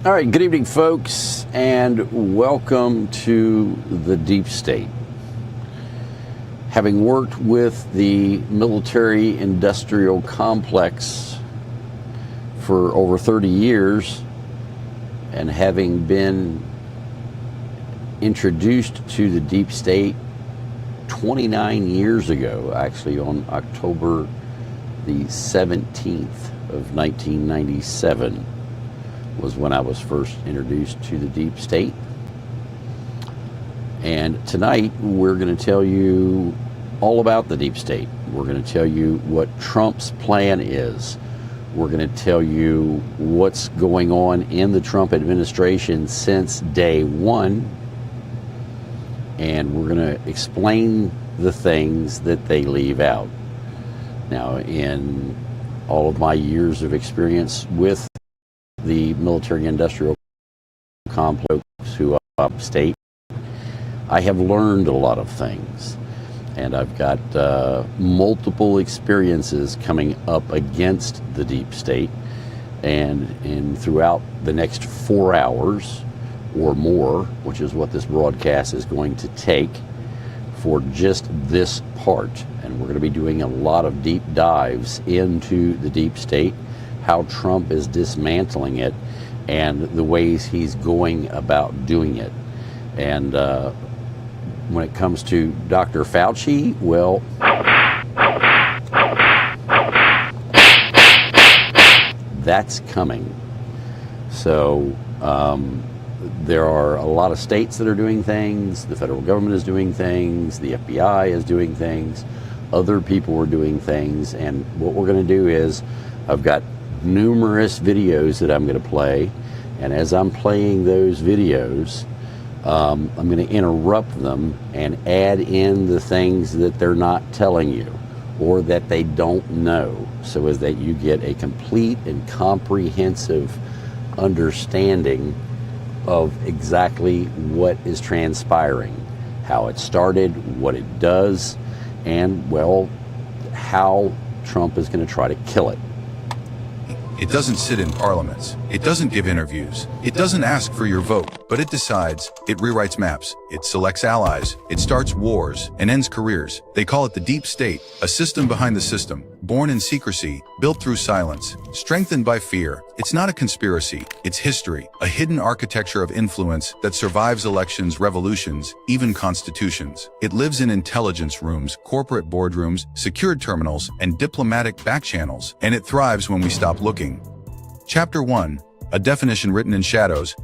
All right, good evening, folks, and welcome to the Deep State. Having worked with the military-industrial complex for over 30 years, and having been introduced to the Deep State 29 years ago, actually on October the 17th of 1997, was when I was first introduced to the Deep State. And tonight we're going to tell you all about the Deep State. We're going to tell you what Trump's plan is. We're going to tell you what's going on in the Trump administration since day one. And we're going to explain the things that they leave out. Now, in all of my years of experience with the military-industrial complex who upstate, I have learned a lot of things, and I've got multiple experiences coming up against the Deep State, and throughout the next 4 hours or more, which is what this broadcast is going to take for just this part, and we're going to be doing a lot of deep dives into the Deep State, how Trump is dismantling it, and the ways he's going about doing it. And when it comes to Dr. Fauci, well, that's coming. So there are a lot of states that are doing things, the federal government is doing things, the FBI is doing things, other people are doing things, and what we're going to do is, I've got numerous videos that I'm going to play, and as I'm playing those videos, I'm going to interrupt them and add in the things that they're not telling you or that they don't know, so as that you get a complete and comprehensive understanding of exactly what is transpiring, how it started, what it does, and, well, how Trump is going to try to kill it. It doesn't sit in parliaments. It doesn't give interviews. It doesn't ask for your vote, but it decides. It rewrites maps. It selects allies. It starts wars and ends careers. They call it the Deep State, a system behind the system, born in secrecy, built through silence, strengthened by fear. It's not a conspiracy. It's history, a hidden architecture of influence that survives elections, revolutions, even constitutions. It lives in intelligence rooms, corporate boardrooms, secured terminals, and diplomatic backchannels, and it thrives when we stop looking. Chapter 1. A definition written in shadows.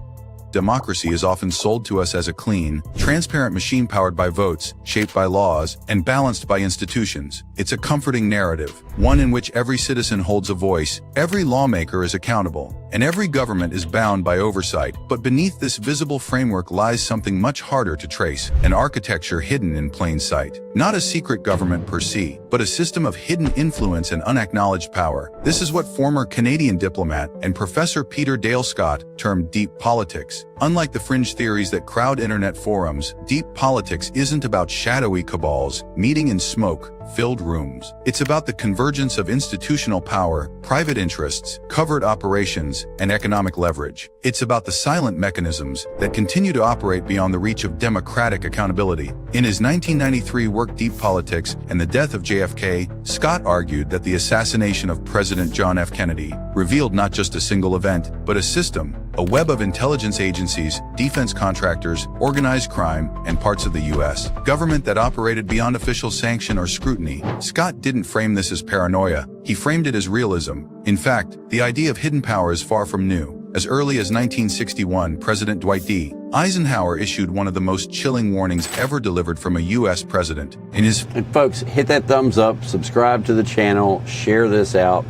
Democracy is often sold to us as a clean, transparent machine powered by votes, shaped by laws, and balanced by institutions. It's a comforting narrative, one in which every citizen holds a voice, every lawmaker is accountable, and every government is bound by oversight. But beneath this visible framework lies something much harder to trace, an architecture hidden in plain sight. Not a secret government per se, but a system of hidden influence and unacknowledged power. This is what former Canadian diplomat and Professor Peter Dale Scott termed deep politics. Unlike the fringe theories that crowd internet forums, deep politics isn't about shadowy cabals meeting in smoke-filled rooms. It's about the convergence of institutional power, private interests, covert operations, and economic leverage. It's about the silent mechanisms that continue to operate beyond the reach of democratic accountability. In his 1993 work Deep Politics and the Death of JFK, Scott argued that the assassination of President John F. Kennedy revealed not just a single event, but a system, a web of intelligence agencies, defense contractors, organized crime, and parts of the U.S. government that operated beyond official sanction or scrutiny. Scott didn't frame this as paranoia. He framed it as realism. In fact, the idea of hidden power is far from new. As early as 1961, President Dwight D. Eisenhower issued one of the most chilling warnings ever delivered from a U.S. president. And folks, hit that thumbs up, subscribe to the channel, share this out,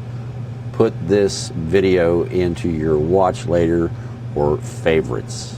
put this video into your watch later or favorites.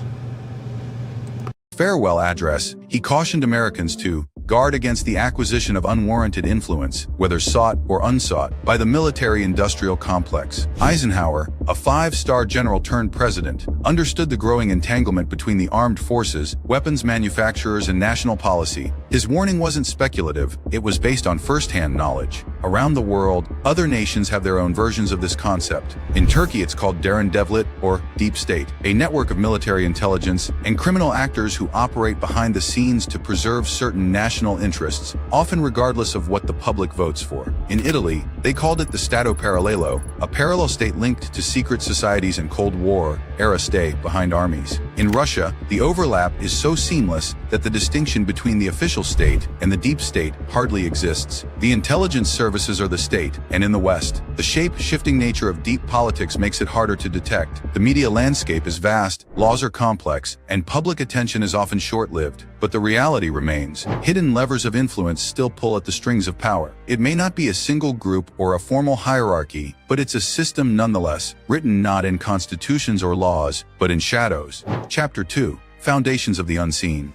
Farewell address, he cautioned Americans to guard against the acquisition of unwarranted influence, whether sought or unsought, by the military-industrial complex. Eisenhower, a five-star general turned president, understood the growing entanglement between the armed forces, weapons manufacturers, and national policy. His warning wasn't speculative, it was based on first-hand knowledge. Around the world, other nations have their own versions of this concept. In Turkey, it's called Derin Devlet, or Deep State, a network of military intelligence and criminal actors who operate behind the scenes to preserve certain national interests, often regardless of what the public votes for. In Italy, they called it the Stato Parallelo, a parallel state linked to secret societies and Cold War-era state behind armies. In Russia, the overlap is so seamless that the distinction between the official state and the deep state hardly exists. The intelligence services are the state, and in the West, the shape-shifting nature of deep politics makes it harder to detect. The media landscape is vast, laws are complex, and public attention is often short-lived. But the reality remains. Hidden levers of influence still pull at the strings of power. It may not be a single group or a formal hierarchy, but it's a system nonetheless, written not in constitutions or laws, but in shadows. Chapter 2. Foundations of the Unseen.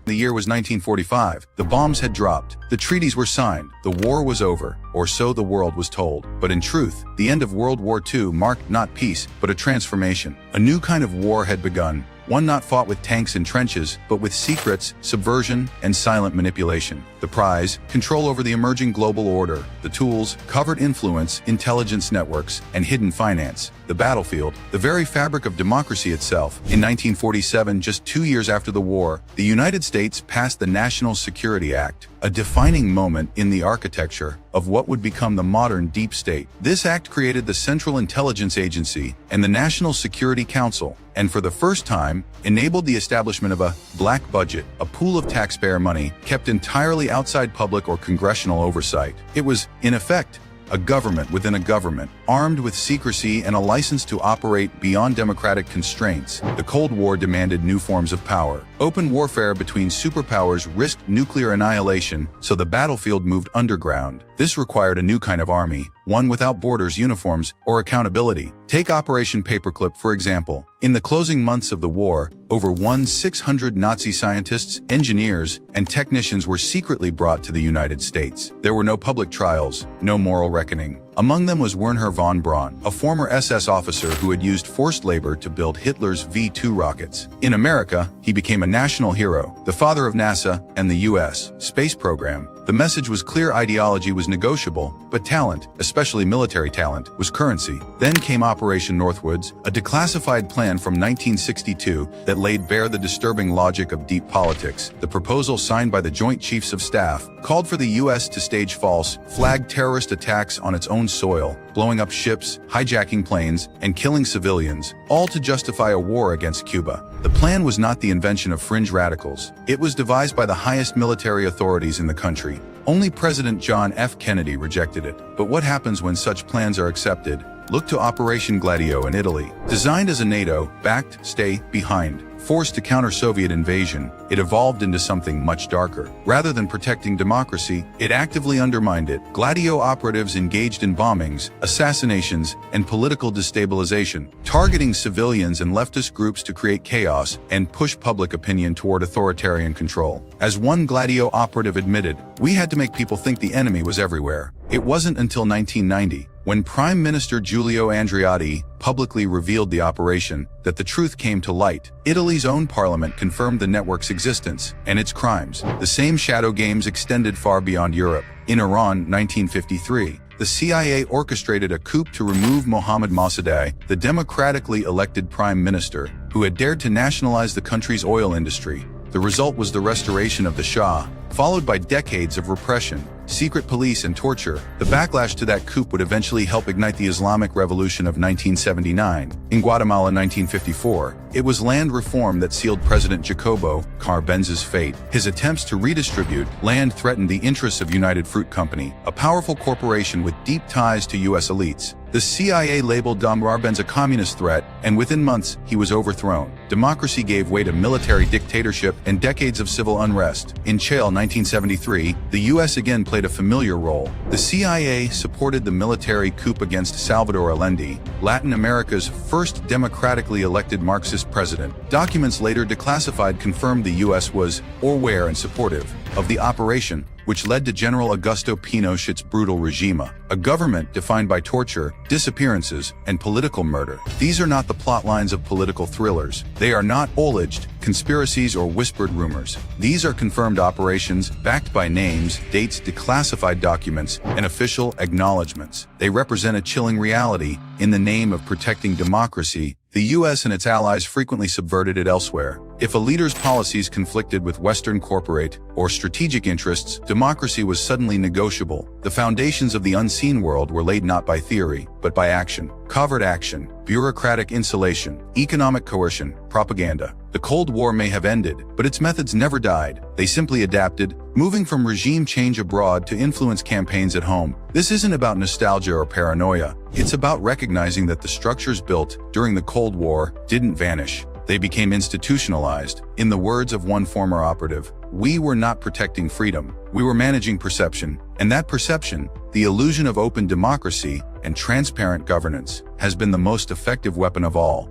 The year was 1945. The bombs had dropped. The treaties were signed. The war was over, or so the world was told. But in truth, the end of World War II marked not peace, but a transformation. A new kind of war had begun. One not fought with tanks and trenches, but with secrets, subversion, and silent manipulation. The prize, control over the emerging global order. The tools, covert influence, intelligence networks, and hidden finance. The battlefield, the very fabric of democracy itself. In 1947, just 2 years after the war, the United States passed the National Security Act, a defining moment in the architecture of what would become the modern deep state. This act created the Central Intelligence Agency and the National Security Council, and for the first time, enabled the establishment of a black budget, a pool of taxpayer money kept entirely outside public or congressional oversight. It was, in effect, a government within a government, armed with secrecy and a license to operate beyond democratic constraints. The Cold War demanded new forms of power. Open warfare between superpowers risked nuclear annihilation, so the battlefield moved underground. This required a new kind of army, one without borders, uniforms, or accountability. Take Operation Paperclip, for example. In the closing months of the war, over 1,600 Nazi scientists, engineers, and technicians were secretly brought to the United States. There were no public trials, no moral reckoning. Among them was Wernher von Braun, a former SS officer who had used forced labor to build Hitler's V-2 rockets. In America, he became a national hero, the father of NASA and the U.S. space program. The message was clear: ideology was negotiable, but talent, especially military talent, was currency. Then came Operation Northwoods, a declassified plan from 1962 that laid bare the disturbing logic of deep politics. The proposal, signed by the Joint Chiefs of Staff, called for the U.S. to stage false, flag terrorist attacks on its own soil, blowing up ships, hijacking planes, and killing civilians, all to justify a war against Cuba. The plan was not the invention of fringe radicals. It was devised by the highest military authorities in the country. Only President John F. Kennedy rejected it. But what happens when such plans are accepted? Look to Operation Gladio in Italy. Designed as a NATO-backed stay-behind force to counter Soviet invasion, it evolved into something much darker. Rather than protecting democracy, it actively undermined it. Gladio operatives engaged in bombings, assassinations, and political destabilization, targeting civilians and leftist groups to create chaos and push public opinion toward authoritarian control. As one Gladio operative admitted, "We had to make people think the enemy was everywhere." It wasn't until 1990, when Prime Minister Giulio Andreotti publicly revealed the operation, that the truth came to light. Italy's own parliament confirmed the network's existence and its crimes. The same shadow games extended far beyond Europe. In Iran, 1953, the CIA orchestrated a coup to remove Mohammad Mossadegh, the democratically elected prime minister, who had dared to nationalize the country's oil industry. The result was the restoration of the Shah, followed by decades of repression, secret police, and torture. The backlash to that coup would eventually help ignite the Islamic Revolution of 1979. In Guatemala, 1954, it was land reform that sealed President Jacobo Carbenz's fate. His attempts to redistribute land threatened the interests of United Fruit Company, a powerful corporation with deep ties to U.S. elites. The CIA labeled Carbenz's a communist threat, and within months, he was overthrown. Democracy gave way to military dictatorship and decades of civil unrest. In Chile, 1973, the U.S. again played a familiar role. The CIA supported the military coup against Salvador Allende, Latin America's first democratically elected Marxist president. Documents later declassified confirmed the U.S. was aware and supportive of the operation. which led to General Augusto Pinochet's brutal regime, a government defined by torture, disappearances, and political murder. These are not the plot lines of political thrillers. They are not alleged conspiracies or whispered rumors. These are confirmed operations backed by names, dates, declassified documents, and official acknowledgments. They represent a chilling reality. In the name of protecting democracy, the U.S. and its allies frequently subverted it elsewhere. If a leader's policies conflicted with Western corporate or strategic interests, democracy was suddenly negotiable. The foundations of the unseen world were laid not by theory, but by action. Covert action, bureaucratic insulation, economic coercion, propaganda. The Cold War may have ended, but its methods never died. They simply adapted, moving from regime change abroad to influence campaigns at home. This isn't about nostalgia or paranoia. It's about recognizing that the structures built during the Cold War didn't vanish. They became institutionalized. In the words of one former operative, "We were not protecting freedom. We were managing perception. And that perception, the illusion of open democracy and transparent governance, has been the most effective weapon of all."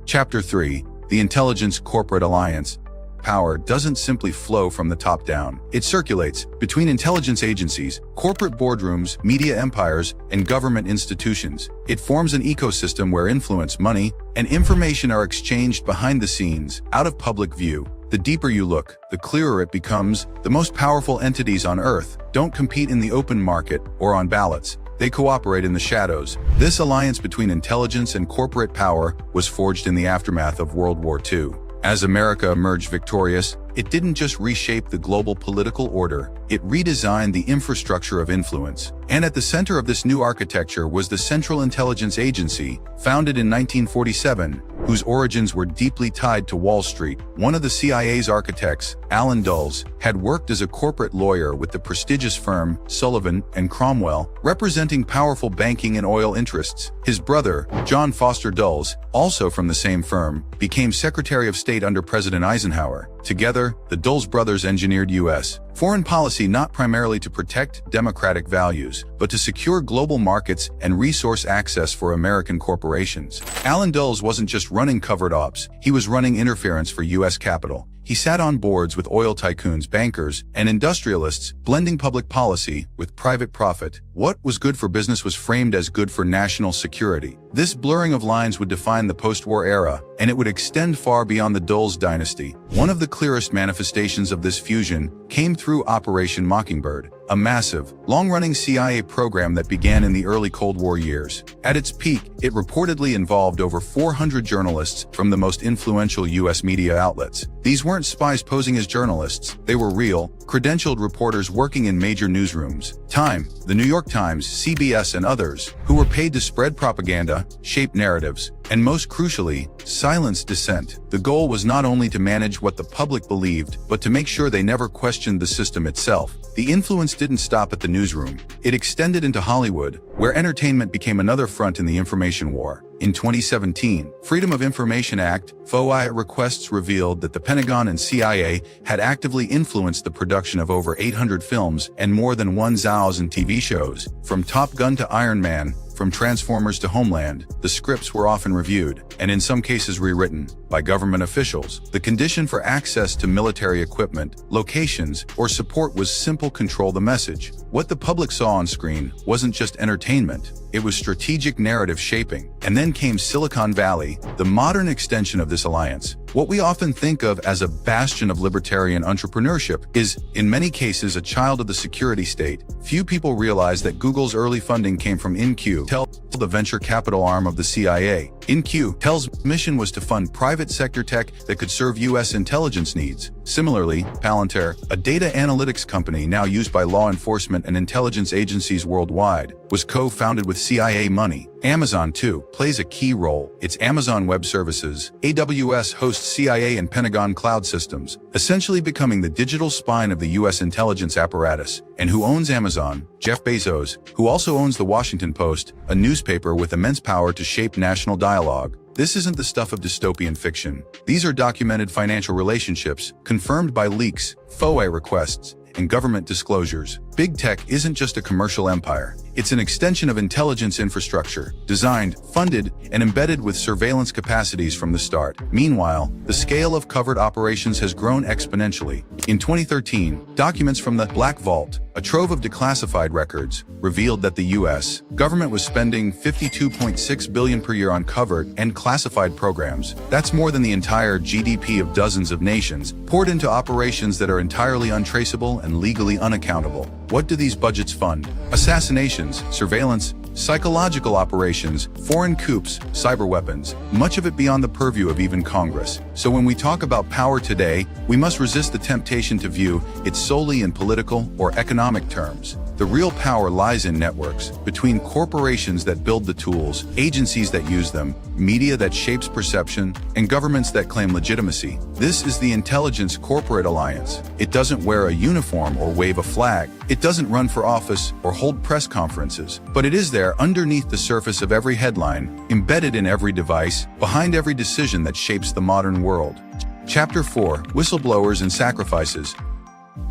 Chapter 3. The Intelligence Corporate Alliance. Power doesn't simply flow from the top down. It circulates between intelligence agencies, corporate boardrooms, media empires, and government institutions. It forms an ecosystem where influence, money, and information are exchanged behind the scenes, out of public view. The deeper you look, the clearer it becomes. The most powerful entities on Earth don't compete in the open market or on ballots. They cooperate in the shadows. This alliance between intelligence and corporate power was forged in the aftermath of World War II. As America emerged victorious, it didn't just reshape the global political order, it redesigned the infrastructure of influence. And at the center of this new architecture was the Central Intelligence Agency, founded in 1947, whose origins were deeply tied to Wall Street. One of the CIA's architects, Alan Dulles, had worked as a corporate lawyer with the prestigious firm Sullivan and Cromwell, representing powerful banking and oil interests. His brother, John Foster Dulles, also from the same firm, became Secretary of State under President Eisenhower. Together, the Dulles brothers engineered U.S. foreign policy not primarily to protect democratic values, but to secure global markets and resource access for American corporations. Alan Dulles wasn't just running covert ops, he was running interference for U.S. capital. He sat on boards with oil tycoons, bankers, and industrialists, blending public policy with private profit. What was good for business was framed as good for national security. This blurring of lines would define the post-war era, and it would extend far beyond the Dulles dynasty. One of the clearest manifestations of this fusion came through Operation Mockingbird, a massive, long-running CIA program that began in the early Cold War years. At its peak, it reportedly involved over 400 journalists from the most influential U.S. media outlets. These weren't spies posing as journalists. They were real, credentialed reporters working in major newsrooms. Time, the New York Times, CBS, and others, who were paid to spread propaganda, shape narratives, and most crucially, silence dissent. The goal was not only to manage what the public believed, but to make sure they never questioned the system itself. The influence didn't stop at the newsroom. It extended into Hollywood, where entertainment became another front in the information war. In 2017, Freedom of Information Act, FOIA requests revealed that the Pentagon and CIA had actively influenced the production of over 800 films and more than 1,000 TV shows. From Top Gun to Iron Man, from Transformers to Homeland, the scripts were often reviewed, and in some cases rewritten, by government officials. The condition for access to military equipment, locations, or support was simple: control the message. What the public saw on screen wasn't just entertainment, it was strategic narrative shaping. And then came Silicon Valley, the modern extension of this alliance. What we often think of as a bastion of libertarian entrepreneurship is, in many cases, a child of the security state. Few people realize that Google's early funding came from Intel, the venture capital arm of the CIA. Intel's mission was to fund private sector tech that could serve U.S. intelligence needs. Similarly, Palantir, a data analytics company now used by law enforcement and intelligence agencies worldwide, was co-founded with CIA money. Amazon, too, plays a key role. Its Amazon Web Services, AWS, hosts CIA and Pentagon cloud systems, essentially becoming the digital spine of the U.S. intelligence apparatus. And who owns Amazon? Jeff Bezos, who also owns the Washington Post, a newspaper with immense power to shape national dialogue. This isn't the stuff of dystopian fiction. These are documented financial relationships, confirmed by leaks, FOIA requests, and government disclosures. Big tech isn't just a commercial empire. It's an extension of intelligence infrastructure, designed, funded, and embedded with surveillance capacities from the start. Meanwhile, the scale of covert operations has grown exponentially. In 2013, documents from the Black Vault, a trove of declassified records, revealed that the U.S. government was spending $52.6 billion per year on covert and classified programs. That's more than the entire GDP of dozens of nations, poured into operations that are entirely untraceable and legally unaccountable. What do these budgets fund? Assassinations, surveillance, psychological operations, foreign coups, cyber weapons, much of it beyond the purview of even Congress. So when we talk about power today, we must resist the temptation to view it solely in political or economic terms. The real power lies in networks, between corporations that build the tools, agencies that use them, media that shapes perception, and governments that claim legitimacy. This is the intelligence corporate alliance. It doesn't wear a uniform or wave a flag. It doesn't run for office or hold press conferences, but it is there underneath the surface of every headline, embedded in every device, behind every decision that shapes the modern world. Chapter 4: Whistleblowers and Sacrifices.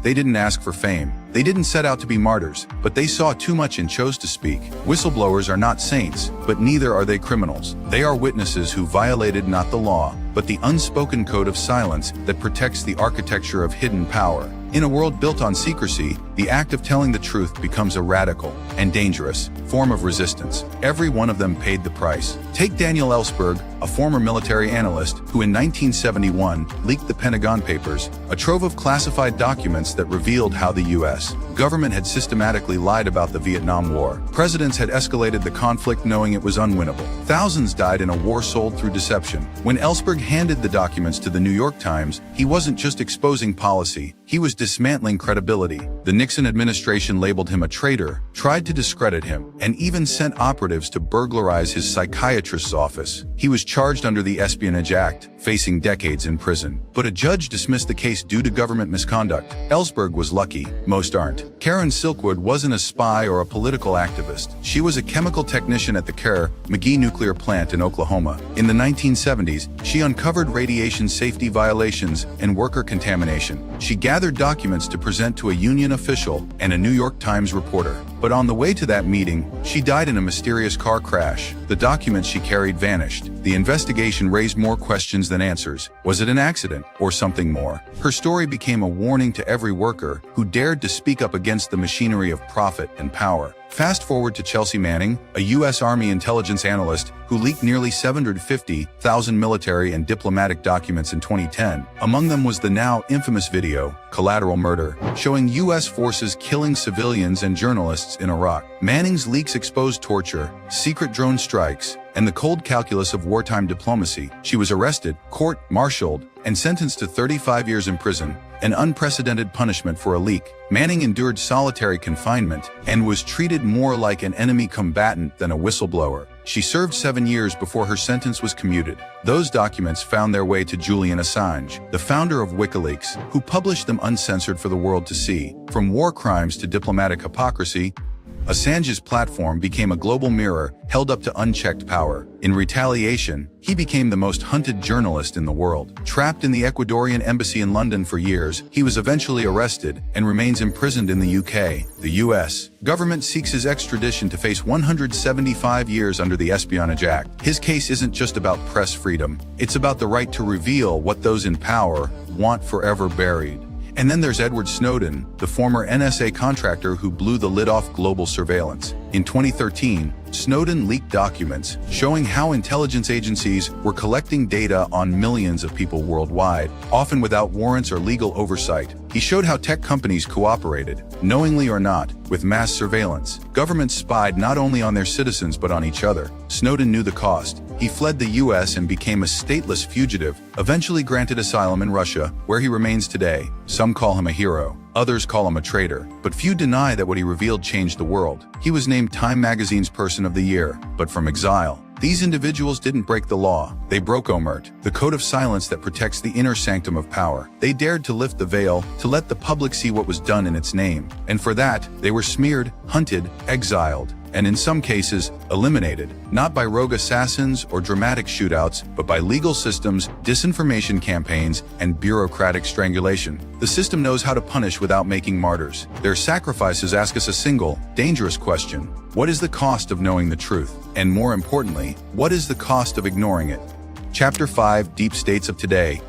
They didn't ask for fame. They didn't set out to be martyrs, but they saw too much and chose to speak. Whistleblowers are not saints, but neither are they criminals. They are witnesses who violated not the law, but the unspoken code of silence that protects the architecture of hidden power. In a world built on secrecy, the act of telling the truth becomes a radical and dangerous form of resistance. Every one of them paid the price. Take Daniel Ellsberg, a former military analyst who in 1971 leaked the Pentagon Papers, a trove of classified documents that revealed how the U.S. government had systematically lied about the Vietnam War. Presidents had escalated the conflict knowing it was unwinnable. Thousands died in a war sold through deception. When Ellsberg handed the documents to the New York Times, he wasn't just exposing policy, he was dismantling credibility. The Nixon administration labeled him a traitor, tried to discredit him, and even sent operatives to burglarize his psychiatrist's office. He was charged under the Espionage Act, facing decades in prison. But a judge dismissed the case due to government misconduct. Ellsberg was lucky, most aren't. Karen Silkwood wasn't a spy or a political activist. She was a chemical technician at the Kerr-McGee nuclear plant in Oklahoma. In the 1970s, she uncovered radiation safety violations and worker contamination. She gathered documents to present to a union official and a New York Times reporter. But on the way to that meeting, she died in a mysterious car crash. The documents she carried vanished. The investigation raised more questions than answers. Was it an accident or something more? Her story became a warning to every worker who dared to speak up against the machinery of profit and power. Fast forward to Chelsea Manning, a U.S. Army intelligence analyst who leaked nearly 750,000 military and diplomatic documents in 2010. Among them was the now infamous video, Collateral Murder, showing U.S. forces killing civilians and journalists in Iraq. Manning's leaks exposed torture, secret drone strikes, and the cold calculus of wartime diplomacy. She was arrested, court-martialed, and sentenced to 35 years in prison, an unprecedented punishment for a leak. Manning endured solitary confinement and was treated more like an enemy combatant than a whistleblower. She served 7 years before her sentence was commuted. Those documents found their way to Julian Assange, the founder of WikiLeaks, who published them uncensored for the world to see. From war crimes to diplomatic hypocrisy, Assange's platform became a global mirror held up to unchecked power. In retaliation, he became the most hunted journalist in the world. Trapped in the Ecuadorian embassy in London for years, he was eventually arrested and remains imprisoned in the UK. The US government seeks his extradition to face 175 years under the Espionage Act. His case isn't just about press freedom. It's about the right to reveal what those in power want forever buried. And then there's Edward Snowden, the former NSA contractor who blew the lid off global surveillance. In 2013, Snowden leaked documents showing how intelligence agencies were collecting data on millions of people worldwide, often without warrants or legal oversight. He showed how tech companies cooperated, knowingly or not, with mass surveillance. Governments spied not only on their citizens but on each other. Snowden knew the cost. He fled the US and became a stateless fugitive, eventually granted asylum in Russia, where he remains today. Some call him a hero. Others call him a traitor, but few deny that what he revealed changed the world. He was named Time Magazine's Person of the Year, but from exile. These individuals didn't break the law. They broke Omert, the code of silence that protects the inner sanctum of power. They dared to lift the veil, to let the public see what was done in its name. And for that, they were smeared, hunted, exiled. and in some cases, eliminated, not by rogue assassins or dramatic shootouts, but by legal systems, disinformation campaigns, and bureaucratic strangulation. The system knows how to punish without making martyrs. Their sacrifices ask us a single, dangerous question. What is the cost of knowing the truth? And more importantly, what is the cost of ignoring it? Chapter 5, Deep States of Today.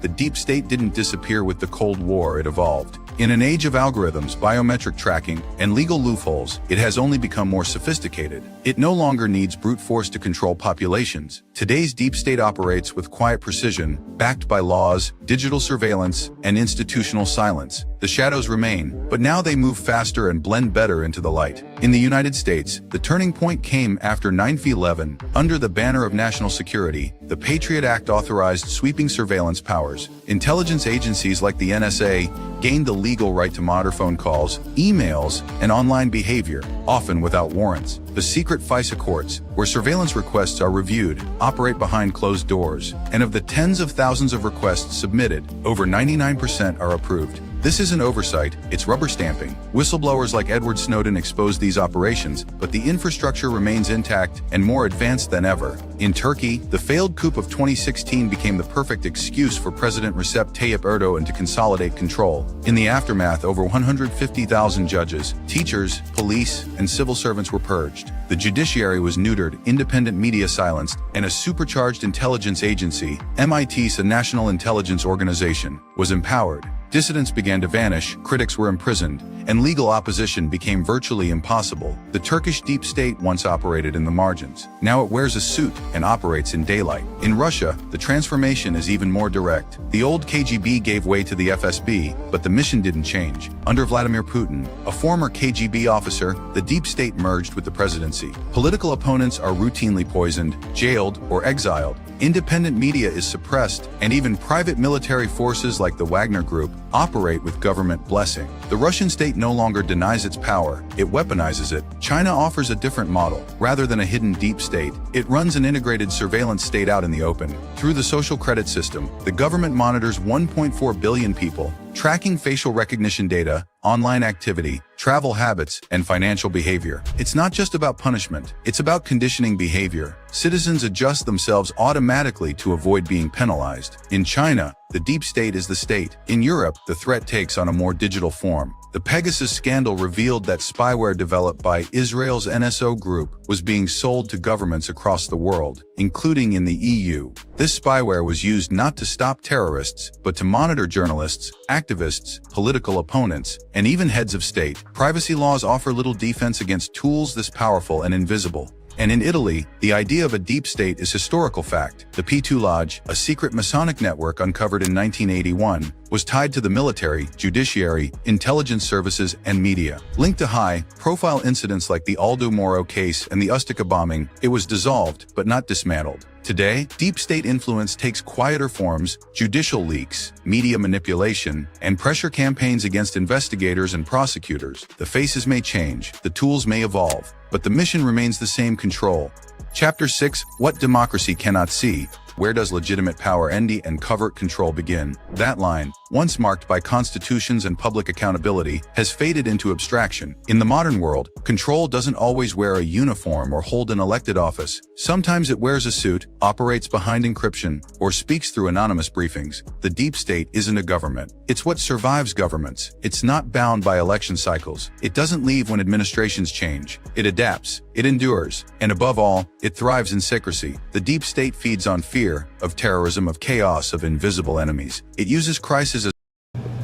The deep state didn't disappear with the Cold War, it evolved. In an age of algorithms, biometric tracking, and legal loopholes, it has only become more sophisticated. It no longer needs brute force to control populations. Today's deep state operates with quiet precision, backed by laws, digital surveillance, and institutional silence. The shadows remain, but now they move faster and blend better into the light. In the United States, the turning point came after 9/11. Under the banner of national security, the Patriot Act authorized sweeping surveillance powers. Intelligence agencies like the NSA gained the legal right to monitor phone calls, emails, and online behavior, often without warrants. The secret FISA courts, where surveillance requests are reviewed, operate behind closed doors. And of the tens of thousands of requests submitted, over 99% are approved. This isn't oversight, it's rubber stamping. Whistleblowers like Edward Snowden exposed these operations, but the infrastructure remains intact and more advanced than ever. In Turkey, the failed coup of 2016 became the perfect excuse for President Recep Tayyip Erdogan to consolidate control. In the aftermath, over 150,000 judges, teachers, police, and civil servants were purged. The judiciary was neutered, independent media silenced, and a supercharged intelligence agency, MIT's a national intelligence organization, was empowered. Dissidents began to vanish, critics were imprisoned, and legal opposition became virtually impossible. The Turkish deep state once operated in the margins. Now it wears a suit and operates in daylight. In Russia, the transformation is even more direct. The old KGB gave way to the FSB, but the mission didn't change. Under Vladimir Putin, a former KGB officer, the deep state merged with the presidency. Political opponents are routinely poisoned, jailed, or exiled. Independent media is suppressed, and even private military forces like the Wagner Group operate with government blessing. The Russian state no longer denies its power, it weaponizes it. China offers a different model. Rather than a hidden deep state, it runs an integrated surveillance state out in the open. Through the social credit system, the government monitors 1.4 billion people, tracking facial recognition data, online activity, travel habits, and financial behavior. It's not just about punishment, it's about conditioning behavior. Citizens adjust themselves automatically to avoid being penalized. In China, the deep state is the state. In Europe, the threat takes on a more digital form. The Pegasus scandal revealed that spyware developed by Israel's NSO group was being sold to governments across the world, including in the EU. This spyware was used not to stop terrorists, but to monitor journalists, activists, political opponents, and even heads of state. Privacy laws offer little defense against tools this powerful and invisible. And in Italy, the idea of a deep state is historical fact. The P2 Lodge, a secret Masonic network uncovered in 1981, was tied to the military, judiciary, intelligence services, and media. Linked to high-profile incidents like the Aldo Moro case and the Ustica bombing, it was dissolved, but not dismantled. Today, deep state influence takes quieter forms: judicial leaks, media manipulation, and pressure campaigns against investigators and prosecutors. The faces may change, the tools may evolve, but the mission remains the same: control. Chapter 6, What Democracy Cannot See. Where does legitimate power end and covert control begin? That line, once marked by constitutions and public accountability, has faded into abstraction. In the modern world, control doesn't always wear a uniform or hold an elected office. Sometimes it wears a suit, operates behind encryption, or speaks through anonymous briefings. The deep state isn't a government. It's what survives governments. It's not bound by election cycles. It doesn't leave when administrations change. It adapts. It endures. And above all, it thrives in secrecy. The deep state feeds on fear, of terrorism, of chaos, of invisible enemies. It uses crisis as...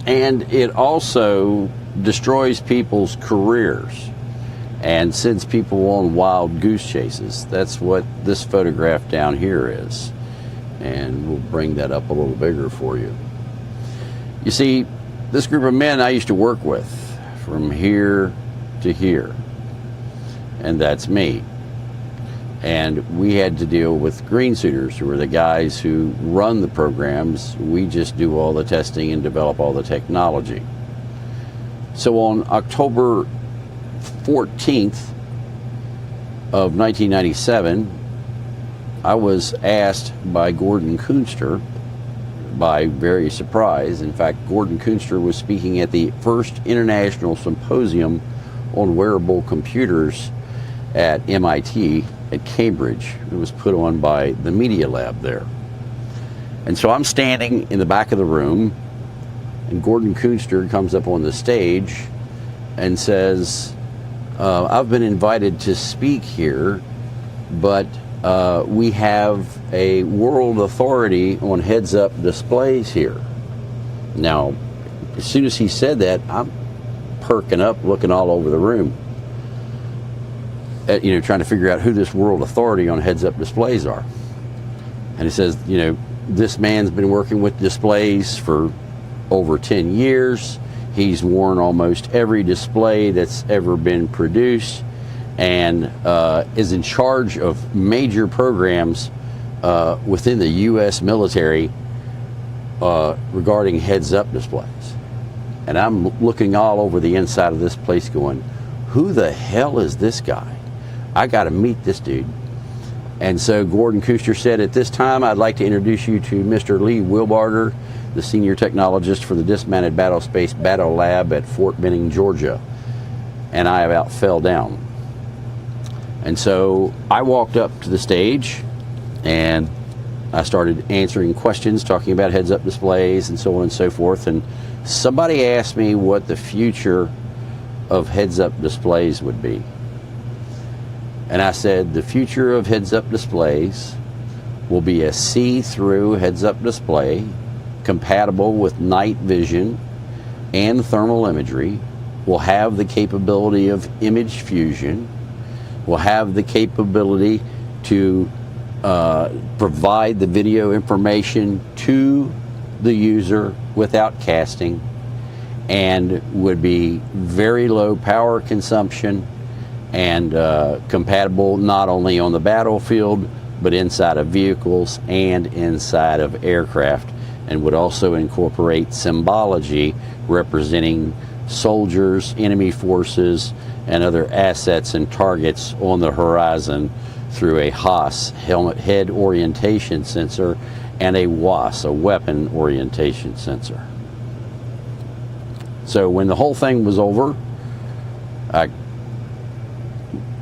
And it also destroys people's careers and sends people on wild goose chases. That's what this photograph down here is. And we'll bring that up a little bigger for you. You see, this group of men I used to work with from here to here. And that's me. And we had to deal with green suiters, who are the guys who run the programs. We just do all the testing and develop all the technology. So on October 14th of 1997, I was asked by Gordon Kunster, by very surprise. In fact, Gordon Kunster was speaking at the first International Symposium on Wearable Computers at MIT at Cambridge. It was put on by the Media Lab there. And so I'm standing in the back of the room, and Gordon Kunster comes up on the stage and says, I've been invited to speak here, but we have a world authority on heads-up displays here. Now, as soon as he said that, I'm perking up, looking all over the room, trying to figure out who this world authority on heads-up displays are. And he says, this man's been working with displays for over 10 years. He's worn almost every display that's ever been produced, and is in charge of major programs within the U.S. military regarding heads-up displays. And I'm looking all over the inside of this place going, who the hell is this guy? I got to meet this dude. And so Gordon Kunster said, at this time, I'd like to introduce you to Mr. Lee Wheelbarger, the senior technologist for the Dismounted Battlespace Battle Lab at Fort Benning, Georgia. And I about fell down. And so I walked up to the stage and I started answering questions, talking about heads-up displays and so on and so forth. And somebody asked me what the future of heads-up displays would be. And I said, the future of heads-up displays will be a see-through heads-up display compatible with night vision and thermal imagery, will have the capability of image fusion, will have the capability to provide the video information to the user without casting, and would be very low power consumption and compatible not only on the battlefield but inside of vehicles and inside of aircraft, and would also incorporate symbology representing soldiers, enemy forces, and other assets and targets on the horizon through a HOS, helmet head orientation sensor, and a WAS, a weapon orientation sensor. So when the whole thing was over, I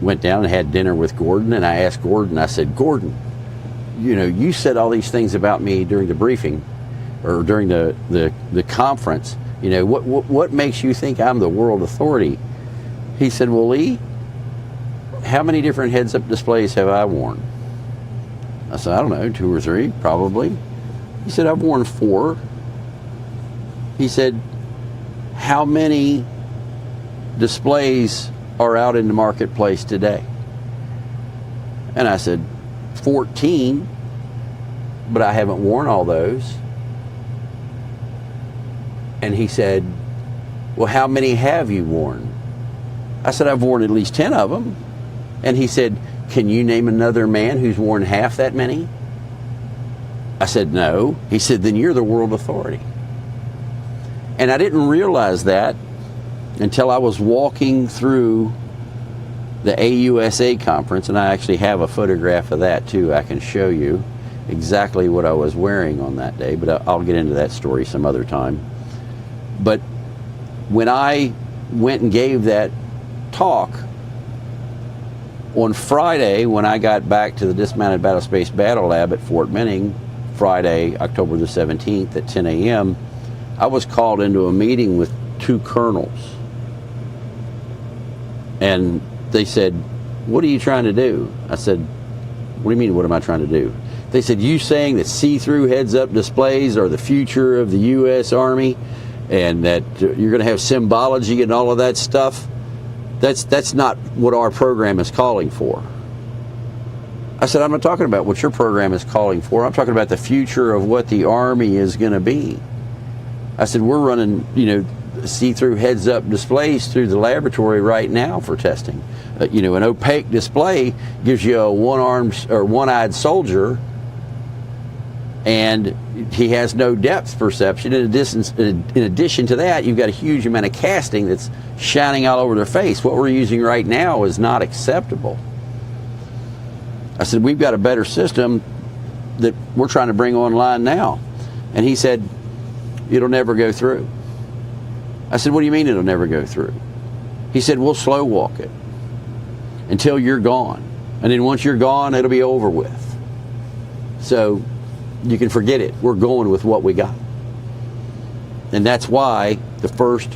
went down and had dinner with Gordon, and I asked Gordon, I said, Gordon, you said all these things about me during the briefing, or during the conference. What makes you think I'm the world authority? He said, well, Lee, how many different heads-up displays have I worn? I said, I don't know, 2 or 3, probably. He said, I've worn 4. He said, how many displays are out in the marketplace today? And I said, 14, but I haven't worn all those. And he said, well, how many have you worn? I said, I've worn at least 10 of them. And he said, can you name another man who's worn half that many? I said, no. He said, then you're the world authority. And I didn't realize that until I was walking through the AUSA conference, and I actually have a photograph of that too. I can show you exactly what I was wearing on that day, but I'll get into that story some other time. But when I went and gave that talk on Friday, when I got back to the Dismounted Battlespace Battle Lab at Fort Benning, Friday, October the 17th at 10 a.m., I was called into a meeting with 2 colonels. And they said, what are you trying to do? I said, what do you mean, what am I trying to do? They said, you saying that see-through heads-up displays are the future of the U.S. Army, and that you're going to have symbology and all of that stuff? That's not what our program is calling for. I said, I'm not talking about what your program is calling for. I'm talking about the future of what the Army is going to be. I said, we're running, see-through heads-up displays through the laboratory right now for testing. An opaque display gives you a one-armed or one-eyed soldier, and he has no depth perception. In addition to that, you've got a huge amount of casting that's shining all over their face. What we're using right now is not acceptable. I said, we've got a better system that we're trying to bring online now. And he said, it'll never go through. I said, what do you mean it'll never go through? He said, we'll slow walk it. until you're gone. And then once you're gone, it'll be over with. So you can forget it. We're going with what we got. And that's why the first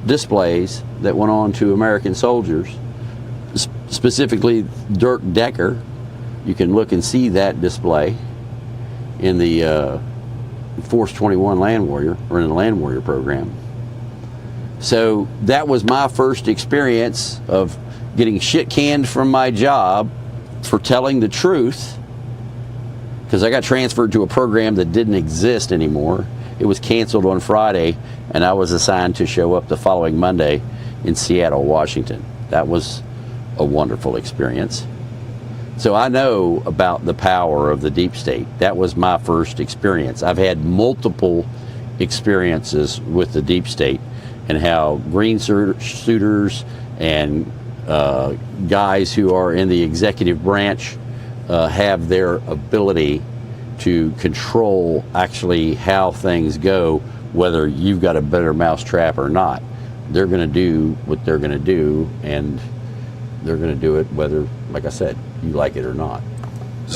displays that went on to American soldiers, specifically Dirk Decker, you can look and see that display in the Force 21 Land Warrior, or in the Land Warrior program. So that was my first experience of getting shit canned from my job for telling the truth, because I got transferred to a program that didn't exist anymore. It was canceled on Friday, and I was assigned to show up the following Monday in Seattle, Washington. That was a wonderful experience. So I know about the power of the deep state. That was my first experience. I've had multiple experiences with the deep state and how green suiters and guys who are in the executive branch have their ability to control actually how things go, whether you've got a better mousetrap or not. They're going to do what they're going to do, and they're going to do it whether, like I said, you like it or not.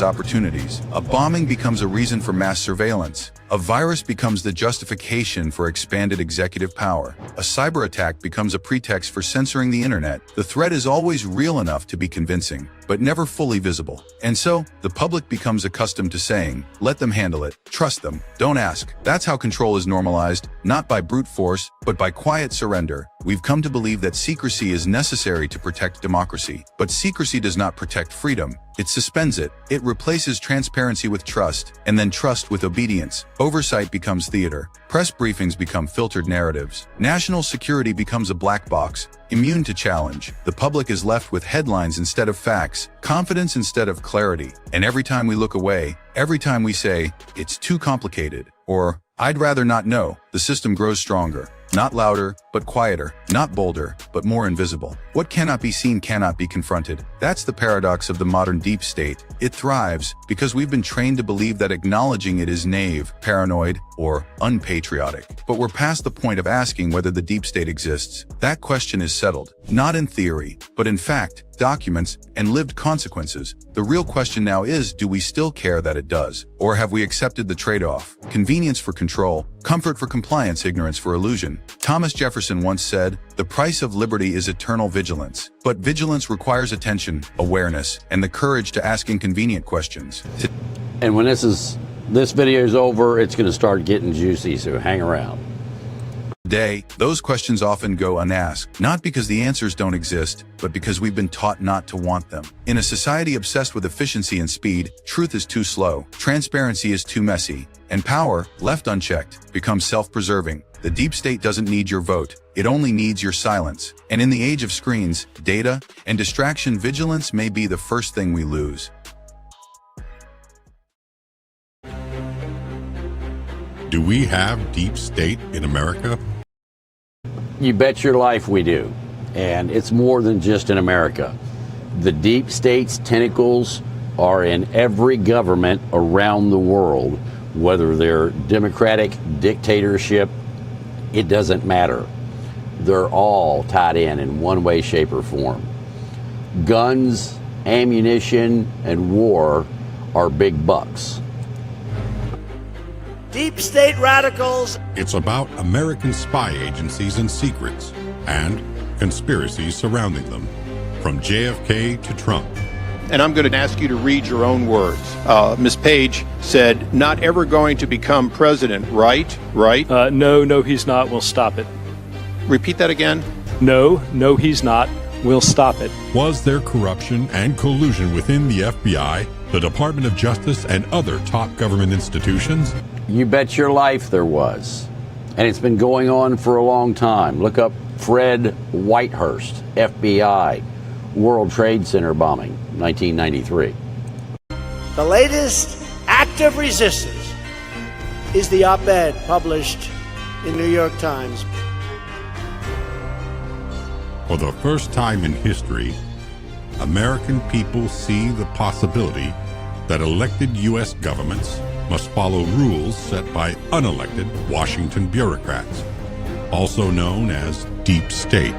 Opportunities. A bombing becomes a reason for mass surveillance. A virus becomes the justification for expanded executive power. A cyber attack becomes a pretext for censoring the internet. The threat is always real enough to be convincing, but never fully visible. And so, the public becomes accustomed to saying, let them handle it, trust them, don't ask. That's how control is normalized, not by brute force, but by quiet surrender. We've come to believe that secrecy is necessary to protect democracy. But secrecy does not protect freedom. It suspends it. It replaces transparency with trust, and then trust with obedience. Oversight becomes theater. Press briefings become filtered narratives. National security becomes a black box, immune to challenge. The public is left with headlines instead of facts, confidence instead of clarity. And every time we look away, every time we say, it's too complicated, or I'd rather not know, the system grows stronger. Not louder, but quieter. Not bolder, but more invisible. What cannot be seen cannot be confronted. That's the paradox of the modern deep state. It thrives because we've been trained to believe that acknowledging it is naive, paranoid, or unpatriotic. But we're past the point of asking whether the deep state exists. That question is settled, not in theory, but in fact, documents, and lived consequences. The real question now is, do we still care that it does? Or have we accepted the trade-off? Convenience for control, comfort for compliance, ignorance for illusion. Thomas Jefferson once said, the price of liberty is eternal vigilance. But vigilance requires attention, awareness, and the courage to ask inconvenient questions. And when this video is over, it's going to start getting juicy, so hang around. Today, those questions often go unasked, not because the answers don't exist, but because we've been taught not to want them. In a society obsessed with efficiency and speed, truth is too slow, transparency is too messy, and power, left unchecked, becomes self-preserving. The deep state doesn't need your vote, it only needs your silence. And in the age of screens, data, and distraction, vigilance may be the first thing we lose. Do we have deep state in America? You bet your life we do. And it's more than just in America. The deep state's tentacles are in every government around the world, whether they're democratic, dictatorship, it doesn't matter. They're all tied in one way, shape, or form. Guns, ammunition, and war are big bucks. Deep state radicals. It's about American spy agencies and secrets, and conspiracies surrounding them, from JFK to Trump. And I'm going to ask you to read your own words. Ms. Page said, not ever going to become president, right? Right? No, he's not. We'll stop it. Repeat that again. No, he's not. We'll stop it. Was there corruption and collusion within the FBI, the Department of Justice, and other top government institutions? You bet your life there was. And it's been going on for a long time. Look up Fred Whitehurst, FBI, World Trade Center bombing, 1993. The latest act of resistance is the op-ed published in New York Times. For the first time in history, American people see the possibility that elected U.S. governments must follow rules set by unelected Washington bureaucrats, also known as deep state.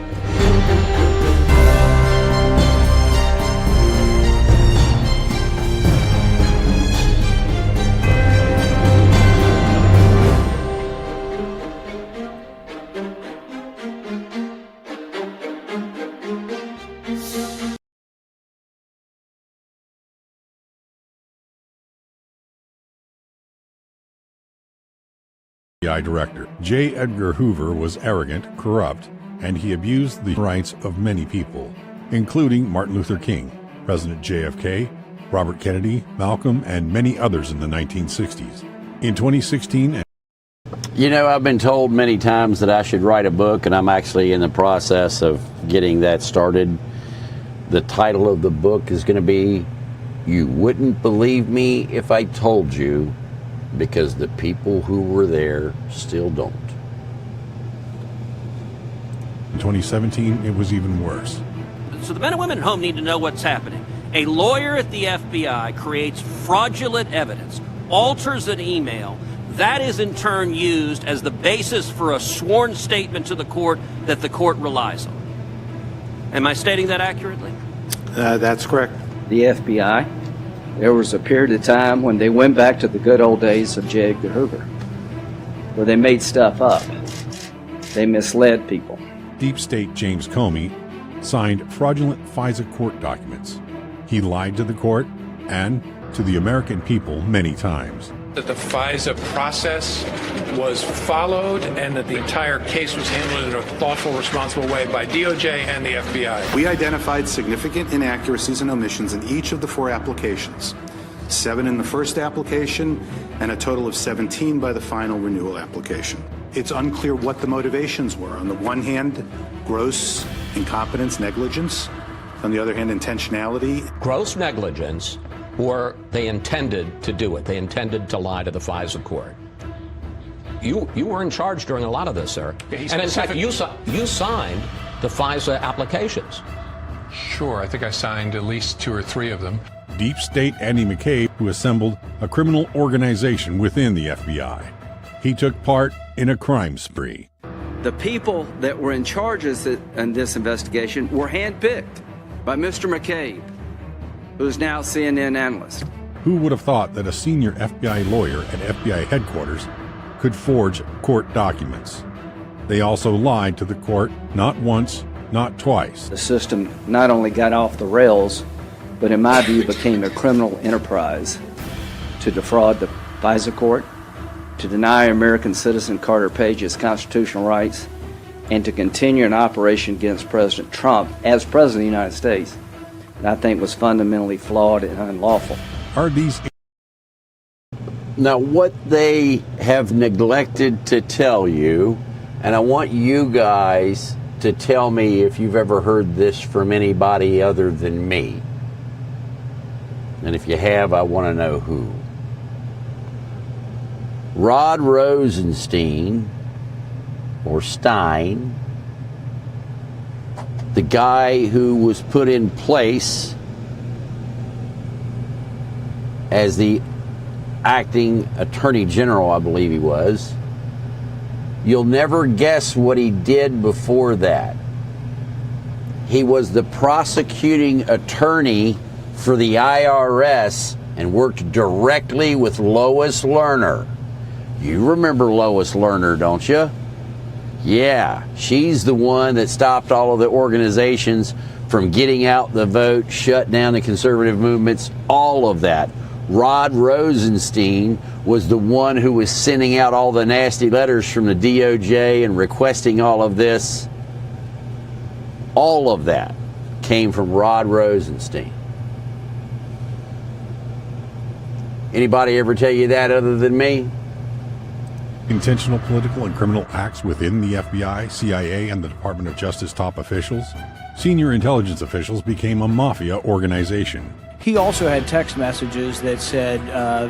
FBI director. J. Edgar Hoover was arrogant, corrupt, and he abused the rights of many people, including Martin Luther King, President JFK, Robert Kennedy, Malcolm, and many others in the 1960s. In 2016, You know, I've been told many times that I should write a book, and I'm actually in the process of getting that started. The title of the book is going to be You Wouldn't Believe Me If I Told You, because the people who were there still don't. in 2017, it was even worse. So the men and women at home need to know what's happening. A lawyer at the FBI creates fraudulent evidence, alters an email. That is in turn used as the basis for a sworn statement to the court that the court relies on. Am I stating that accurately? That's correct. The FBI, there was a period of time when they went back to the good old days of J. Edgar Hoover, where they made stuff up. They misled people. Deep State James Comey signed fraudulent FISA court documents. He lied to the court and to the American people many times. That the FISA process was followed and that the entire case was handled in a thoughtful, responsible way by DOJ and the FBI. We identified significant inaccuracies and omissions in each of the 4 applications, 7 in the first application and a total of 17 by the final renewal application. It's unclear what the motivations were. On the one hand, gross incompetence, negligence. On the other hand, intentionality. Gross negligence, or they intended to do it. They intended to lie to the FISA court. You were in charge during a lot of this, sir. And in fact, you signed the FISA applications. Sure, I think I signed at least 2 or 3 of them. Deep State Andy McCabe, who assembled a criminal organization within the FBI. He took part in a crime spree. The people that were in charge in this investigation were handpicked by Mr. McCabe, who's now CNN analyst. Who would have thought that a senior FBI lawyer at FBI headquarters could forge court documents? They also lied to the court not once, not twice. The system not only got off the rails, but in my view became a criminal enterprise to defraud the FISA court, to deny American citizen Carter Page his constitutional rights, and to continue an operation against President Trump as President of the United States that I think was fundamentally flawed and unlawful. Are these... Now, what they have neglected to tell you, and I want you guys to tell me if you've ever heard this from anybody other than me. And if you have, I want to know who. Rod Rosenstein, or Stein, the guy who was put in place as the acting attorney general, I believe he was. You'll never guess what he did before that. He was the prosecuting attorney for the IRS and worked directly with Lois Lerner. You remember Lois Lerner, don't you? Yeah, she's the one that stopped all of the organizations from getting out the vote, shut down the conservative movements, all of that. Rod Rosenstein was the one who was sending out all the nasty letters from the DOJ and requesting all of this. All of that came from Rod Rosenstein. Anybody ever tell you that other than me? Intentional political and criminal acts within the FBI, CIA, and the Department of Justice top officials? Senior intelligence officials became a mafia organization. He also had text messages that said,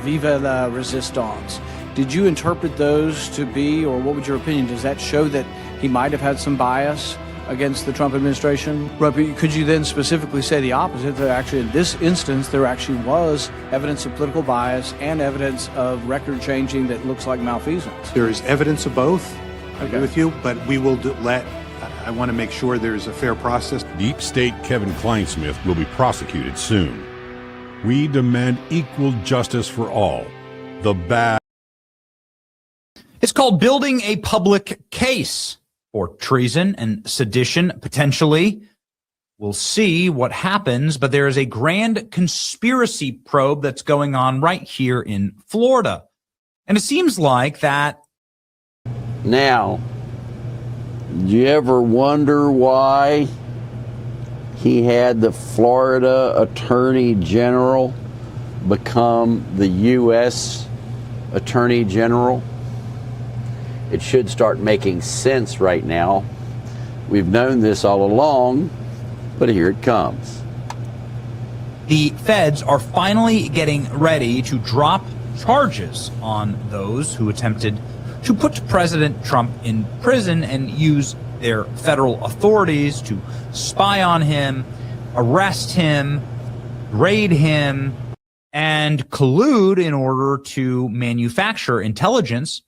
Viva la Resistance. Did you interpret those to be, or what would your opinion, does that show that he might have had some bias against the Trump administration? But could you then specifically say the opposite, that actually in this instance there actually was evidence of political bias and evidence of record changing that looks like malfeasance? There is evidence of both. I agree with you, but we will I want to make sure there's a fair process. Deep State Kevin Kleinsmith will be prosecuted soon. We demand equal justice for all. The bad. It's called building a public case for treason and sedition, potentially. We'll see what happens, but there is a grand conspiracy probe that's going on right here in Florida. And it seems like that Now, do you ever wonder why he had the Florida Attorney General become the U.S. Attorney General? It should start making sense right now. We've known this all along, but here it comes. The feds are finally getting ready to drop charges on those who attempted to put President Trump in prison and use their federal authorities to spy on him, arrest him, raid him, and collude in order to manufacture intelligence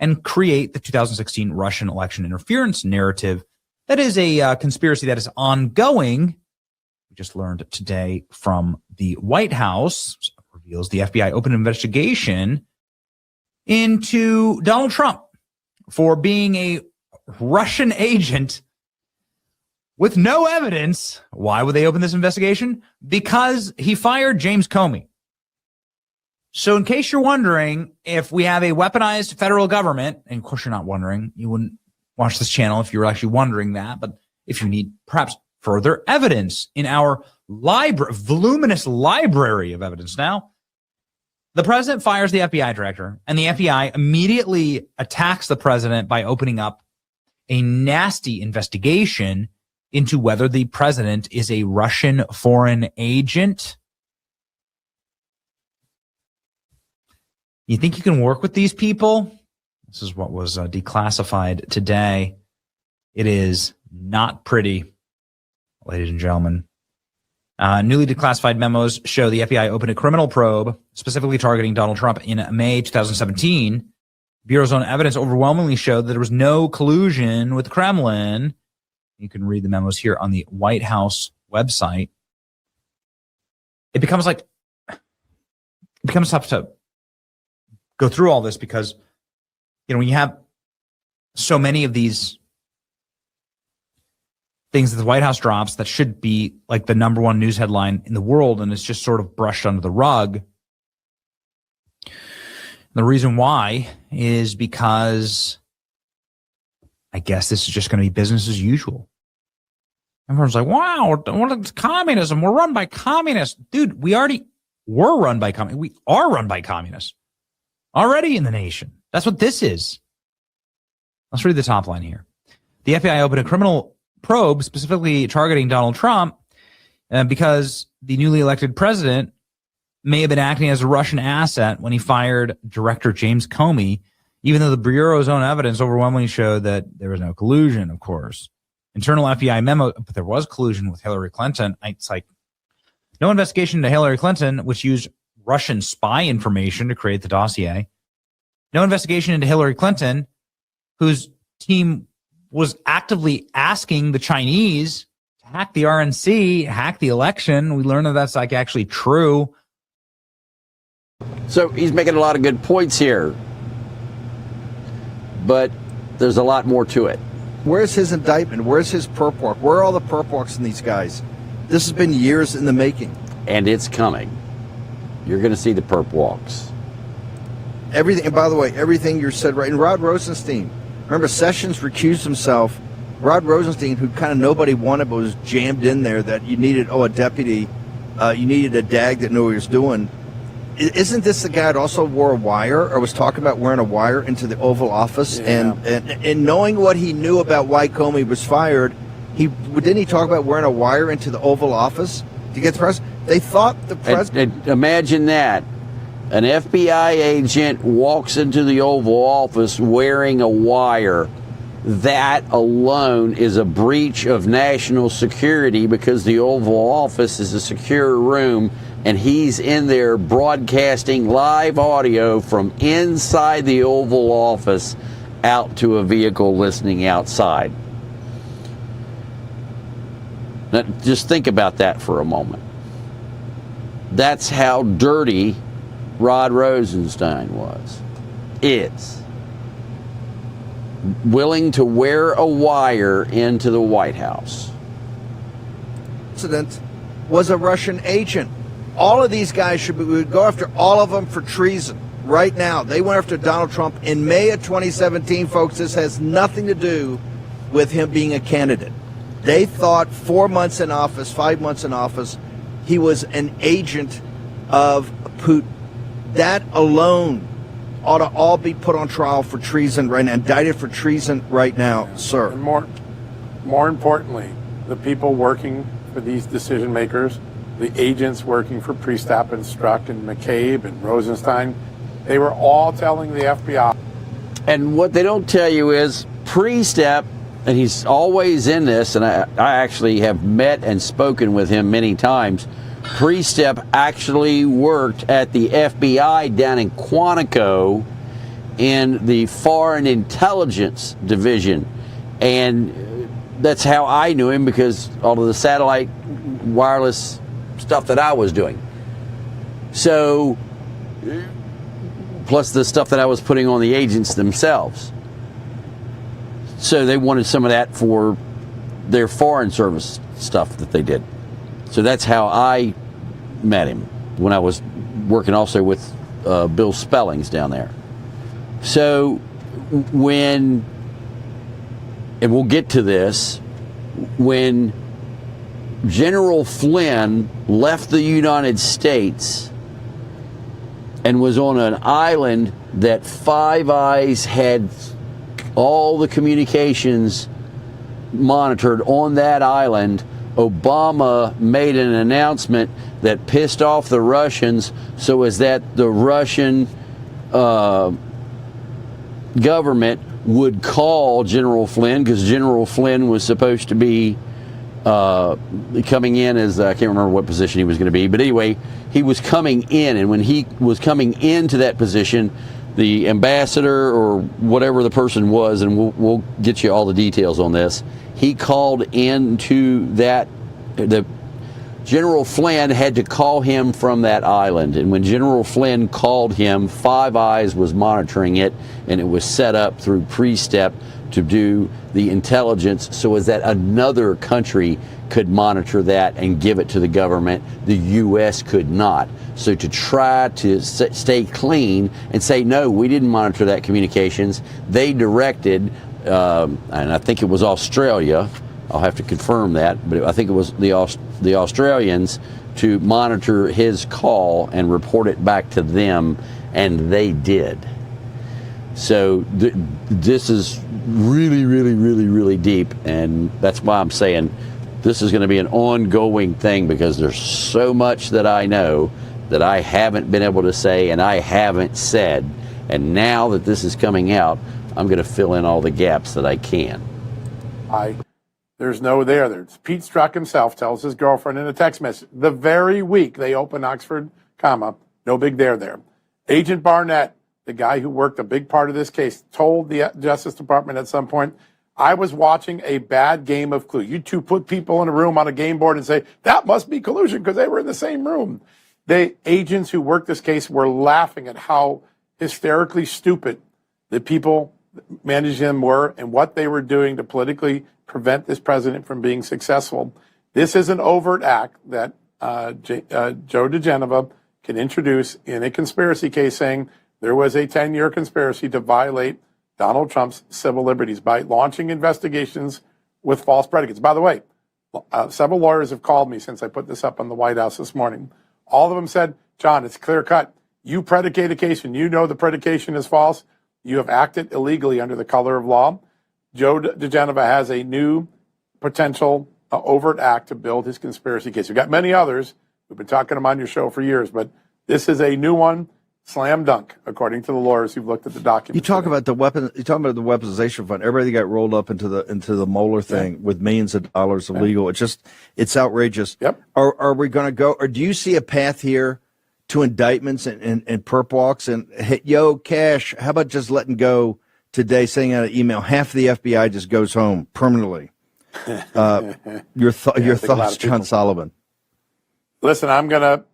and create the 2016 Russian election interference narrative. That is a conspiracy that is ongoing. We just learned today from the White House, reveals the FBI opened an investigation into Donald Trump for being a Russian agent with no evidence. Why would they open this investigation? Because he fired James Comey. So in case you're wondering if we have a weaponized federal government, and of course you're not wondering, you wouldn't watch this channel if you were actually wondering that, but if you need perhaps further evidence in our voluminous library of evidence now, the president fires the FBI director, and the FBI immediately attacks the president by opening up a nasty investigation into whether the president is a Russian foreign agent. You think you can work with these people? This is what was declassified today. It is not pretty, ladies and gentlemen. Newly declassified memos show the FBI opened a criminal probe specifically targeting Donald Trump in May 2017. Bureau's own evidence overwhelmingly showed that there was no collusion with the Kremlin. You can read the memos here on the White House website. It becomes tough to go through all this because, when you have so many of these things that the White House drops that should be like the number one news headline in the world, and it's just sort of brushed under the rug. The reason why is because I guess this is just going to be business as usual. Everyone's like, wow, it's communism. We're run by communists. Dude, we already were run by communists. We are run by communists already in the nation. That's what this is. Let's read the top line here. The FBI opened a criminal probe specifically targeting Donald Trump because the newly elected president may have been acting as a Russian asset when he fired Director James Comey, even though the Bureau's own evidence overwhelmingly showed that there was no collusion, of course. Internal FBI memo, but there was collusion with Hillary Clinton. It's like no investigation into Hillary Clinton, which used Russian spy information to create the dossier. No investigation into Hillary Clinton, whose team was actively asking the Chinese to hack the RNC, hack the election. We learned that that's like actually true. So he's making a lot of good points here, but there's a lot more to it. Where's his indictment? Where's his perp walk? Where are all the perp walks in these guys? This has been years in the making. And it's coming. You're going to see the perp walks. Everything, and by the way, everything you said right. And Rod Rosenstein, remember Sessions recused himself. Rod Rosenstein, who kind of nobody wanted but was jammed in there, that you needed, a deputy, you needed a DAG that knew what he was doing. Isn't this the guy that also wore a wire or was talking about wearing a wire into the Oval Office? Yeah. And knowing what he knew about why Comey was fired, didn't he talk about wearing a wire into the Oval Office to get the president? They thought the president... Imagine that. An FBI agent walks into the Oval Office wearing a wire. That alone is a breach of national security because the Oval Office is a secure room and he's in there broadcasting live audio from inside the Oval Office out to a vehicle listening outside. Now, just think about that for a moment. That's how dirty Rod Rosenstein is. Willing to wear a wire into the White House. President was a Russian agent. All of these guys we would go after all of them for treason. right now. They went after Donald Trump in May of 2017, folks. This has nothing to do with him being a candidate. They thought 4 months in office, 5 months in office, he was an agent of Putin. That alone ought to all be put on trial for treason right now, indicted for treason right now, sir. And more importantly, the people working for these decision makers, the agents working for Priestap and Strzok and McCabe and Rosenstein, they were all telling the FBI. And what they don't tell you is Priestap, and he's always in this, and I actually have met and spoken with him many times. Priestap actually worked at the FBI down in Quantico in the Foreign Intelligence Division. And that's how I knew him, because all of the satellite wireless stuff that I was doing. So, plus the stuff that I was putting on the agents themselves. So they wanted some of that for their foreign service stuff that they did. So that's how I met him, when I was working also with Bill Spellings down there. So when, and we'll get to this, when General Flynn left the United States and was on an island that Five Eyes had all the communications monitored on that island, Obama made an announcement that pissed off the Russians, so as that the Russian government would call General Flynn, because General Flynn was supposed to be coming in as, I can't remember what position he was going to be, but anyway, he was coming in, and when he was coming into that position, the ambassador or whatever the person was, and we'll get you all the details on this, he called into that, the General Flynn had to call him from that island, and when General Flynn called him, Five Eyes was monitoring it, and it was set up through Priestap to do the intelligence so as that another country could monitor that and give it to the government. The U.S. could not. So to try to stay clean and say, no, we didn't monitor that communications, they directed, and I think it was Australia, I'll have to confirm that, but I think it was the Australians, to monitor his call and report it back to them, and they did. So this is really, really, really, really deep, and that's why I'm saying this is going to be an ongoing thing, because there's so much that I know that I haven't been able to say and I haven't said, and now that this is coming out, I'm going to fill in all the gaps that I can. There's no there. There's Pete Strzok himself tells his girlfriend in a text message the very week they opened Oxford, no big there. Agent Barnett, the guy who worked a big part of this case, told the Justice Department at some point, I was watching a bad game of Clue. You two put people in a room on a game board and say, that must be collusion because they were in the same room. The agents who worked this case were laughing at how hysterically stupid the people managing them were and what they were doing to politically prevent this president from being successful. This is an overt act that Joe DeGenova can introduce in a conspiracy case, saying there was a 10-year conspiracy to violate Donald Trump's civil liberties by launching investigations with false predicates. By the way, several lawyers have called me since I put this up on the White House this morning. All of them said, John, it's clear cut. You predicate a case and you know the predication is false. You have acted illegally under the color of law. Joe DeGenova has a new potential overt act to build his conspiracy case. We've got many others. We've been talking them on your show for years, but this is a new one. Slam dunk, according to the lawyers who've looked at the documents. You talk about the weapon. You talk about the weaponization fund. Everybody got rolled up into the Mueller thing with millions of dollars of legal. It's outrageous. Yep. Are we going to go? Or do you see a path here to indictments and perp walks and yo Cash? How about just letting go today? Sending out an email. Half of the FBI just goes home permanently. Your thoughts, John Sullivan? Listen, I'm gonna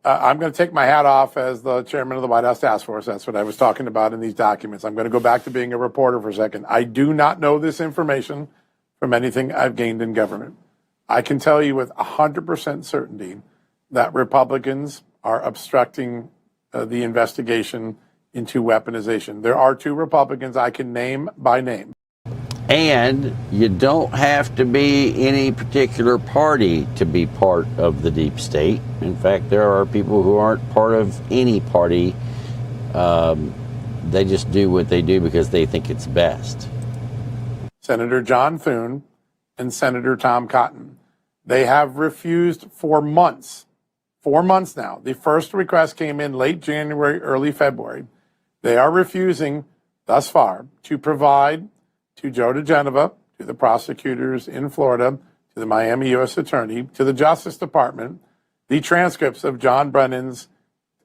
take my hat off as the chairman of the White House Task Force. That's what I was talking about in these documents. I'm going to go back to being a reporter for a second. I do not know this information from anything I've gained in government. I can tell you with 100% certainty that Republicans are obstructing the investigation into weaponization. There are 2 Republicans I can name by name. And you don't have to be any particular party to be part of the deep state. In fact, there are people who aren't part of any party. They just do what they do because they think it's best. Senator John Thune and Senator Tom Cotton. They have refused for months now. The first request came in late January, early February. They are refusing thus far to provide to Joe DeGenova, to the prosecutors in Florida, to the Miami U.S. Attorney, to the Justice Department, the transcripts of John Brennan's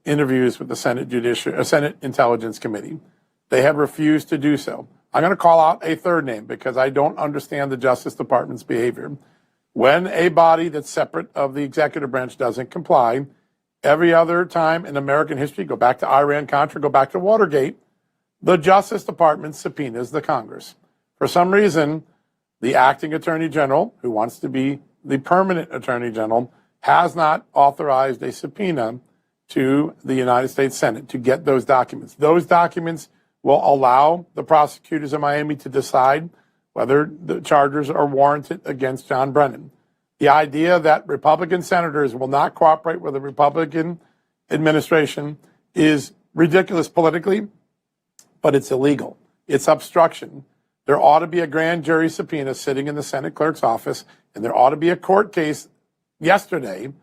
interviews with the Senate Intelligence Committee. They have refused to do so. I'm going to call out a third name because I don't understand the Justice Department's behavior. When a body that's separate of the executive branch doesn't comply, every other time in American history, go back to Iran-Contra, go back to Watergate, the Justice Department subpoenas the Congress. For some reason, the acting Attorney General, who wants to be the permanent Attorney General, has not authorized a subpoena to the United States Senate to get those documents. Those documents will allow the prosecutors in Miami to decide whether the charges are warranted against John Brennan. The idea that Republican senators will not cooperate with the Republican administration is ridiculous politically, but it's illegal. It's obstruction. There ought to be a grand jury subpoena sitting in the Senate clerk's office, and there ought to be a court case yesterday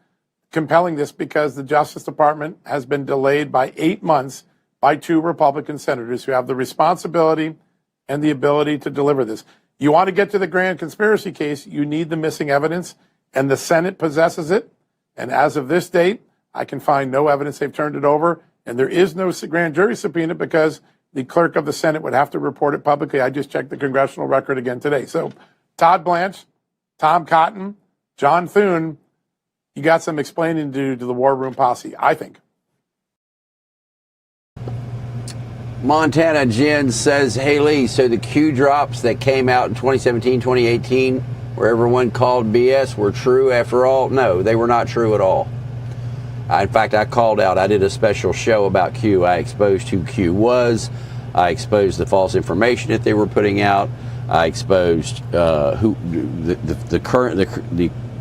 compelling this because the Justice Department has been delayed by 8 months by 2 Republican senators who have the responsibility and the ability to deliver this. You want to get to the grand conspiracy case, you need the missing evidence, and the Senate possesses it. And as of this date, I can find no evidence they've turned it over, and there is no grand jury subpoena because the clerk of the Senate would have to report it publicly. I just checked the congressional record again today. So Todd Blanche, Tom Cotton, John Thune, you got some explaining to do to the War Room Posse, I think. Montana Jen says, hey Lee, so the Q drops that came out in 2017, 2018, where everyone called BS were true after all? No, they were not true at all. In fact, I called out, I did a special show about Q. I exposed who Q was. I exposed the false information that they were putting out. I exposed who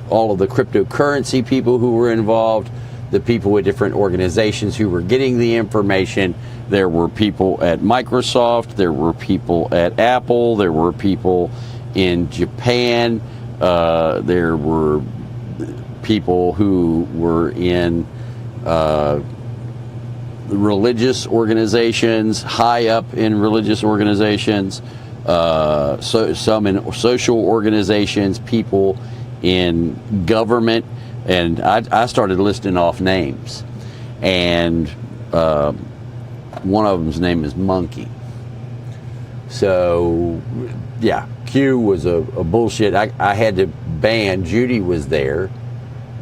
all of the cryptocurrency people who were involved, the people with different organizations who were getting the information. There were people at Microsoft, there were people at Apple, there were people in Japan, there were people who were in religious organizations, high up in religious organizations, so some in social organizations, people in government, and I started listing off names, and one of them's name is Monkey. So yeah, Q was a bullshit. I had to ban. Judy was there.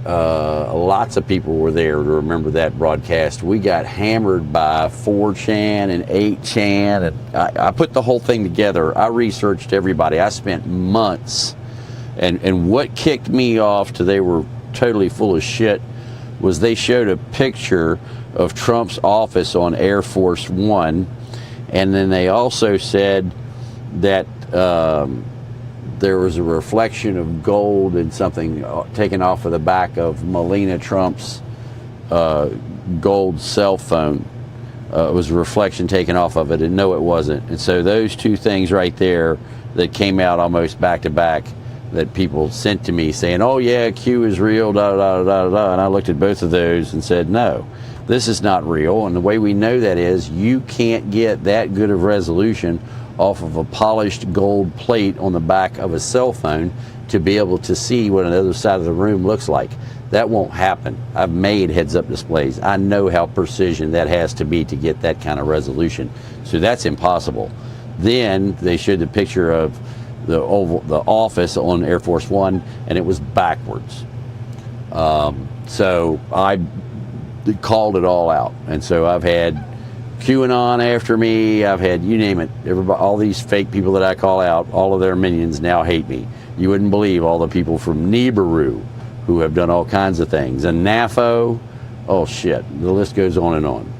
Lots of people were there to remember that broadcast. We got hammered by 4chan and 8chan, and I put the whole thing together. I researched everybody. I spent months, and what kicked me off to they were totally full of shit was they showed a picture of Trump's office on Air Force One, and then they also said that there was a reflection of gold and something taken off of the back of Melania Trump's gold cell phone. It was a reflection taken off of it, and no, it wasn't. And so those two things right there that came out almost back to back that people sent to me saying, oh yeah, Q is real, da da da da, and I looked at both of those and said, no, this is not real. And the way we know that is you can't get that good of resolution off of a polished gold plate on the back of a cell phone to be able to see what another side of the room looks like. That won't happen. I've made heads-up displays. I know how precision that has to be to get that kind of resolution. So that's impossible. Then they showed the picture of the office on Air Force One, and it was backwards. So I called it all out. And so I've had QAnon after me. I've had, you name it, everybody, all these fake people that I call out, all of their minions now hate me. You wouldn't believe all the people from Nibiru who have done all kinds of things. And NAFO, oh shit, the list goes on and on.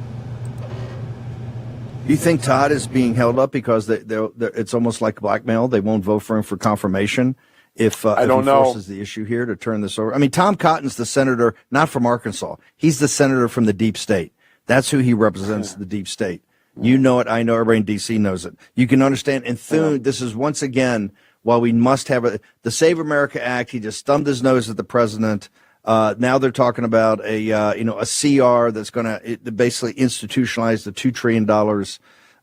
You think Todd is being held up because it's almost like blackmail? They won't vote for him for confirmation if he forces the issue here to turn this over. I mean, Tom Cotton's the senator, not from Arkansas. He's the senator from the deep state. That's who he represents, the deep state. You know it. I know. Everybody in D.C. knows it. You can understand. And Thune, this is once again, while we must have the Save America Act, he just thumbed his nose at the president. Now they're talking about a CR that's going to basically institutionalize the $2 trillion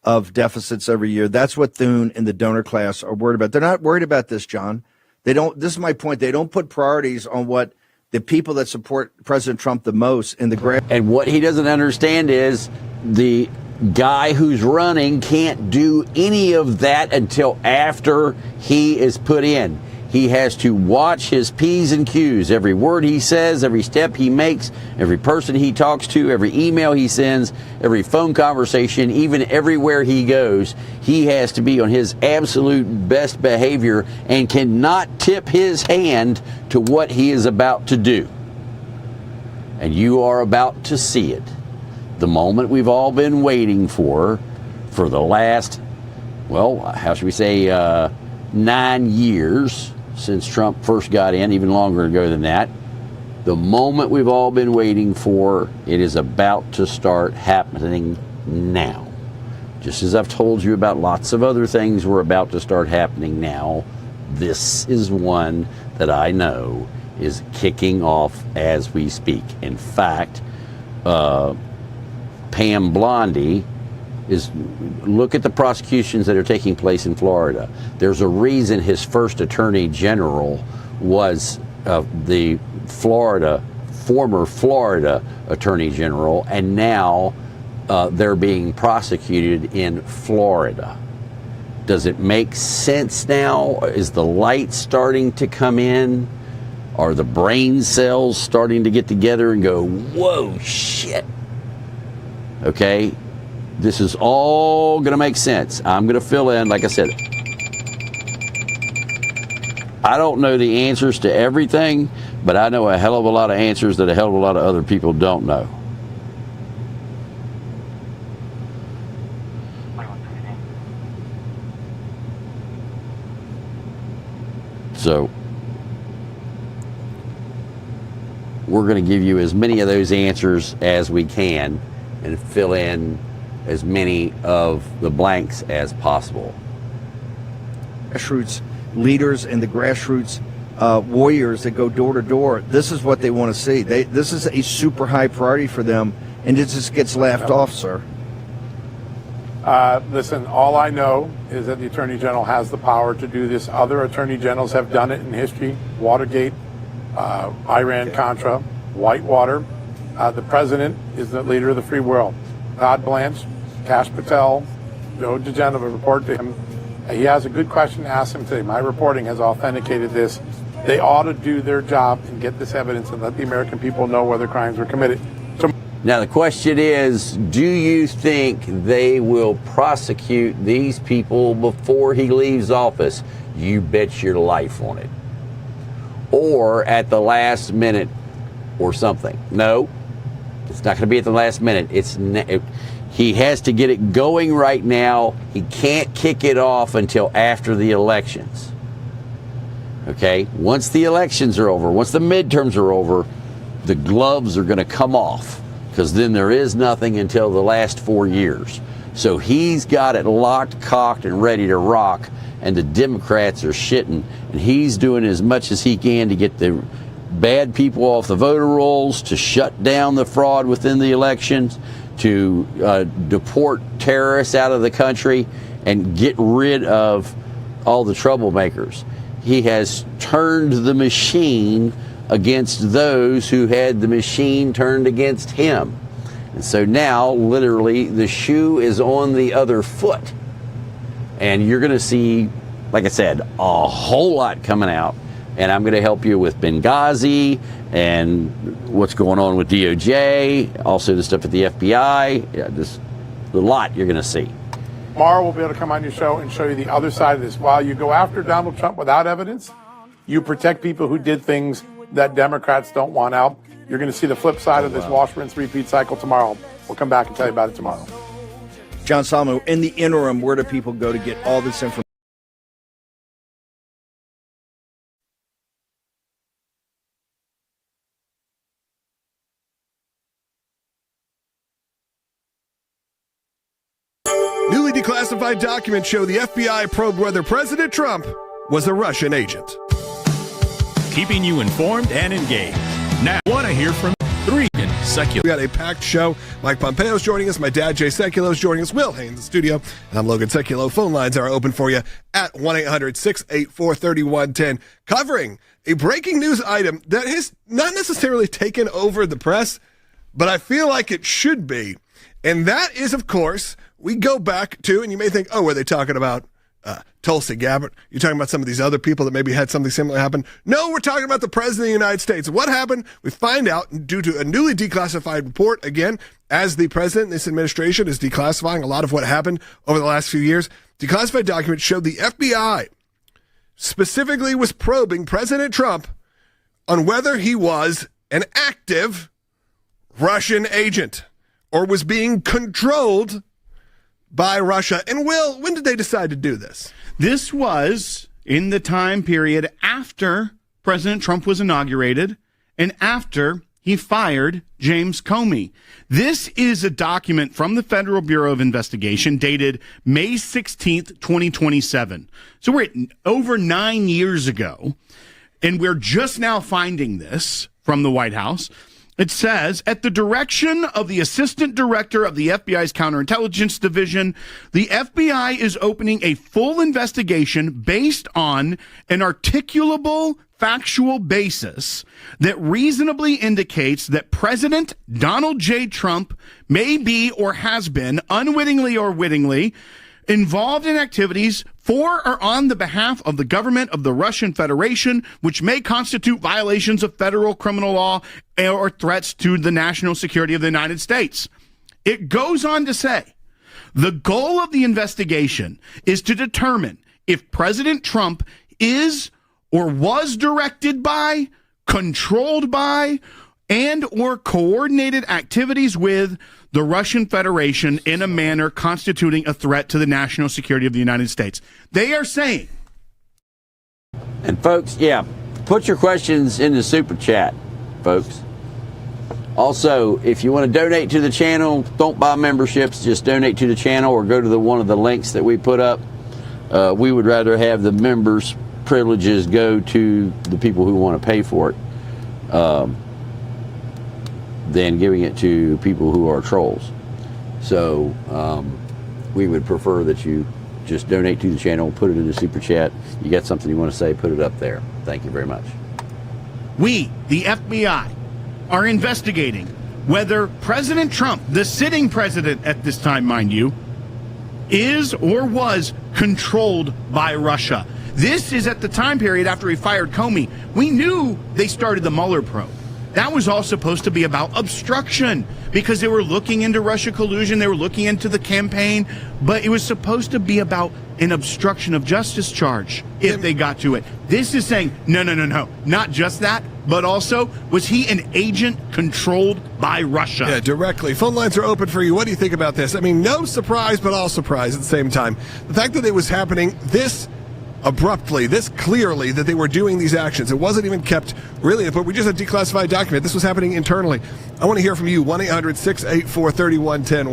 of deficits every year. That's what Thune and the donor class are worried about. They're not worried about this, John. They don't. This is my point. They don't put priorities on what the people that support President Trump the most in the And what he doesn't understand is the guy who's running can't do any of that until after he is put in. He has to watch his P's and Q's, every word he says, every step he makes, every person he talks to, every email he sends, every phone conversation, even everywhere he goes. He has to be on his absolute best behavior and cannot tip his hand to what he is about to do. And you are about to see it. The moment we've all been waiting for the last, well, how should we say, 9 years since Trump first got in, even longer ago than that. The moment we've all been waiting for, it is about to start happening now. Just as I've told you about lots of other things were about to start happening now, this is one that I know is kicking off as we speak. In fact, Pam Blondie look at the prosecutions that are taking place in Florida. There's a reason his first attorney general was the former Florida attorney general, and now they're being prosecuted in Florida. Does it make sense now? Is the light starting to come in? Are the brain cells starting to get together and go, whoa, shit? Okay? This is all going to make sense. I'm going to fill in, like I said, I don't know the answers to everything, but I know a hell of a lot of answers that a hell of a lot of other people don't know. So, we're going to give you as many of those answers as we can and fill in as many of the blanks as possible. Grassroots leaders and the grassroots warriors that go door to door, this is what they want to see. This is a super high priority for them, and it just gets laughed off, sir. Listen, all I know is that the Attorney General has the power to do this. Other Attorney Generals have done it in history. Watergate, Iran-Contra, Whitewater. The President is the leader of the free world. Todd Blanche, Kash Patel, Joe DeGenova, report to him. He has a good question to ask him today. My reporting has authenticated this. They ought to do their job and get this evidence and let the American people know whether crimes were committed. Now the question is, do you think they will prosecute these people before he leaves office? You bet your life on it. Or at the last minute or something. No, it's not going to be at the last minute. He has to get it going right now. He can't kick it off until after the elections. Okay? Once the elections are over, once the midterms are over, the gloves are going to come off, because then there is nothing until the last 4 years. So he's got it locked, cocked, and ready to rock, and the Democrats are shitting, and he's doing as much as he can to get the bad people off the voter rolls, to shut down the fraud within the elections, to deport terrorists out of the country and get rid of all the troublemakers. He has turned the machine against those who had the machine turned against him. And so now, literally, the shoe is on the other foot. And you're going to see, like I said, a whole lot coming out. And I'm going to help you with Benghazi and what's going on with DOJ, also the stuff at the FBI. Yeah, there's a lot you're going to see. Tomorrow we'll be able to come on your show and show you the other side of this. While you go after Donald Trump without evidence, you protect people who did things that Democrats don't want out. You're going to see the flip side of this wash, rinse, repeat cycle tomorrow. We'll come back and tell you about it tomorrow. John Solomon, in the interim, where do people go to get all this information? Newly declassified documents show the FBI probed whether President Trump was a Russian agent. Keeping you informed and engaged. Now, I want to hear from three in Secular. We got a packed show. Mike Pompeo's joining us. My dad, Jay Sekulo's joining us. Will Haynes in the studio. And I'm Logan Sekulo. Phone lines are open for you at 1-800-684-3110. Covering a breaking news item that has not necessarily taken over the press, but I feel like it should be. And that is, of course, we go back to, and you may think, oh, were they talking about Tulsi Gabbard? You're talking about some of these other people that maybe had something similar happen? No, we're talking about the President of the United States. What happened? We find out due to a newly declassified report, again, as the President, this administration is declassifying a lot of what happened over the last few years. Declassified documents showed the FBI specifically was probing President Trump on whether he was an active Russian agent or was being controlled by Russia. And Will, when did they decide to do this? This was in the time period after President Trump was inaugurated and after he fired James Comey. This is a document from the Federal Bureau of Investigation dated May 16th, 2027. So we're at over 9 years ago, and we're just now finding this from the White House. It says, at the direction of the Assistant Director of the FBI's Counterintelligence Division, the FBI is opening a full investigation based on an articulable factual basis that reasonably indicates that President Donald J. Trump may be or has been, unwittingly or wittingly, involved in activities for or on the behalf of the government of the Russian Federation, which may constitute violations of federal criminal law or threats to the national security of the United States. It goes on to say, the goal of the investigation is to determine if President Trump is or was directed by, controlled by, and or coordinated activities with the Russian Federation in a manner constituting a threat to the national security of the United States. They are saying. And folks, yeah, put your questions in the super chat, folks. Also, if you want to donate to the channel, don't buy memberships, just donate to the channel or go to one of the links that we put up. We would rather have the members' privileges go to the people who want to pay for it than giving it to people who are trolls. So we would prefer that you just donate to the channel, put it in the super chat. You got something you want to say, put it up there. Thank you very much. We, the FBI, are investigating whether President Trump, the sitting president at this time, mind you, is or was controlled by Russia. This is at the time period after he fired Comey. We knew they started the Mueller probe. That was all supposed to be about obstruction because they were looking into Russia collusion. They were looking into the campaign, but it was supposed to be about an obstruction of justice charge if they got to it. This is saying, no. Not just that, but also, was he an agent controlled by Russia? Yeah, directly. Phone lines are open for you. What do you think about this? I mean, no surprise, but all surprise at the same time. The fact that it was happening this abruptly, this clearly, that they were doing these actions. It wasn't even kept really, but we just had a declassified document. This was happening internally. I want to hear from you. 1-800-684-3110.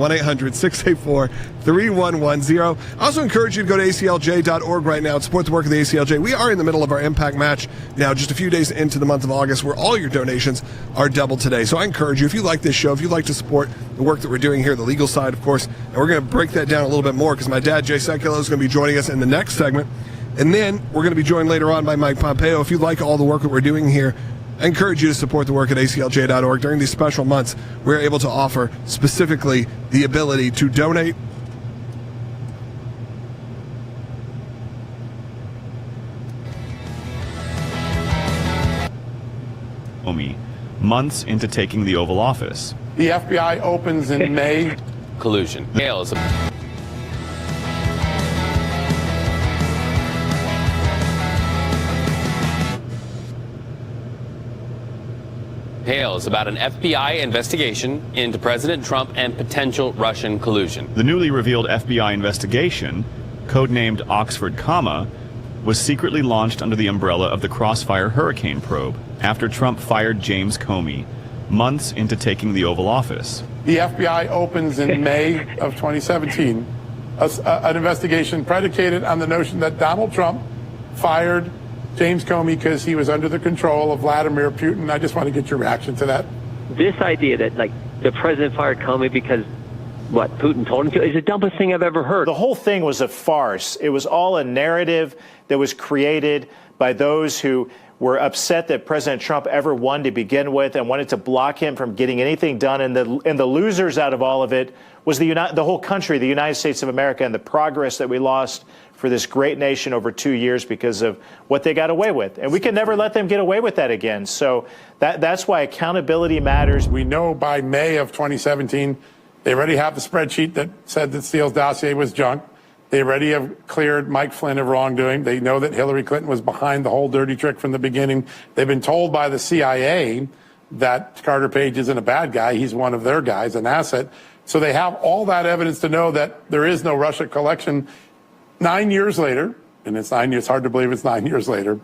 1-800-684-3110. I also encourage you to go to aclj.org right now and support the work of the ACLJ. We are in the middle of our Impact Match now, just a few days into the month of August, where all your donations are doubled today. So I encourage you, if you like this show, if you'd like to support the work that we're doing here, the legal side, of course, and we're going to break that down a little bit more because my dad, Jay Sekulo, is going to be joining us in the next segment. And then we're going to be joined later on by Mike Pompeo. If you like all the work that we're doing here, I encourage you to support the work at aclj.org. During these special months, we're able to offer specifically the ability to donate. Months into taking the Oval Office. The FBI opens in May. Collusion. Yale is a Hale is about an FBI investigation into President Trump and potential Russian collusion. The newly revealed FBI investigation, codenamed Oxford Comma, was secretly launched under the umbrella of the Crossfire hurricane probe after Trump fired James Comey months into taking the Oval Office. The FBI opens in May of 2017 an investigation predicated on the notion that Donald Trump fired James Comey because he was under the control of Vladimir Putin. I just want to get your reaction to that. This idea that, like, the president fired Comey because, what, Putin told him to, is the dumbest thing I've ever heard. The whole thing was a farce. It was all a narrative that was created by those who were upset that President Trump ever won to begin with and wanted to block him from getting anything done. And the losers out of all of it was the whole country, the United States of America, and the progress that we lost for this great nation over 2 years because of what they got away with. And we can never let them get away with that again. So that's why accountability matters. We know by May of 2017, they already have the spreadsheet that said that Steele's dossier was junk. They already have cleared Mike Flynn of wrongdoing. They know that Hillary Clinton was behind the whole dirty trick from the beginning. They've been told by the CIA that Carter Page isn't a bad guy. He's one of their guys, an asset. So they have all that evidence to know that there is no Russia collection. 9 years later, and it's hard to believe it's 9 years later,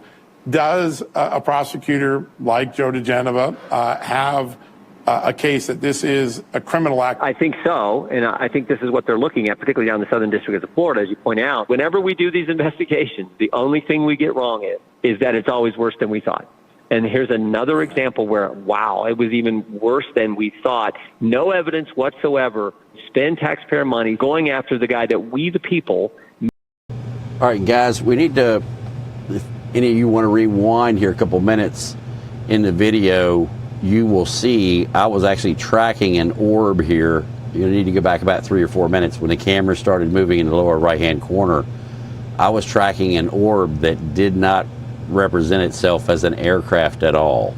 does a prosecutor like Joe DeGenova have a case that this is a criminal act? I think so, and I think this is what they're looking at, particularly down the Southern District of Florida, as you point out. Whenever we do these investigations, the only thing we get wrong is that it's always worse than we thought. And here's another example where, wow, it was even worse than we thought. No evidence whatsoever. Spend taxpayer money going after the guy that we, the people. All right, guys, we need to, if any of you want to rewind here a couple minutes in the video, you will see I was actually tracking an orb here. You need to go back about 3 or 4 minutes when the camera started moving in the lower right-hand corner. I was tracking an orb that did not represent itself as an aircraft at all,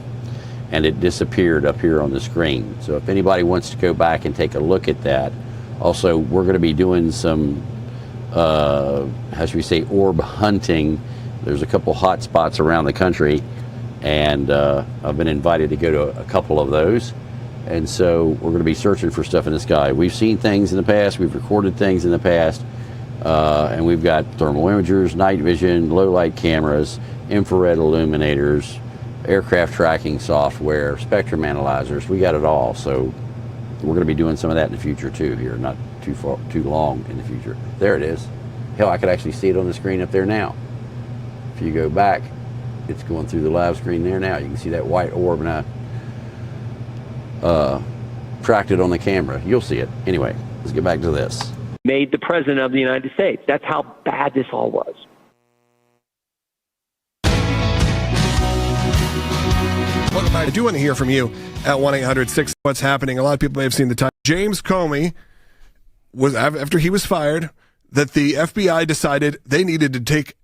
and it disappeared up here on the screen. So if anybody wants to go back and take a look at that. Also, we're going to be doing some how should we say, orb hunting. There's a couple hot spots around the country, and I've been invited to go to a couple of those. And so we're going to be searching for stuff in the sky. We've seen things in the past, we've recorded things in the past, and we've got thermal imagers, night vision, low light cameras, infrared illuminators, aircraft tracking software, spectrum analyzers. We got it all. So we're going to be doing some of that in the future too here, not too long in the future. There it is. Hell, I could actually see it on the screen up there now. If you go back, it's going through the live screen there now. You can see that white orb, and I tracked it on the camera. You'll see it. Anyway, let's get back to this. Made the president of the United States. That's how bad this all was. Welcome back. I do want to hear from you at 1-800-6. What's happening? A lot of people may have seen the time. James Comey was, after he was fired, that the FBI decided they needed to take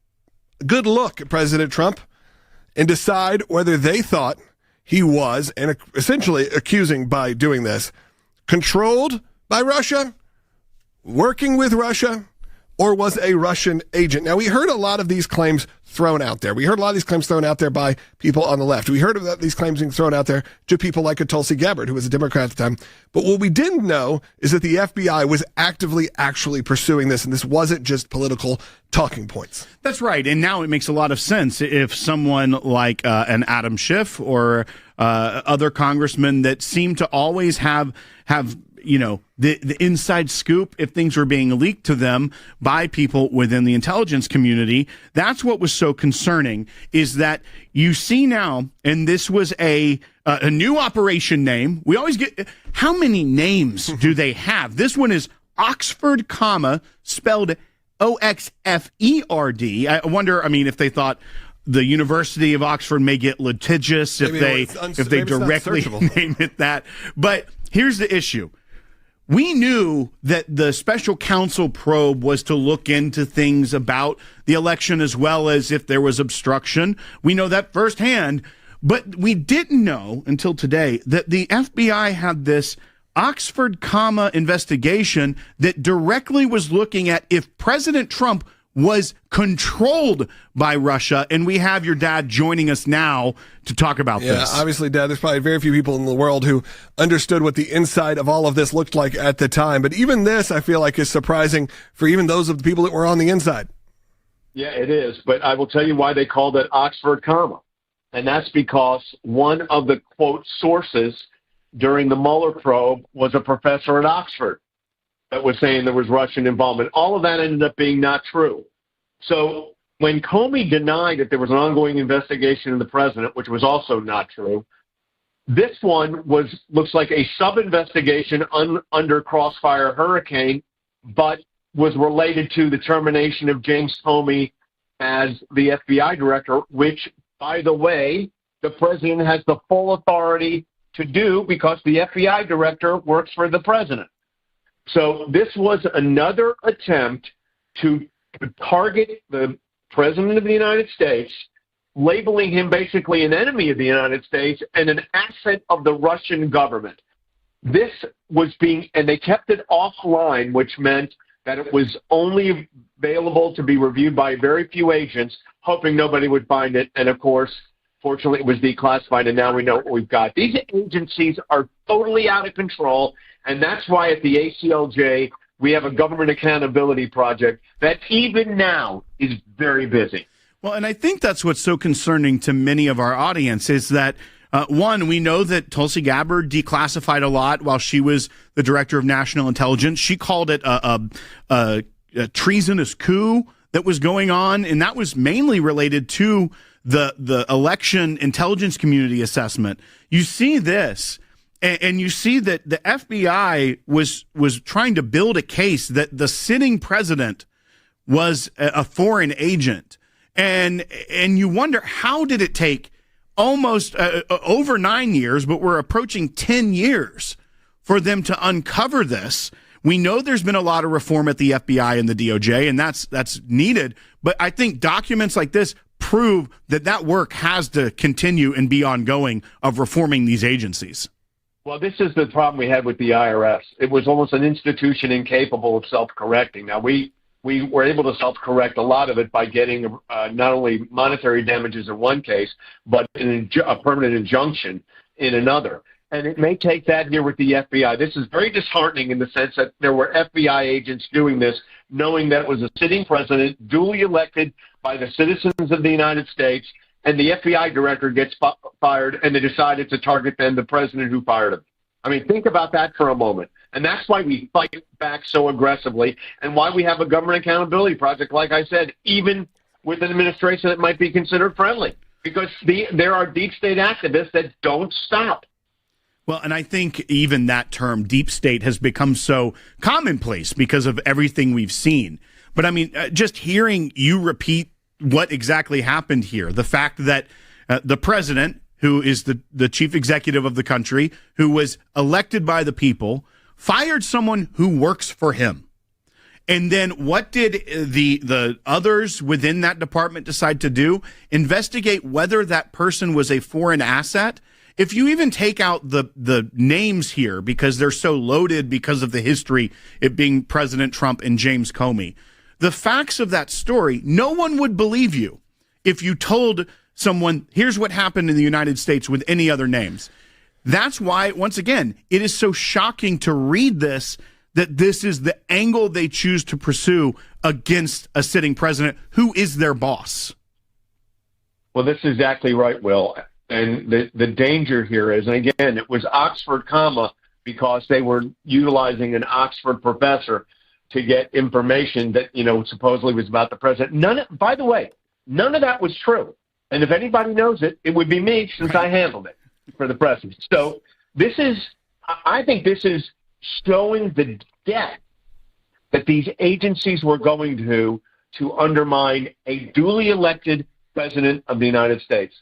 a good look at President Trump and decide whether they thought he was, and essentially accusing by doing this, controlled by Russia, working with Russia, or was a Russian agent. Now, we heard a lot of these claims thrown out there. We heard a lot of these claims thrown out there by people on the left. We heard of these claims being thrown out there to people like a Tulsi Gabbard, who was a Democrat at the time. But what we didn't know is that the FBI was actively actually pursuing this, and this wasn't just political talking points. That's right. And now it makes a lot of sense if someone like an Adam Schiff or other congressmen that seem to always have you know, the inside scoop if things were being leaked to them by people within the intelligence community. That's what was so concerning, is that you see now, and this was a new operation name. We always get, how many names do they have? This one is Oxford, comma, spelled O-X-F-E-R-D. I wonder, I mean, if they thought the University of Oxford may get litigious if they directly name it that. But here's the issue. We knew that the special counsel probe was to look into things about the election as well as if there was obstruction. We know that firsthand, but we didn't know until today that the FBI had this Oxford, comma, investigation that directly was looking at if President Trump was controlled by Russia. And we have your dad joining us now to talk about this. Yeah, obviously, Dad, there's probably very few people in the world who understood what the inside of all of this looked like at the time. But even this, I feel like, is surprising for even those of the people that were on the inside. Yeah, it is. But I will tell you why they called it Oxford comma. And that's because one of the, quote, sources during the Mueller probe was a professor at Oxford that was saying there was Russian involvement. All of that ended up being not true. So when Comey denied that there was an ongoing investigation of the president, which was also not true, this one looks like a sub-investigation under Crossfire Hurricane, but was related to the termination of James Comey as the FBI director, which, by the way, the president has the full authority to do because the FBI director works for the president. So this was another attempt to target the president of the United States, labeling him basically an enemy of the United States and an asset of the Russian government. This was and they kept it offline, which meant that it was only available to be reviewed by very few agents, hoping nobody would find it. And of course, fortunately, it was declassified, and now we know what we've got. These agencies are totally out of control, and that's why at the ACLJ we have a government accountability project that even now is very busy. Well, and I think that's what's so concerning to many of our audience is that, one, we know that Tulsi Gabbard declassified a lot while she was the director of national intelligence. She called it a treasonous coup that was going on, and that was mainly related to the election intelligence community assessment. You see this, and you see that the FBI was trying to build a case that the sitting president was a foreign agent. And you wonder, how did it take almost over 9 years, but we're approaching 10 years for them to uncover this? We know there's been a lot of reform at the FBI and the DOJ, and that's needed. But I think documents like this prove that work has to continue and be ongoing of reforming these agencies. Well, this is the problem we had with the IRS. It was almost an institution incapable of self-correcting. Now, we were able to self-correct a lot of it by getting not only monetary damages in one case, but a permanent injunction in another. And it may take that here with the FBI. This is very disheartening in the sense that there were FBI agents doing this, knowing that it was a sitting president, duly elected by the citizens of the United States, and the FBI director gets fired, and they decided to target then the president who fired him. I mean, think about that for a moment. And that's why we fight back so aggressively and why we have a government accountability project, like I said, even with an administration that might be considered friendly, because there are deep state activists that don't stop. Well, and I think even that term, deep state, has become so commonplace because of everything we've seen. But I mean, just hearing you repeat what exactly happened here, the fact that the president, who is the chief executive of the country, who was elected by the people, fired someone who works for him. And then what did the others within that department decide to do? Investigate whether that person was a foreign asset. If you even take out the names here, because they're so loaded because of the history, it being President Trump and James Comey, the facts of that story, no one would believe you if you told someone, here's what happened in the United States with any other names. That's why, once again, it is so shocking to read this, that this is the angle they choose to pursue against a sitting president who is their boss. Well, this is exactly right, Will. And the danger here is, and again, it was Oxford comma, because they were utilizing an Oxford professor to get information that, supposedly was about the president. By the way, none of that was true. And if anybody knows it, it would be me, since I handled it for the president. So I think this is showing the depth that these agencies were going to undermine a duly elected president of the United States.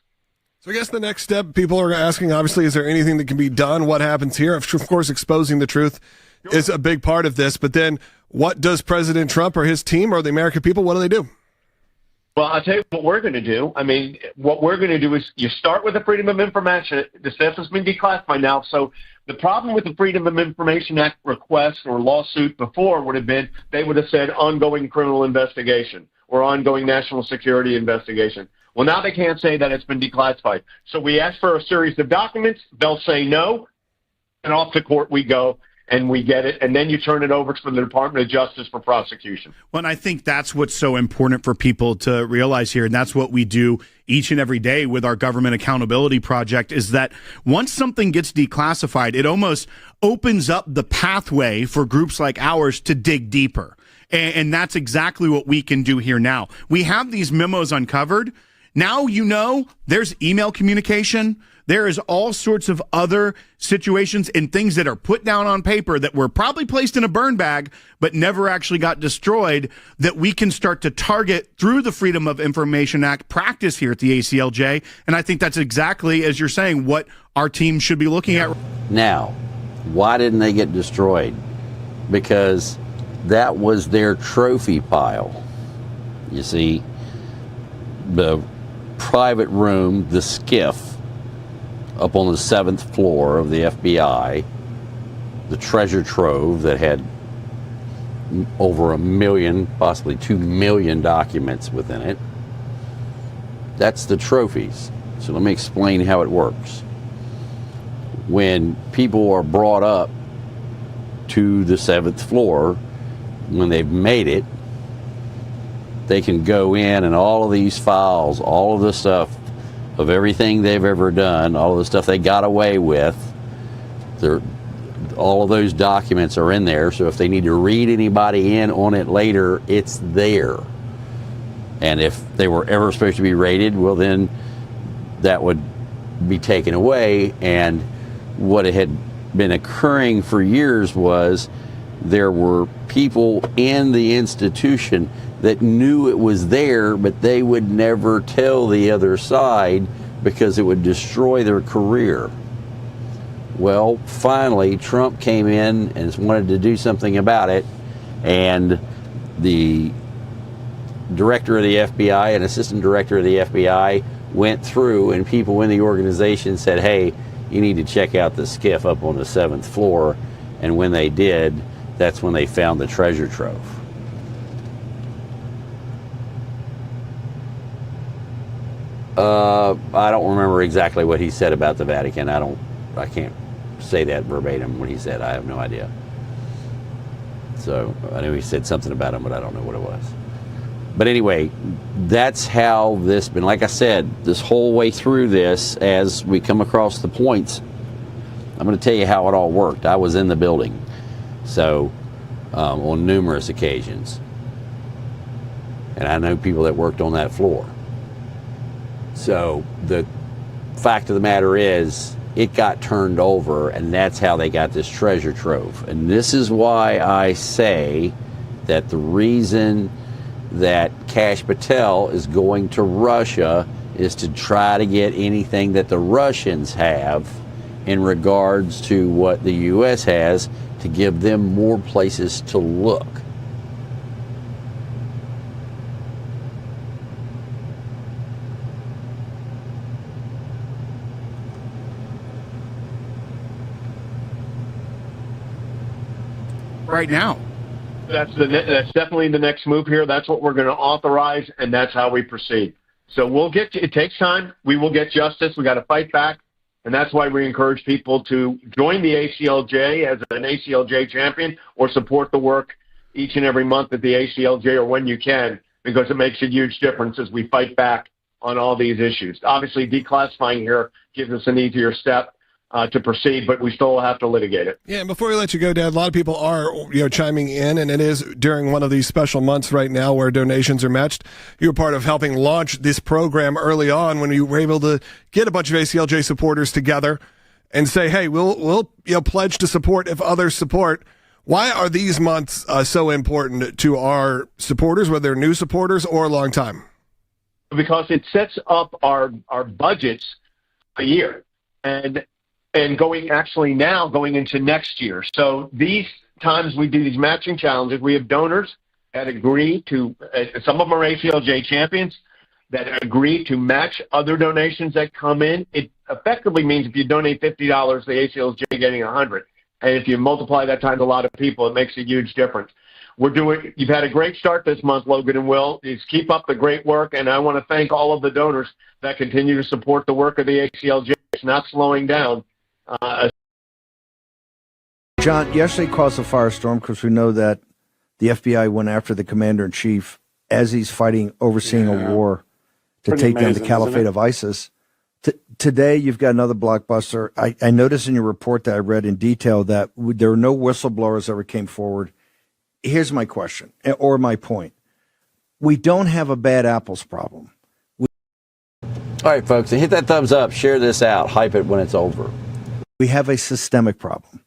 So I guess the next step, people are asking, obviously, is there anything that can be done? What happens here? Of course, exposing the truth is a big part of this. But then what does President Trump or his team or the American people, what do they do? Well, I'll tell you what we're going to do. I mean, what we're going to do is you start with the Freedom of Information. The stuff has been declassified now. So the problem with the Freedom of Information Act request or lawsuit before would have been they would have said ongoing criminal investigation. or ongoing national security investigation. Well, now they can't say that it's been declassified. So we ask for a series of documents. They'll say no, and off to court we go, and we get it. And then you turn it over to the Department of Justice for prosecution. Well, and I think that's what's so important for people to realize here, and that's what we do each and every day with our Government Accountability Project, is that once something gets declassified, it almost opens up the pathway for groups like ours to dig deeper. And that's exactly what we can do here now. We have these memos uncovered. Now you know there's email communication. There is all sorts of other situations and things that are put down on paper that were probably placed in a burn bag but never actually got destroyed, that we can start to target through the Freedom of Information Act practice here at the ACLJ. And I think that's exactly, as you're saying, what our team should be looking at. Now, why didn't they get destroyed? Because that was their trophy pile. You see, the private room, the skiff, up on the 7th floor of the FBI, the treasure trove that had over 1 million, possibly 2 million documents within it. That's the trophies. So let me explain how it works. When people are brought up to the 7th floor, when they've made it, they can go in and all of these files, all of the stuff of everything they've ever done, all of the stuff they got away with, all of those documents are in there. So if they need to read anybody in on it later, it's there. And if they were ever supposed to be raided, well, then that would be taken away. And what had been occurring for years was there were people in the institution that knew it was there, but they would never tell the other side because it would destroy their career. Well, finally, Trump came in and wanted to do something about it, and the director of the FBI and assistant director of the FBI went through, and people in the organization said, hey, you need to check out the skiff up on the 7th floor. And when they did, that's when they found the treasure trove. I don't remember exactly what he said about the Vatican. I can't say that verbatim what he said. I have no idea. So I know he said something about him, but I don't know what it was. But anyway, that's how this been. Like I said, this whole way through this, as we come across the points, I'm going to tell you how it all worked. I was in the building, so on numerous occasions, and I know people that worked on that floor. So the fact of the matter is, it got turned over, and that's how they got this treasure trove. And this is why I say that the reason that Kash Patel is going to Russia is to try to get anything that the Russians have in regards to what the U.S. has, to give them more places to look. Right now. That's definitely the next move here. That's what we're going to authorize, and that's how we proceed. So we'll get it takes time. We will get justice. We got to fight back, and that's why we encourage people to join the ACLJ as an ACLJ champion, or support the work each and every month at the ACLJ, or when you can, because it makes a huge difference as we fight back on all these issues. Obviously, declassifying here gives us an easier step to proceed, but we still have to litigate it. Yeah, and before we let you go, Dad, a lot of people are chiming in, and it is during one of these special months right now where donations are matched. You were part of helping launch this program early on when you were able to get a bunch of ACLJ supporters together and say, hey, we'll pledge to support if others support. Why are these months so important to our supporters, whether they're new supporters or long time? Because it sets up our budgets a year. And going into next year. So these times we do these matching challenges, we have donors that agree to, some of them are ACLJ champions, that agree to match other donations that come in. It effectively means if you donate $50, the ACLJ getting $100. And if you multiply that times a lot of people, it makes a huge difference. You've had a great start this month, Logan and Will. Just keep up the great work, and I want to thank all of the donors that continue to support the work of the ACLJ. It's not slowing down. John, yesterday caused a firestorm because we know that the FBI went after the commander-in-chief as he's overseeing a war to Pretty take down amazing, the caliphate isn't it? of ISIS. Today, you've got another blockbuster. I noticed in your report that I read in detail that there were no whistleblowers that ever came forward. Here's my question, or my point. We don't have a bad apples problem. All right, folks, and hit that thumbs up. Share this out. Hype it when it's over. We have a systemic problem.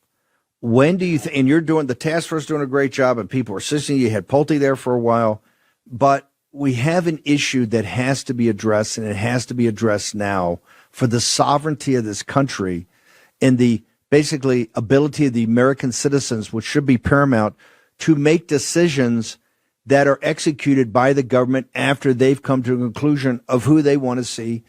When do you think, and you're doing, the task force doing a great job, and people are assisting you. You had Pulte there for a while, but we have an issue that has to be addressed, and it has to be addressed now for the sovereignty of this country and the basically ability of the American citizens, which should be paramount, to make decisions that are executed by the government after they've come to a conclusion of who they want to see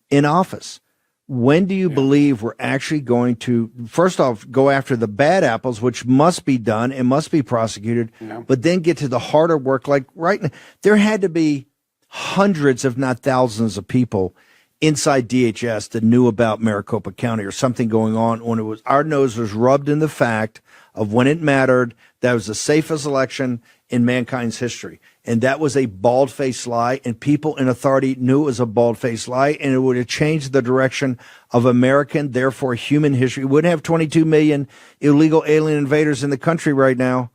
in office. When do you believe we're actually going to, first off, go after the bad apples, which must be done and must be prosecuted, but then get to the harder work? Like right now, there had to be hundreds, if not thousands, of people inside DHS that knew about Maricopa County or something going on when it was our nose was rubbed in the fact of when it mattered. That was the safest election in mankind's history. And that was a bald-faced lie, and people in authority knew it was a bald-faced lie, and it would have changed the direction of American, therefore human history. We wouldn't have 22 million illegal alien invaders in the country right now,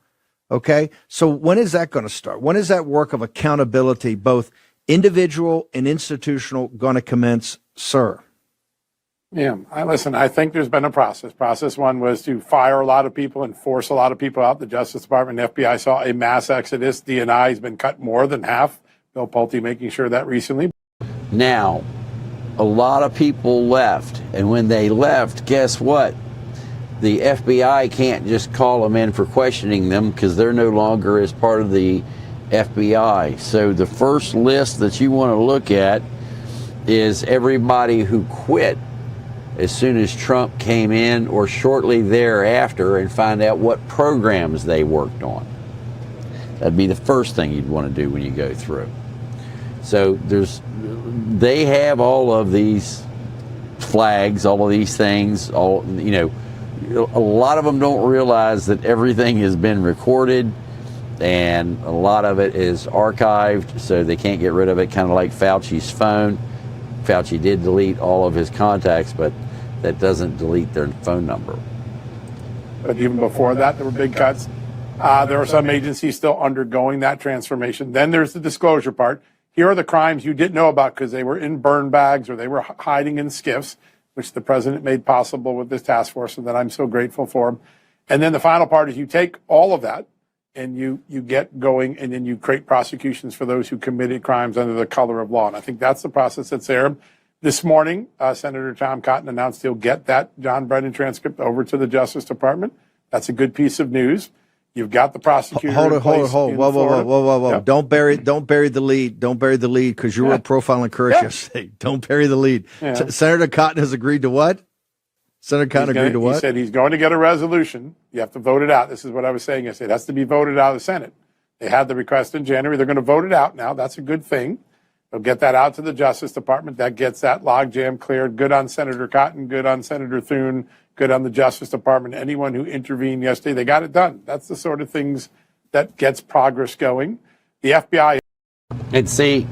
okay? So when is that going to start? When is that work of accountability, both individual and institutional, going to commence, sir? Yeah, listen, I think there's been a process. Process one was to fire a lot of people and force a lot of people out. The Justice Department and FBI saw a mass exodus. DNI has been cut more than half. Bill Pulte making sure that recently. Now, a lot of people left, and when they left, guess what? The FBI can't just call them in for questioning them because they're no longer as part of the FBI. So the first list that you want to look at is everybody who quit as soon as Trump came in or shortly thereafter, and find out what programs they worked on. That'd be the first thing you'd want to do when you go through. So they have all of these flags, all of these things, a lot of them don't realize that everything has been recorded and a lot of it is archived, so they can't get rid of it, kind of like Fauci's phone. Fauci did delete all of his contacts, but that doesn't delete their phone number. But even before that, there were big cuts. There are some agencies still undergoing that transformation. Then there's the disclosure part. Here are the crimes you didn't know about because they were in burn bags or they were hiding in skiffs, which the president made possible with this task force, and that I'm so grateful for. And then the final part is you take all of that and you get going, and then you create prosecutions for those who committed crimes under the color of law. And I think that's the process that's there. This morning, Senator Tom Cotton announced he'll get that John Brennan transcript over to the Justice Department. That's a good piece of news. You've got the prosecutor. Hold in place on. in Whoa. Florida. Yeah. Don't bury the lead. Don't bury the lead because you were profiling Kurdish yesterday. Don't bury the lead. Yeah. Senator Cotton has agreed to what? Senator Cotton agreed to what? He said he's going to get a resolution. You have to vote it out. This is what I was saying yesterday. It has to be voted out of the Senate. They had the request in January. They're going to vote it out now. That's a good thing. They'll get that out to the Justice Department. That gets that logjam cleared. Good on Senator Cotton. Good on Senator Thune. Good on the Justice Department. Anyone who intervened yesterday, they got it done. That's the sort of things that gets progress going. The FBI. And see,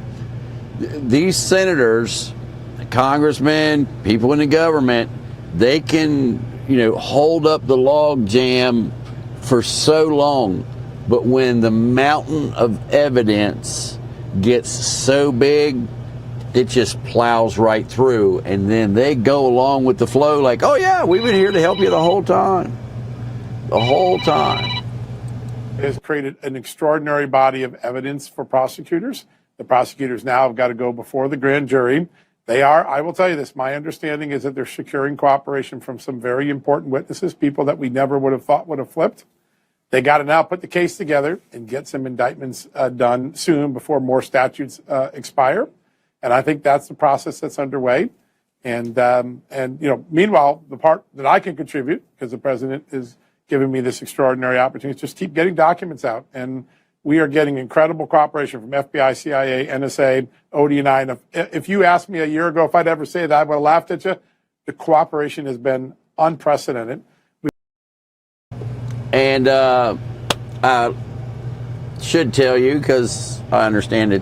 these senators, congressmen, people in the government, they can, hold up the log jam for so long. But when the mountain of evidence gets so big, it just plows right through. And then they go along with the flow like, oh, yeah, we've been here to help you the whole time. The whole time. It has created an extraordinary body of evidence for prosecutors. The prosecutors now have got to go before the grand jury. They are, I will tell you this, my understanding is that they're securing cooperation from some very important witnesses, people that we never would have thought would have flipped. They got to now put the case together and get some indictments done soon before more statutes expire. And I think that's the process that's underway. And meanwhile, the part that I can contribute, because the president is giving me this extraordinary opportunity, is just keep getting documents out. And we are getting incredible cooperation from FBI, CIA, NSA, ODNI. And if you asked me a year ago if I'd ever say that, I would have laughed at you. The cooperation has been unprecedented. And I should tell you, because I understand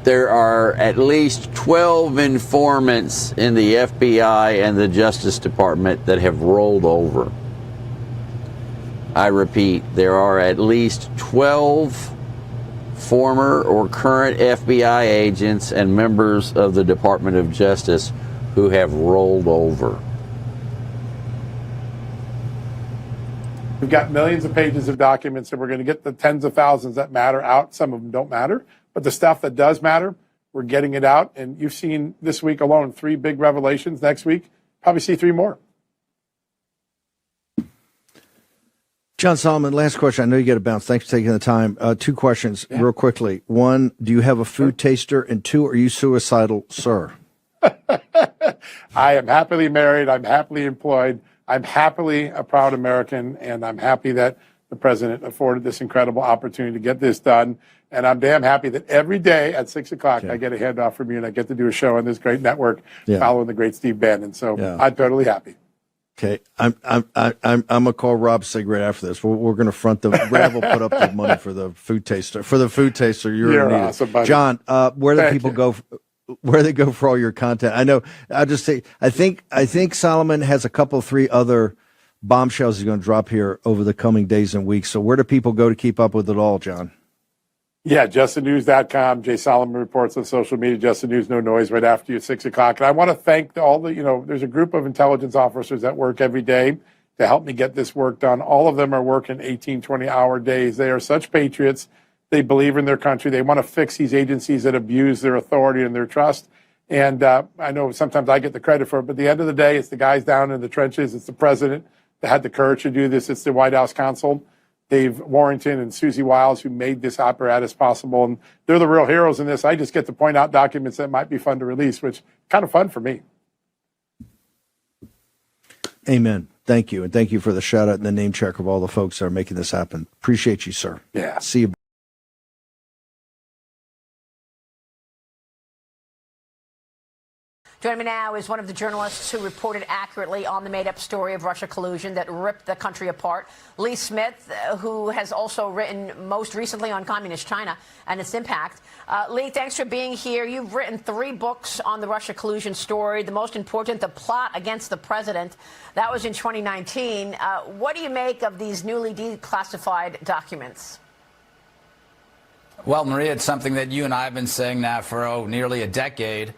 there are at least 12 informants in the FBI and the Justice Department that have rolled over. I repeat, there are at least 12 former or current FBI agents and members of the Department of Justice who have rolled over. We've got millions of pages of documents, and we're going to get the tens of thousands that matter out. Some of them don't matter, but the stuff that does matter, we're getting it out. And you've seen this week alone 3 big revelations. Next week, probably see 3 more. John Solomon, last question. I know you got to bounce. Thanks for taking the time. 2 questions real quickly. 1, do you have a food taster? And 2, are you suicidal, sir? I am happily married. I'm happily employed. I'm happily a proud American, and I'm happy that the president afforded this incredible opportunity to get this done. And I'm damn happy that every day at 6 o'clock, I get a handoff from you, and I get to do a show on this great network following the great Steve Bannon. So I'm totally happy. Okay, I'm gonna call Rob Sig right after this. We're gonna front the Rob will put up the money for the food taster. For the food taster, you're awesome, buddy. John, where do people go? Where they go for all your content? I know. I'll just say. I think Solomon has a couple, 3 other bombshells he's going to drop here over the coming days and weeks. So where do people go to keep up with it all, John? Yeah, justthenews.com. Jay Solomon reports on social media. Just the News, no noise, right after you at 6 o'clock. And I want to thank all the, there's a group of intelligence officers that work every day to help me get this work done. All of them are working 18, 20-hour days. They are such patriots. They believe in their country. They want to fix these agencies that abuse their authority and their trust. And I know sometimes I get the credit for it, but at the end of the day, it's the guys down in the trenches. It's the president that had the courage to do this. It's the White House counsel, Dave Warrington and Susie Wiles, who made this apparatus possible. And they're the real heroes in this. I just get to point out documents that might be fun to release, which is kind of fun for me. Amen. Thank you. And thank you for the shout out and the name check of all the folks that are making this happen. Appreciate you, sir. Yeah. See you. Joining me now is one of the journalists who reported accurately on the made-up story of Russia collusion that ripped the country apart, Lee Smith, who has also written most recently on communist China and its impact. Lee, thanks for being here. You've written 3 books on the Russia collusion story, the most important, The Plot Against the President. That was in 2019. What do you make of these newly declassified documents? Well, Maria, it's something that you and I have been saying now for nearly a decade,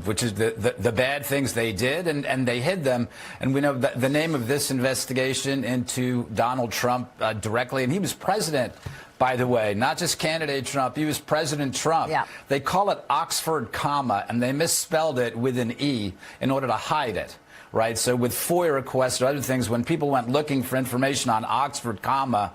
which is the bad things they did, and they hid them. And we know that the name of this investigation into Donald Trump directly, and he was president, by the way, not just candidate Trump, he was President Trump. Yeah. They call it Oxford comma, and they misspelled it with an E in order to hide it. Right. So with FOIA requests or other things, when people went looking for information on Oxford comma,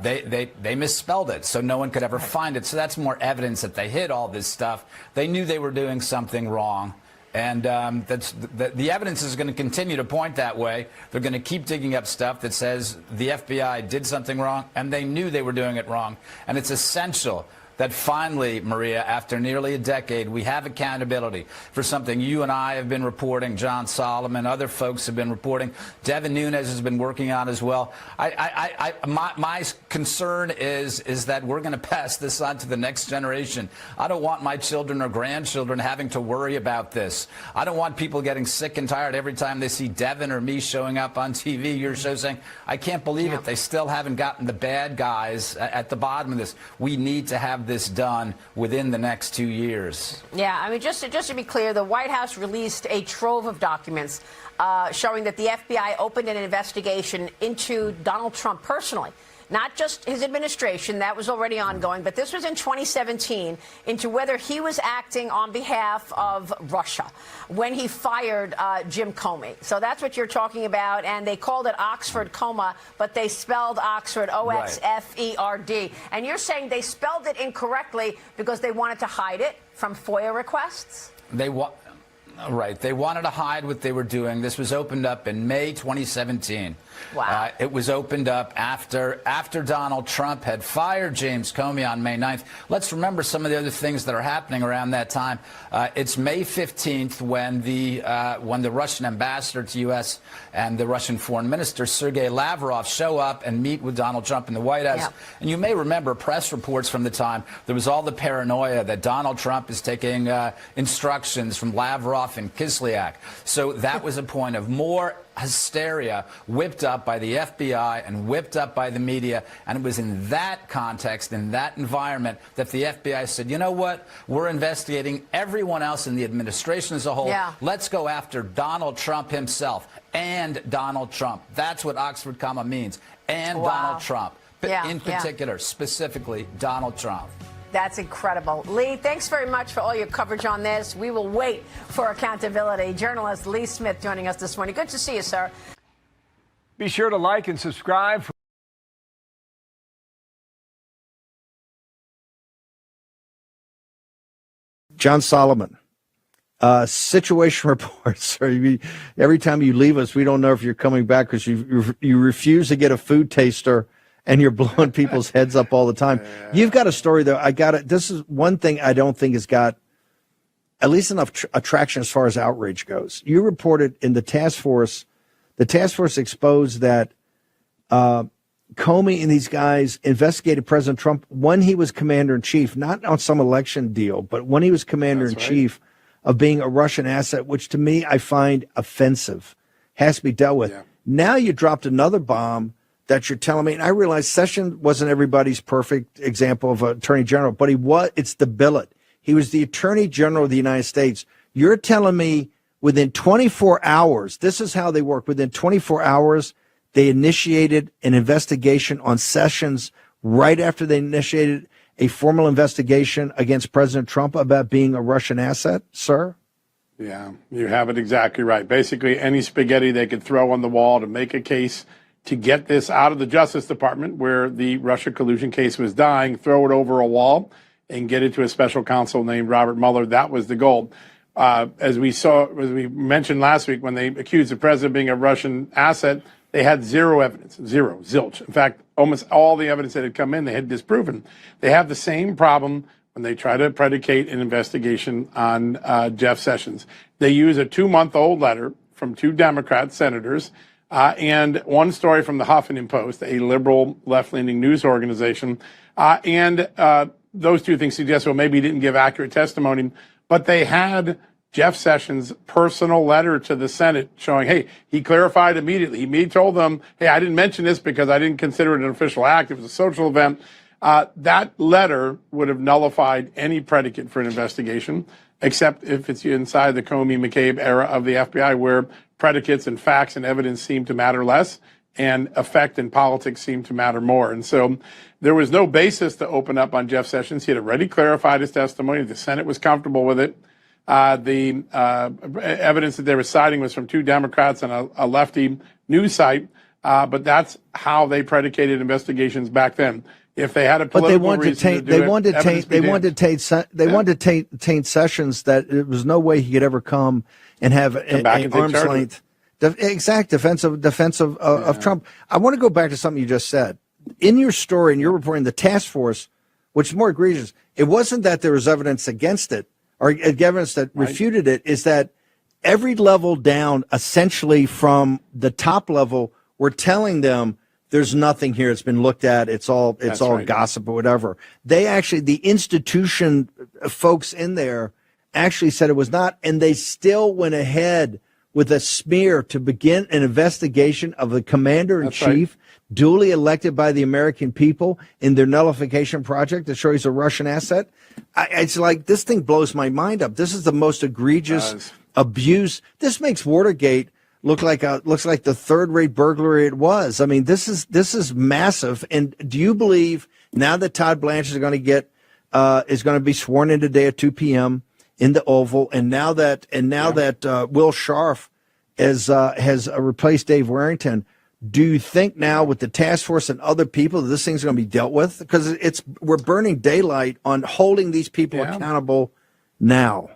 they misspelled it, so no one could ever find it. So that's more evidence that they hid all this stuff. They knew they were doing something wrong. And the evidence is going to continue to point that way. They're going to keep digging up stuff that says the FBI did something wrong, and they knew they were doing it wrong. And it's essential that finally, Maria, after nearly a decade, we have accountability for something you and I have been reporting, John Solomon, other folks have been reporting, Devin Nunes has been working on as well. My concern is that we're going to pass this on to the next generation. I don't want my children or grandchildren having to worry about this. I don't want people getting sick and tired every time they see Devin or me showing up on TV, your show, saying, I can't believe it. They still haven't gotten the bad guys at the bottom of this. We need to have this done within the next 2 years. Yeah, I mean, just to be clear, the White House released a trove of documents showing that the FBI opened an investigation into Donald Trump personally. Not just his administration, that was already ongoing, but this was in 2017 into whether he was acting on behalf of Russia when he fired Jim Comey. So that's what you're talking about, and they called it Oxford comma, but they spelled Oxford O-X-F-E-R-D. And you're saying they spelled it incorrectly because they wanted to hide it from FOIA requests? Right. They wanted to hide what they were doing. This was opened up in May 2017. Wow. It was opened up after Donald Trump had fired James Comey on May 9th. Let's remember some of the other things that are happening around that time. It's May 15th when the Russian ambassador to U.S. and the Russian foreign minister, Sergei Lavrov, show up and meet with Donald Trump in the White House. Yeah. And you may remember press reports from the time. There was all the paranoia that Donald Trump is taking instructions from Lavrov and Kislyak. So that was a point of more hysteria whipped up by the FBI and whipped up by the media. And it was in that context, in that environment, that the FBI said, you know what? We're investigating everyone else in the administration as a whole. Yeah. Let's go after Donald Trump himself and Donald Trump. That's what Oxford comma means. And wow. Donald Trump. Yeah, in particular, specifically Donald Trump. That's incredible. Lee, thanks very much for all your coverage on this. We will wait for accountability. Journalist Lee Smith joining us this morning. Good to see you, sir. Be sure to like and subscribe. John Solomon. Situation reports. Every time you leave us, we don't know if you're coming back because you refuse to get a food taster. And you're blowing people's heads up all the time. You've got a story, though. This is one thing I don't think has got at least enough attraction as far as outrage goes. You reported in the task force exposed that Comey and these guys investigated President Trump when he was commander-in-chief, not on some election deal, but when he was commander-in-chief of being a Russian asset, which to me I find offensive, has to be dealt with. Yeah. Now you dropped another bomb that you're telling me, and I realize Sessions wasn't everybody's perfect example of an attorney general, but it's the billet. He was the attorney general of the United States. You're telling me within 24 hours, this is how they work. Within 24 hours, they initiated an investigation on Sessions right after they initiated a formal investigation against President Trump about being a Russian asset, sir? Yeah, you have it exactly right. Basically, any spaghetti they could throw on the wall to make a case to get this out of the Justice Department where the Russia collusion case was dying, throw it over a wall and get it to a special counsel named Robert Mueller. That was the goal. As we mentioned last week, when they accused the president of being a Russian asset, they had zero evidence, zilch. In fact, almost all the evidence that had come in, they had disproven. They have the same problem when they try to predicate an investigation on Jeff Sessions. They use a 2-month-old letter from 2 Democrat senators and one story from the Huffington Post, a liberal left-leaning news organization. Those two things suggest, well, maybe he didn't give accurate testimony, but they had Jeff Sessions' personal letter to the Senate showing, hey, he clarified immediately. He told them, hey, I didn't mention this because I didn't consider it an official act. It was a social event. That letter would have nullified any predicate for an investigation, except if it's inside the Comey-McCabe era of the FBI, where predicates and facts and evidence seem to matter less and effect and politics seem to matter more. And so there was no basis to open up on Jeff Sessions. He had already clarified his testimony. The Senate was comfortable with it. The evidence that they were citing was from 2 Democrats and a lefty news site. But that's how they predicated investigations back then. If they had a political reason to do it, they wanted to taint Sessions that there was no way he could ever come and have an arm's length. Exact defense of Trump. I want to go back to something you just said. In your story, and you're reporting the task force, which is more egregious, it wasn't that there was evidence against it or evidence that refuted it, is that every level down, essentially from the top level, we're telling them there's nothing here. It's been looked at. It's all gossip or whatever. They actually, the institution folks in there actually said it was not, and they still went ahead with a smear to begin an investigation of the commander-in-chief, duly elected by the American people, in their nullification project to show he's a Russian asset. It's like, this thing blows my mind up. This is the most egregious abuse. This makes Watergate looks like the third-rate burglary it was. I mean, this is massive. And do you believe now that Todd Blanchard is going to be sworn in today at 2 p.m. in the Oval, and now that Will Scharf has replaced Dave Warrington, do you think now with the task force and other people that this thing's going to be dealt with? Because we're burning daylight on holding these people accountable now.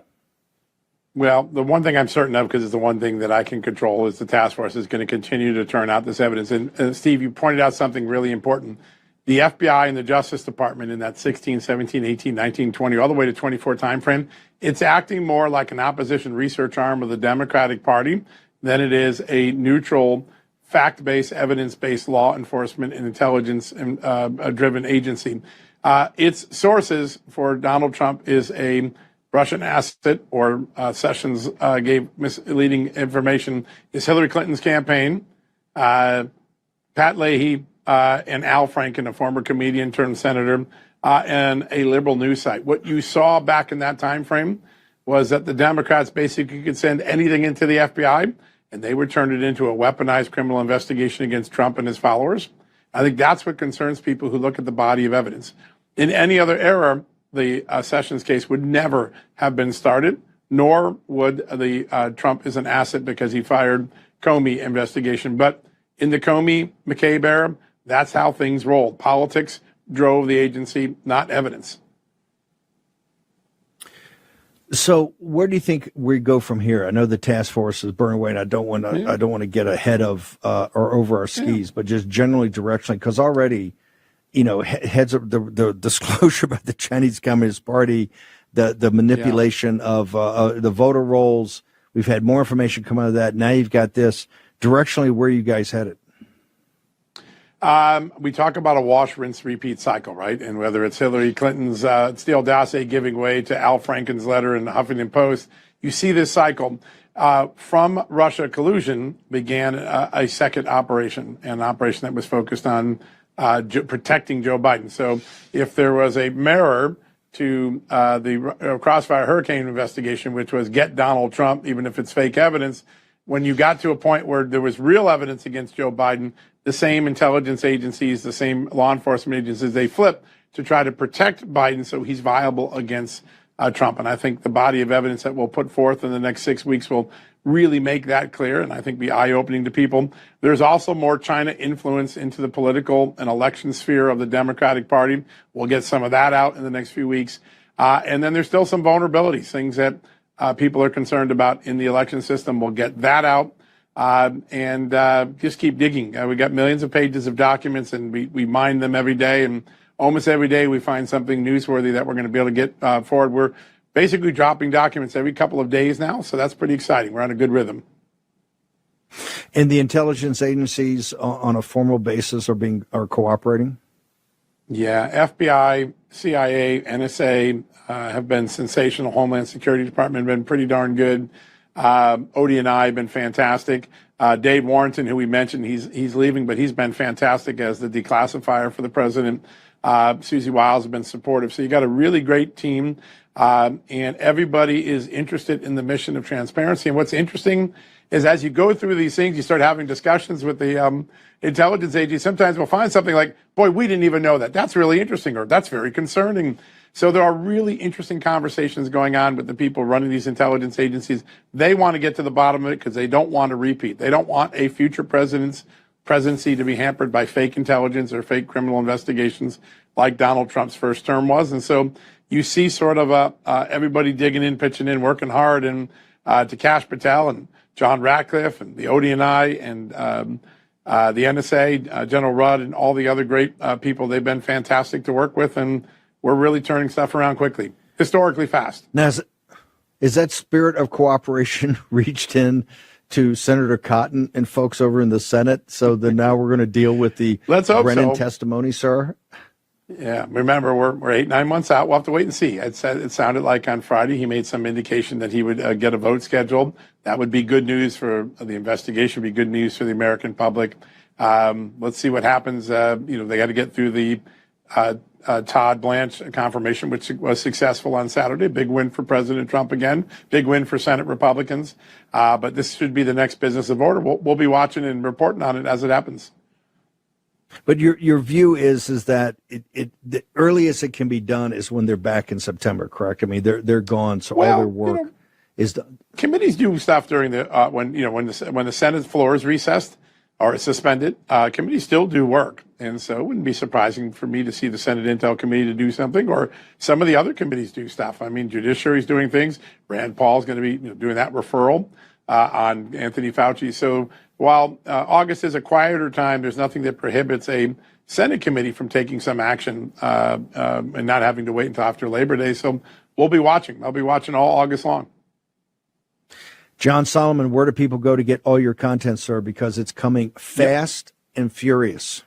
Well, the one thing I'm certain of, because it's the one thing that I can control, is the task force is going to continue to turn out this evidence. And Steve, you pointed out something really important. The FBI and the Justice Department in that 16, 17, 18, 19, 20, all the way to 24 timeframe, it's acting more like an opposition research arm of the Democratic Party than it is a neutral, fact-based, evidence-based law enforcement and intelligence-driven agency. Its sources for Donald Trump is a Russian asset, or Sessions gave misleading information, is Hillary Clinton's campaign, Pat Leahy, and Al Franken, a former comedian turned senator, and a liberal news site. What you saw back in that time frame was that the Democrats basically could send anything into the FBI, and they would turn it into a weaponized criminal investigation against Trump and his followers. I think that's what concerns people who look at the body of evidence. In any other era, the Sessions case would never have been started, nor would the Trump is an asset because he fired Comey investigation. But in the Comey-McCabe era, that's how things rolled. Politics drove the agency, not evidence. So where do you think we go from here? I know the task force is burning away, and I don't want to get ahead of or over our skis, but just generally directionally, because already, heads of the disclosure about the Chinese Communist Party, the manipulation of the voter rolls. We've had more information come out of that. Now you've got this. Directionally, where are you guys headed? We talk about a wash, rinse, repeat cycle, right? And whether it's Hillary Clinton's Steele dossier giving way to Al Franken's letter in the Huffington Post, you see this cycle. From Russia collusion began a second operation, an operation that was focused on protecting Joe Biden. So if there was a mirror to the Crossfire Hurricane investigation, which was get Donald Trump, even if it's fake evidence, when you got to a point where there was real evidence against Joe Biden, the same intelligence agencies, the same law enforcement agencies, they flipped to try to protect Biden so he's viable against Trump. And I think the body of evidence that we'll put forth in the next 6 weeks will really make that clear, and I think be eye-opening to people. There's also more China influence into the political and election sphere of the Democratic Party. We'll get some of that out in the next few weeks. And then there's still some vulnerabilities, things that people are concerned about in the election system. We'll get that out. And just keep digging. We got millions of pages of documents, and we mine them every day. And almost every day we find something newsworthy that we're going to be able to get forward. We're basically dropping documents every couple of days now, so that's pretty exciting. We're on a good rhythm. And the intelligence agencies, on a formal basis, are cooperating? Yeah, FBI, CIA, NSA have been sensational. Homeland Security Department have been pretty darn good. ODNI have been fantastic. Dave Warrington, who we mentioned, he's leaving, but he's been fantastic as the declassifier for the president. Susie Wiles has been supportive. So you got a really great team, and everybody is interested in the mission of transparency. And what's interesting is as you go through these things, you start having discussions with the intelligence agency. Sometimes we'll find something like, boy, we didn't even know that. That's really interesting, or that's very concerning. So there are really interesting conversations going on with the people running these intelligence agencies. They want to get to the bottom of it because they don't want to repeat. They don't want a future presidency to be hampered by fake intelligence or fake criminal investigations like Donald Trump's first term was. And so you see sort of everybody digging in, pitching in, working hard, and to Kash Patel and John Ratcliffe and the ODNI and the NSA, General Rudd, and all the other great people. They've been fantastic to work with, and we're really turning stuff around quickly, historically fast. Now, is that spirit of cooperation reached in to Senator Cotton and folks over in the Senate? So that now we're going to deal with the Brennan testimony, sir? Yeah, remember, we're 8-9 months out. We'll have to wait and see. It sounded like on Friday he made some indication that he would get a vote scheduled. That would be good news for the investigation, be good news for the American public. Let's see what happens. They got to get through the Todd Blanche confirmation, which was successful on Saturday. Big win for President Trump again. Big win for Senate Republicans. But this should be the next business of order. We'll be watching and reporting on it as it happens. But your view is that the earliest it can be done is when they're back in September, correct? I mean, they're gone, so all their work is done. Committees do stuff during the when the Senate floor is recessed or suspended. Committees still do work. And so it wouldn't be surprising for me to see the Senate Intel Committee to do something, or some of the other committees do stuff. I mean, Judiciary's doing things. Rand Paul's going to be doing that referral on Anthony Fauci. So while August is a quieter time, there's nothing that prohibits a Senate committee from taking some action and not having to wait until after Labor Day. So we'll be watching. I'll be watching all August long. John Solomon, where do people go to get all your content, sir? Because it's coming fast and furious.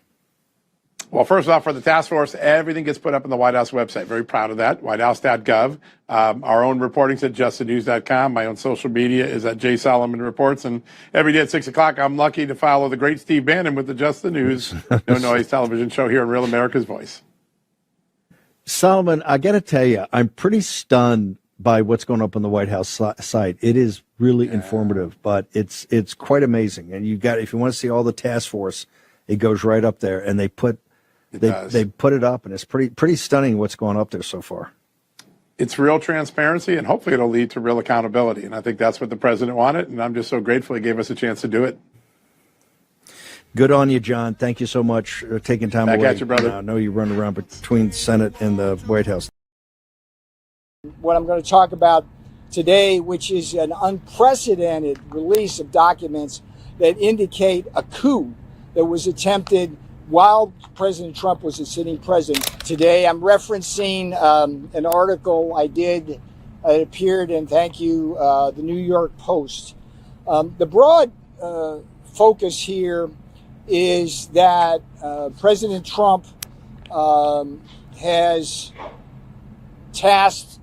Well, first off, for the task force, everything gets put up on the White House website. Very proud of that, whitehouse.gov. Our own reporting's at justthenews.com. My own social media is at J. Solomon Reports. And every day at 6 o'clock, I'm lucky to follow the great Steve Bannon with the Just the News, no noise television show here on Real America's Voice. Solomon, I got to tell you, I'm pretty stunned by what's going up on the White House site. It is really informative, but it's quite amazing. And if you want to see all the task force, it goes right up there, and they put it up, and it's pretty stunning what's going up there so far. It's real transparency, and hopefully it'll lead to real accountability. And I think that's what the president wanted, and I'm just so grateful he gave us a chance to do it. Good on you, John. Thank you so much for taking time Back away. at you, brother. I know you run around between the Senate and the White House. What I'm going to talk about today, which is an unprecedented release of documents that indicate a coup that was attempted while President Trump was a sitting president. Today, I'm referencing an article I did. It appeared, and thank you, the New York Post. The broad focus here is that President Trump has tasked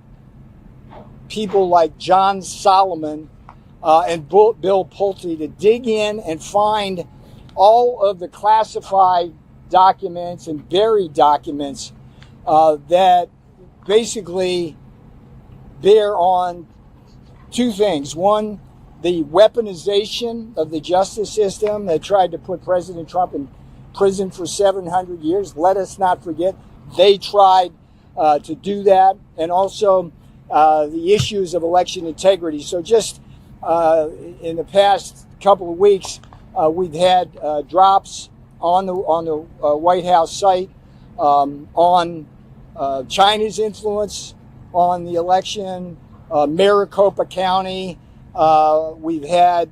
people like John Solomon and Bill Pulte to dig in and find all of the classified documents and buried documents that basically bear on two things. One, the weaponization of the justice system that tried to put President Trump in prison for 700 years. Let us not forget, they tried to do that. And also the issues of election integrity. So just in the past couple of weeks, we've had drops on the White House site on China's influence on the election, Maricopa County. We've had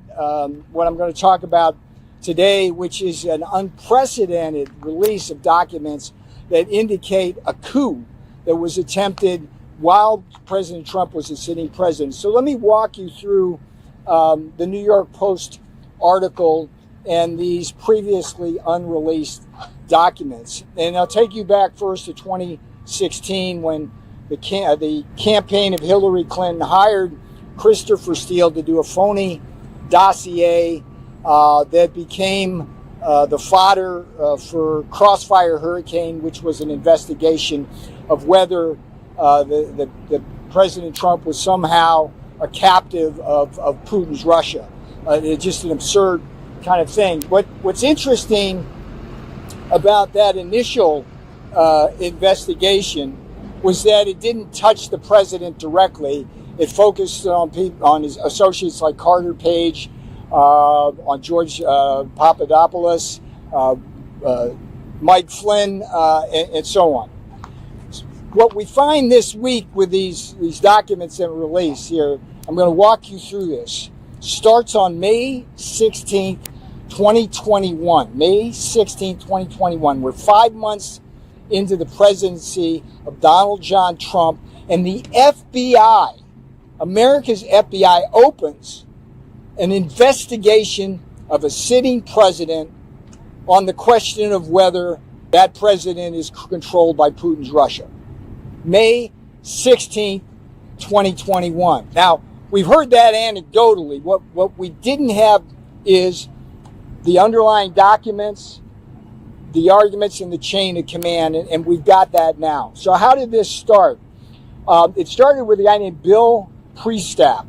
what I'm going to talk about today, which is an unprecedented release of documents that indicate a coup that was attempted while President Trump was a sitting president. So let me walk you through the New York Post article and these previously unreleased documents. And I'll take you back first to 2016 when the campaign of Hillary Clinton hired Christopher Steele to do a phony dossier that became the fodder for Crossfire Hurricane, which was an investigation of whether the President Trump was somehow a captive of Putin's Russia. It's just an absurd kind of thing. What's interesting about that initial investigation was that it didn't touch the president directly. It focused on his associates like Carter Page, on George Papadopoulos, Mike Flynn, and so on. What we find this week with these documents that were released here, I'm going to walk you through this, starts on May 16th, 2021. May 16th, 2021. We're 5 months into the presidency of Donald John Trump, and the FBI, America's FBI, opens an investigation of a sitting president on the question of whether that president is controlled by Putin's Russia. May 16th, 2021. Now, we've heard that anecdotally. What we didn't have is the underlying documents, the arguments, and the chain of command, and we've got that now. So how did this start? It started with a guy named Bill Priestap,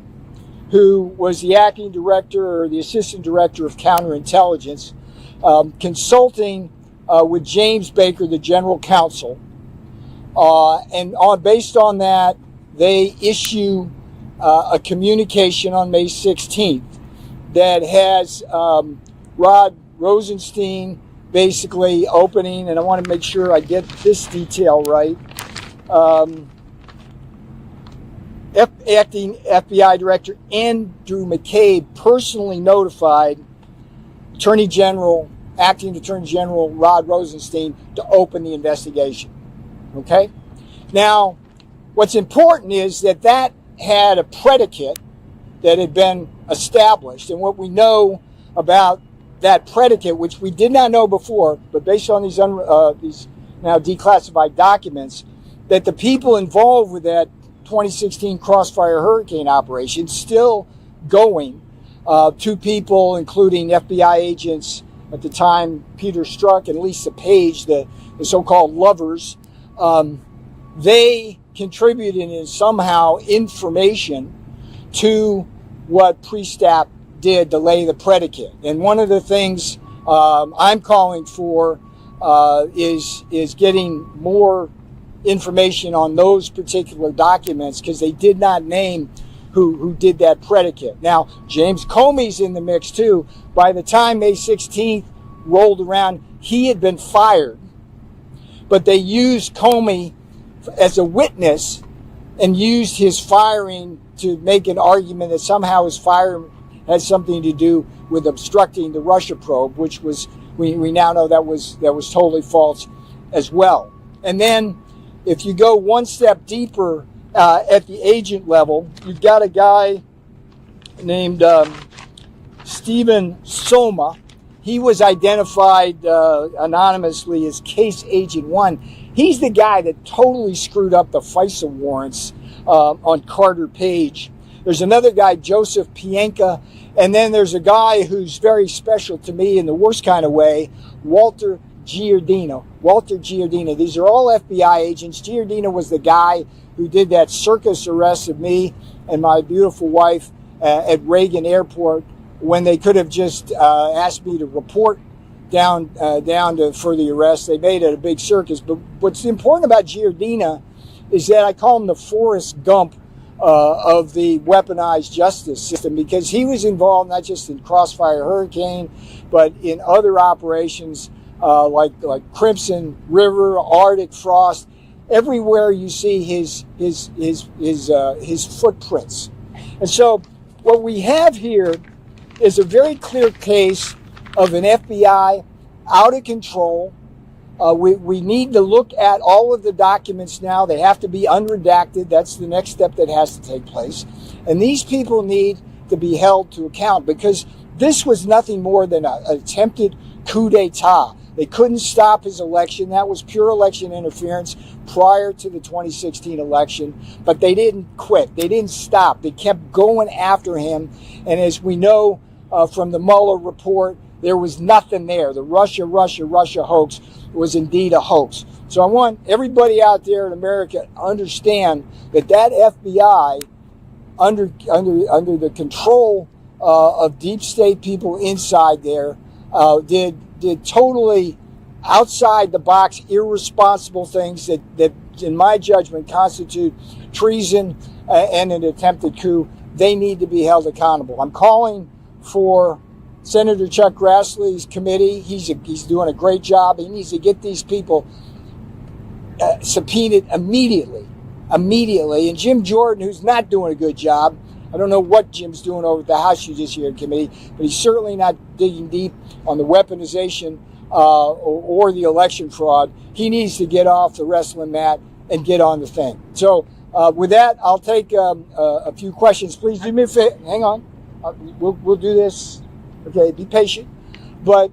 who was the acting director or the assistant director of counterintelligence, consulting with James Baker, the general counsel. Based on that, they issue a communication on May 16th that has Rod Rosenstein basically opening, and I want to make sure I get this detail right. Acting FBI Director Andrew McCabe personally notified Acting Attorney General Rod Rosenstein to open the investigation. Okay? Now, what's important is that had a predicate that had been established, and what we know about that predicate, which we did not know before, but based on these now declassified documents, that the people involved with that 2016 Crossfire Hurricane operation still going. Two people, including FBI agents at the time, Peter Strzok and Lisa Page, the so-called lovers, they contributed in somehow information to what Priestap did to lay the predicate. And one of the things I'm calling for is getting more information on those particular documents, because they did not name who did that predicate. Now, James Comey's in the mix too. By the time May 16th rolled around, he had been fired, but they used Comey as a witness and used his firing to make an argument that somehow his firing had something to do with obstructing the Russia probe, which was, we now know that was totally false as well. And then if you go one step deeper at the agent level, you've got a guy named Stephen Soma. He was identified anonymously as Case Agent 1. He's the guy that totally screwed up the FISA warrants on Carter Page. There's another guy, Joseph Pienka, and then there's a guy who's very special to me in the worst kind of way, Walter Giardino. Walter Giardino. These are all FBI agents. Giardino was the guy who did that circus arrest of me and my beautiful wife at Reagan Airport, when they could have just asked me to report down for the arrest. They made it a big circus. But what's important about Giardina is that I call him the Forrest Gump of the weaponized justice system, because he was involved not just in Crossfire Hurricane, but in other operations like Crimson River, Arctic Frost. Everywhere you see his footprints. And so what we have here is a very clear case of an FBI out of control. We need to look at all of the documents now. They have to be unredacted. That's the next step that has to take place. And these people need to be held to account, because this was nothing more than an attempted coup d'etat. They couldn't stop his election. That was pure election interference prior to the 2016 election. But they didn't quit. They didn't stop. They kept going after him. And as we know from the Mueller report, there was nothing there. The Russia hoax was indeed a hoax. So I want everybody out there in America to understand that FBI, under the control of deep state people inside there, did totally outside the box, irresponsible things that in my judgment constitute treason and an attempted coup. They need to be held accountable. I'm calling for Senator Chuck Grassley's committee. He's doing a great job. He needs to get these people subpoenaed immediately. And Jim Jordan, who's not doing a good job, I don't know what Jim's doing over at the House Judiciary Committee, but he's certainly not digging deep on the weaponization or the election fraud. He needs to get off the wrestling mat and get on the thing. So with that, I'll take a few questions. Please do me a favor. Hang on. We'll do this. Okay, be patient. But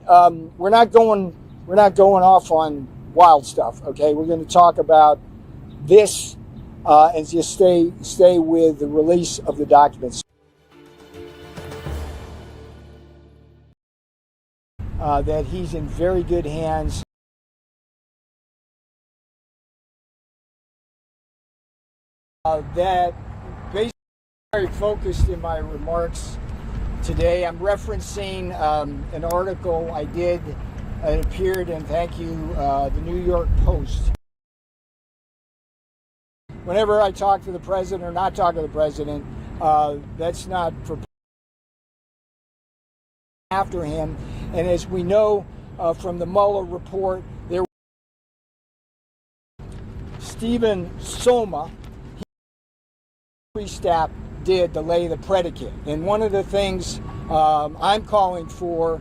we're not going off on wild stuff. Okay, we're going to talk about this and just stay with the release of the documents. That he's in very good hands. That basically very focused in my remarks today. I'm referencing an article I did. It appeared in, thank you, the New York Post. Whenever I talk to the president or not talk to the president, that's not for after him. And as we know from the Mueller report. There, Stephen Soma, staff did to lay the predicate. And one of the things I'm calling for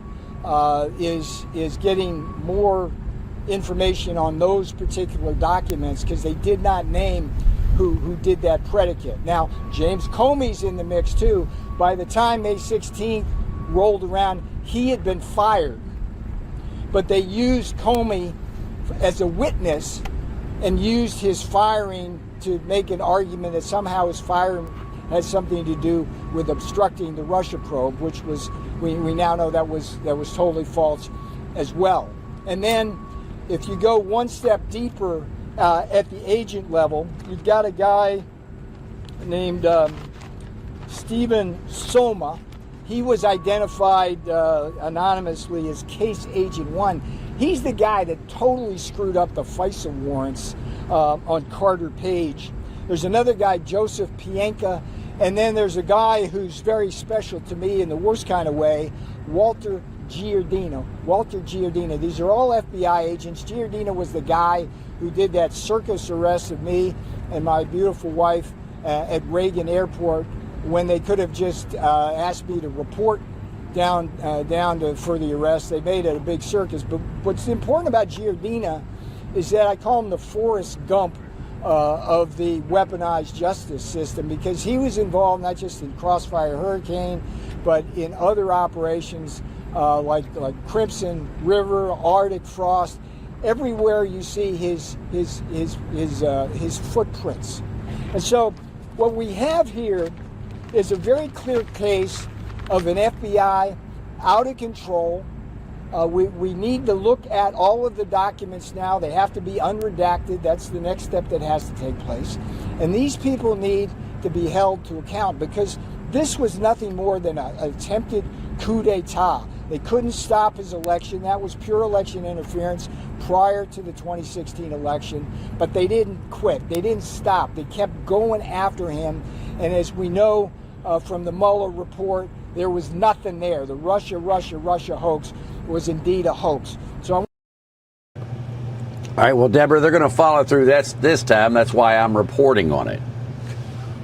is getting more information on those particular documents, because they did not name who did that predicate. Now, James Comey's in the mix too. By the time May 16th rolled around, he had been fired. But they used Comey as a witness and used his firing to make an argument that somehow his firing had something to do with obstructing the Russia probe, which was, we now know that was totally false as well. And then if you go one step deeper at the agent level, you've got a guy named Stephen Soma. He was identified anonymously as Case Agent 1. He's the guy that totally screwed up the FISA warrants on Carter Page. There's another guy, Joseph Pienka, and then there's a guy who's very special to me in the worst kind of way, Walter Giardino. Walter Giardino. These are all FBI agents. Giardino was the guy who did that circus arrest of me and my beautiful wife at Reagan Airport, when they could have just asked me to report down for the arrest. They made it a big circus. But what's important about Giardina is that I call him the Forrest Gump of the weaponized justice system, because he was involved not just in Crossfire Hurricane, but in other operations like Crimson River, Arctic Frost. Everywhere you see his footprints. And so what we have here is a very clear case of an FBI out of control. We need to look at all of the documents now. They have to be unredacted. That's the next step that has to take place. And these people need to be held to account, because this was nothing more than an attempted coup d'etat. They couldn't stop his election. That was pure election interference prior to the 2016 election. But they didn't quit. They didn't stop. They kept going after him. And as we know from the Mueller report, there was nothing there. The Russia hoax was indeed a hoax. So all right, well, Deborah, they're going to follow through this time. That's why I'm reporting on it.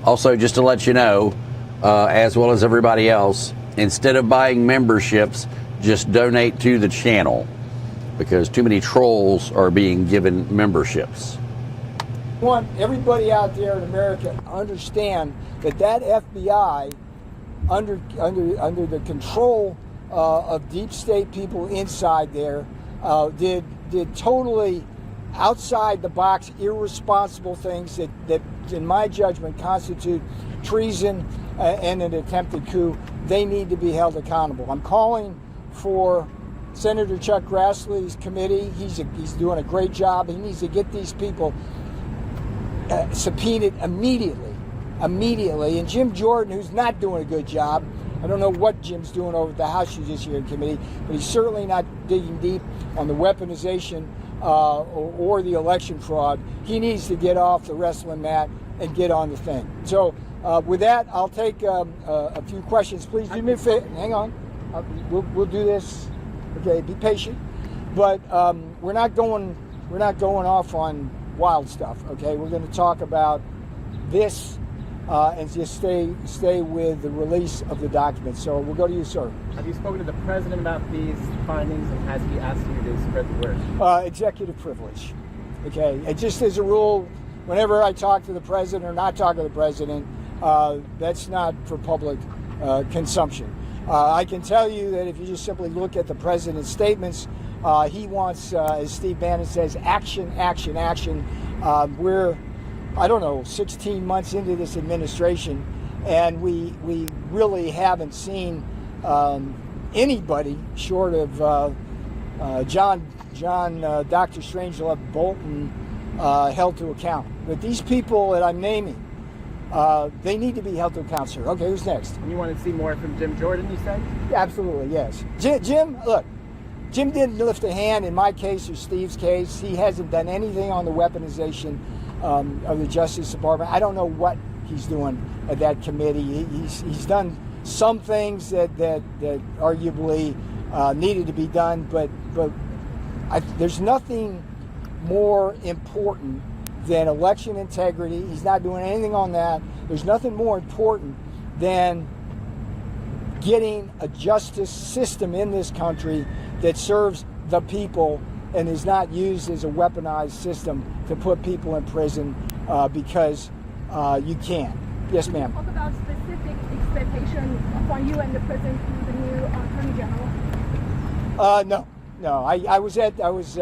Also, just to let you know, as well as everybody else, instead of buying memberships, just donate to the channel, because too many trolls are being given memberships. I want everybody out there in America to understand that FBI, under the control of deep state people inside there, did totally outside the box, irresponsible things that in my judgment constitute treason and an attempted coup. They need to be held accountable. I'm calling for Senator Chuck Grassley's committee. He's doing a great job. He needs to get these people subpoenaed immediately. And Jim Jordan, who's not doing a good job, I don't know what Jim's doing over at the House Judiciary Committee, but he's certainly not digging deep on the weaponization or the election fraud. He needs to get off the wrestling mat and get on the thing. So with that, I'll take a few questions. Please do me a favor. Hang on. We'll do this. Okay, be patient. But we're not going off on wild stuff. Okay, we're going to talk about this and just stay with the release of the documents. So we'll go to you, sir. Have you spoken to the president about these findings, and has he asked you to spread the word? Executive privilege. Okay, and just as a rule, whenever I talk to the president or not talk to the president, that's not for public consumption. I can tell you that if you just simply look at the president's statements, he wants, as Steve Bannon says, action, action, action. We're, 16 months into this administration, and we really haven't seen anybody short of Dr. Strangelove Bolton held to account. But these people that I'm naming, they need to be held to account, sir. Okay, who's next? And you want to see more from Jim Jordan, you said? Yeah, absolutely, yes. Jim, look, Jim didn't lift a hand in my case or Steve's case. He hasn't done anything on the weaponization of the Justice Department. I don't know what he's doing at that committee. He's done some things that arguably needed to be done, but there's nothing more important than election integrity. He's not doing anything on that. There's nothing more important than getting a justice system in this country that serves the people and is not used as a weaponized system to put people in prison because you can. Yes, ma'am. Talk about specific expectations from you and the president to the new attorney general. No. I was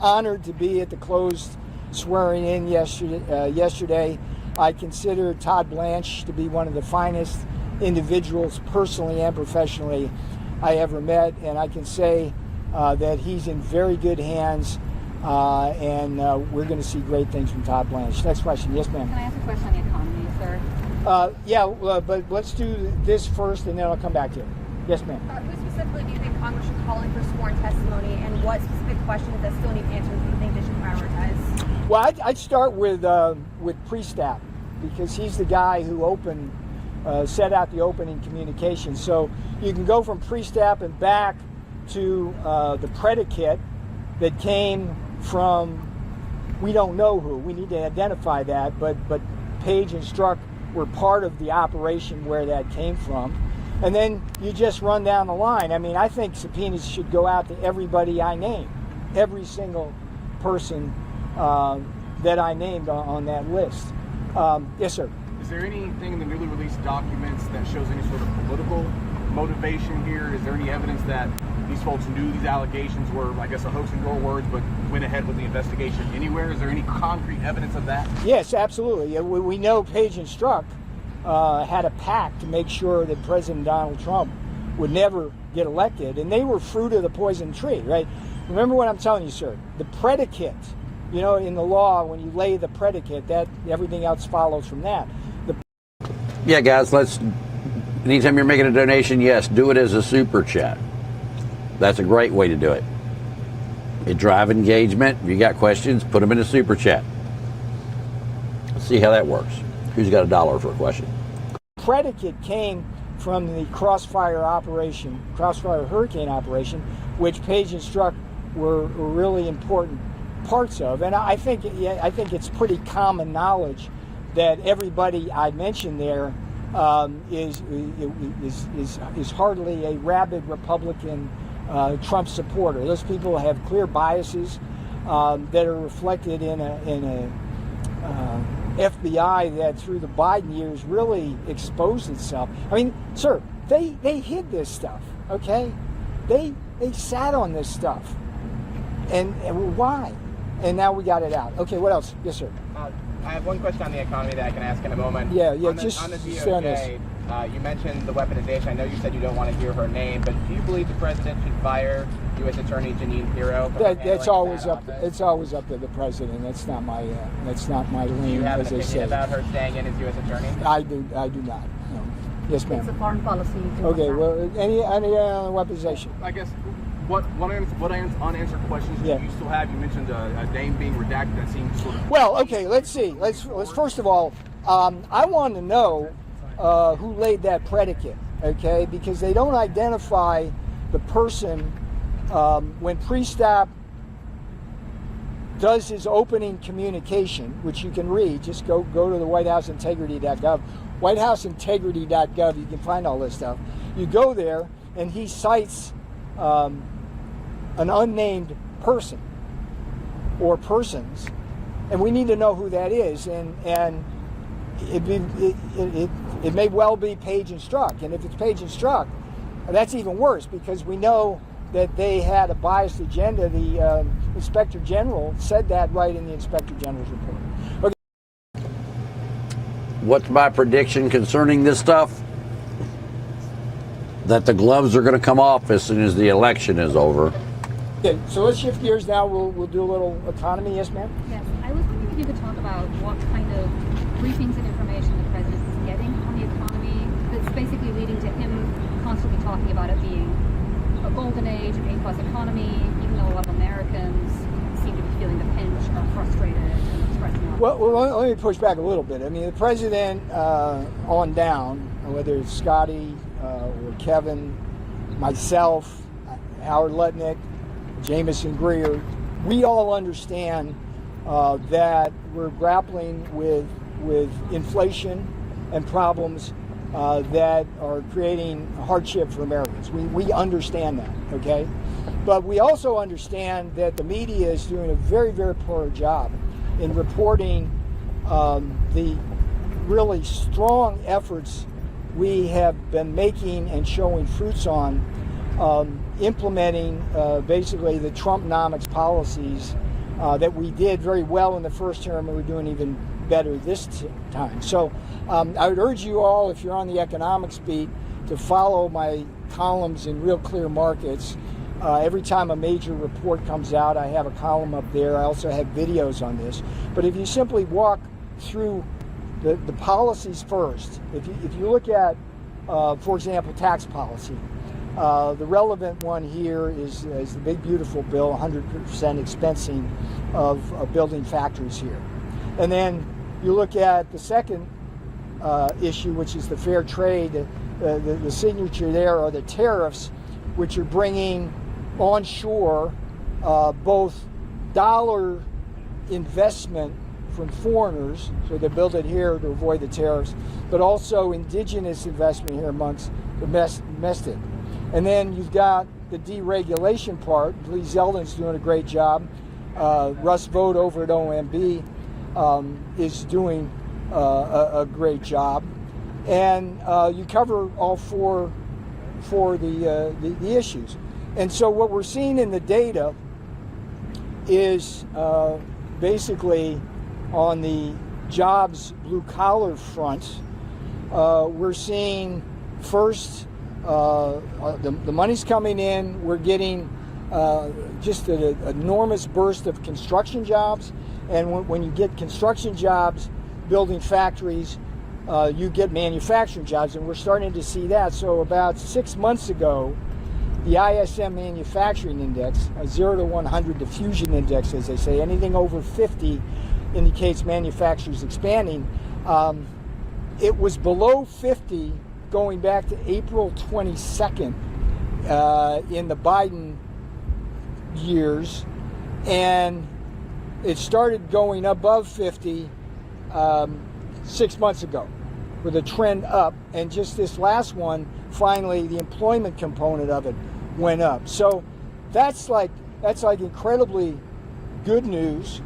honored to be at the closed swearing in yesterday. I consider Todd Blanche to be one of the finest individuals, personally and professionally, I ever met, and I can say that he's in very good hands, and we're going to see great things from Todd Blanche. Next question. Yes, ma'am. Can I ask a question on the economy, sir? But let's do this first, and then I'll come back to it. Yes, ma'am. Who specifically do you think Congress should call in for sworn testimony, and what specific questions that still need answers do you think they should prioritize? Well, I'd start with Priestap, because he's the guy who set out the opening communication. So you can go from Priestap and back to the predicate that came from, we don't know who. We need to identify that, but Page and Strzok were part of the operation where that came from. And then you just run down the line. I mean, I think subpoenas should go out to everybody I named, every single person that I named on that list. Yes, sir. Is there anything in the newly released documents that shows any sort of political motivation here? Is there any evidence that these folks knew these allegations were, I guess, a hoax in your words, but went ahead with the investigation anywhere? Is there any concrete evidence of that? Yes, absolutely. We know Page and Strzok had a pact to make sure that President Donald Trump would never get elected, and they were fruit of the poison tree, right? Remember what I'm telling you, sir. The predicate, in the law, when you lay the predicate, that everything else follows from that. Yeah, guys, anytime you're making a donation, yes, do it as a super chat. That's a great way to do it. It drive engagement. If you got questions, put them in a super chat. Let's see how that works. Who's got $1 for a question? Predicate came from the Crossfire Hurricane operation, which Page and Strzok were really important parts of. And I think it's pretty common knowledge that everybody I mentioned there is hardly a rabid Republican Trump supporter. Those people have clear biases that are reflected in a FBI that through the Biden years really exposed itself. I mean, sir, they hid this stuff, okay? They sat on this stuff. And why? And now we got it out. Okay, what else? Yes, sir. I have one question on the economy that I can ask in a moment. Yeah, on the stay on this. DOJ, you mentioned the weaponization. I know you said you don't want to hear her name, but do you believe the president should fire U.S. Attorney Janine Pirro? That's always up. It's always up to the president. That's not my lane. Do you have as an they opinion say. about her staying in as U.S. Attorney? I do not. No. Yes, ma'am. It's a foreign policy. Okay. Well, any weaponization? I guess what unanswered questions do you still have? You mentioned a name being redacted. That seems sort of. Well, okay. Let's see. Let's first of all, I want to know who laid that predicate. Okay, because they don't identify the person when Priestap does his opening communication, which you can read. Just go to the WhiteHouseIntegrity.gov. WhiteHouseIntegrity.gov. You can find all this stuff. You go there, and he cites an unnamed person or persons, and we need to know who that is. And it may well be Page and Strzok, and if it's Page and Strzok, that's even worse because we know that they had a biased agenda. The Inspector General said that right in the Inspector General's report. Okay. What's my prediction concerning this stuff? That the gloves are going to come off as soon as the election is over. Okay, so let's shift gears now. We'll do a little economy. Yes, ma'am? Yes. I was wondering if you could talk about what kind of briefings and information the president is getting on the economy that's basically leading to him constantly talking about it being a golden age, an A-plus economy, even though a lot of Americans seem to be feeling the pinch, are frustrated and expressing. Well, let me push back a little bit. I mean, the president on down, whether it's Scotty or Kevin, myself, Howard Lutnick, Jameson Greer, we all understand that we're grappling with inflation and problems that are creating hardship for Americans. We understand that, okay? But we also understand that the media is doing a very, very poor job in reporting the really strong efforts we have been making and showing fruits on implementing basically the Trumpnomics policies that we did very well in the first term, and we're doing even better this time. So I would urge you all, if you're on the economics beat, to follow my columns in Real Clear Markets. Every time a major report comes out, I have a column up there. I also have videos on this. But if you simply walk through the policies first, if you look at, for example, tax policy, the relevant one here is the big beautiful bill, 100% expensing of building factories here. And then you look at the second issue, which is the fair trade. The signature there are the tariffs, which are bringing onshore both dollar investment from foreigners, so they build it here to avoid the tariffs, but also indigenous investment here amongst domestic. And then you've got the deregulation part. Lee Zeldin's doing a great job. Russ Vought over at OMB is doing a great job. And you cover all four the issues. And so what we're seeing in the data is basically on the jobs blue collar front, we're seeing first the money's coming in. We're getting just an enormous burst of construction jobs. And when you get construction jobs, building factories, you get manufacturing jobs, and we're starting to see that. So about 6 months ago, the ISM Manufacturing Index, 0 to 100 diffusion index, as they say, anything over 50 indicates manufacturers expanding. It was below 50 going back to April 22nd in the Biden years, and it started going above 50 6 months ago with a trend up, and just this last one, finally the employment component of it went up. So that's like incredibly good news.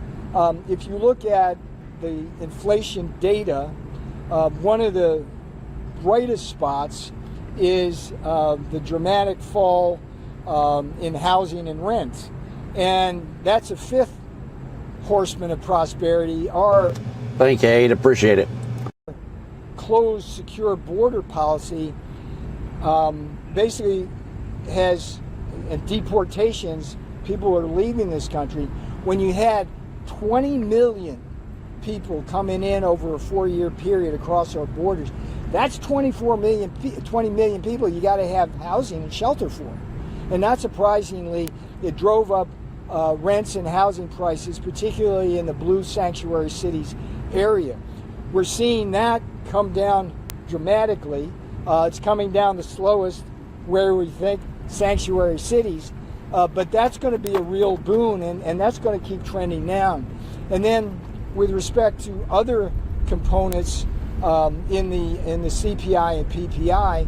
If you look at the inflation data, one of the brightest spots is the dramatic fall in housing and rent, and that's a fifth horseman of prosperity. Our thank you, Aid. Appreciate it. Closed, secure border policy basically has deportations. People are leaving this country. When you had 20 million people coming in over a 4-year period across our borders, that's 20 million people you got to have housing and shelter for. And not surprisingly, it drove up rents and housing prices, particularly in the blue sanctuary cities area. We're seeing that come down dramatically. It's coming down the slowest where we think sanctuary cities, but that's going to be a real boon, and that's going to keep trending down. And then with respect to other components in the CPI and PPI,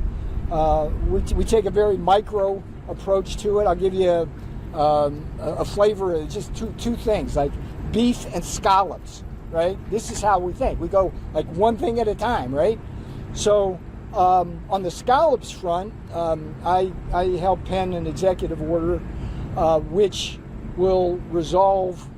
we take a very micro approach to it. I'll give you a flavor of just two things, like beef and scallops, right? This is how we think. We go like one thing at a time, right? So on the scallops front, I helped pen an executive order which will resolve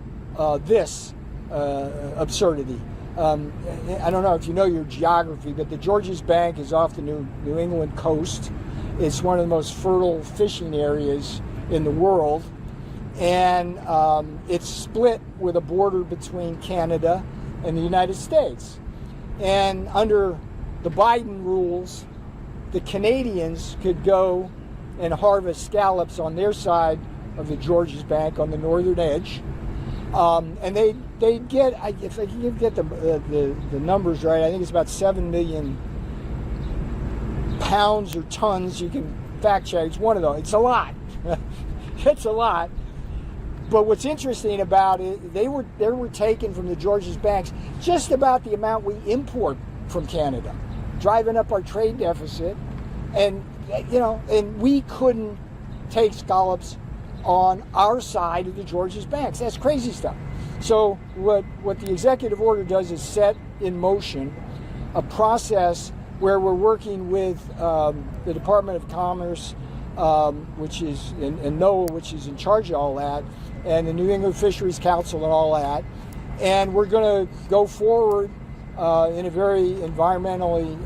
this absurdity. I don't know if you know your geography, but the Georges Bank is off the New England coast. It's one of the most fertile fishing areas in the world, and it's split with a border between Canada and the United States. And under the Biden rules, the Canadians could go and harvest scallops on their side of the Georges Bank on the northern edge, and they'd get, if I can get the numbers right, I think it's about 7 million pounds or tons. You can fact check. It's one of those. It's a lot. It's a lot. But what's interesting about it, they were taken from the Georgia's banks just about the amount we import from Canada, driving up our trade deficit, and and we couldn't take scallops on our side of the Georgia's banks. That's crazy stuff. So what the executive order does is set in motion a process where we're working with the Department of Commerce, which is and NOAA, which is in charge of all that, and the New England Fisheries Council and all that, and we're going to go forward in a very environmentally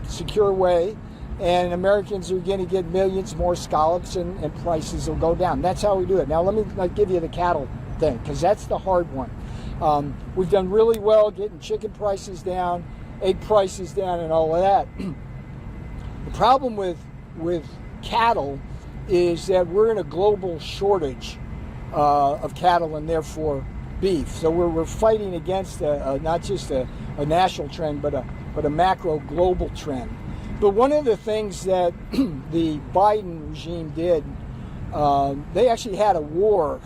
secure way, and Americans are going to get millions more scallops, and prices will go down. That's how we do it. Now let me give you the cattle thing, because that's the hard one. We've done really well getting chicken prices down, egg prices down, and all of that. The problem with cattle is that we're in a global shortage of cattle and therefore beef. So we're fighting against not just a national trend, but a macro global trend. But one of the things that the Biden regime did, they actually had a war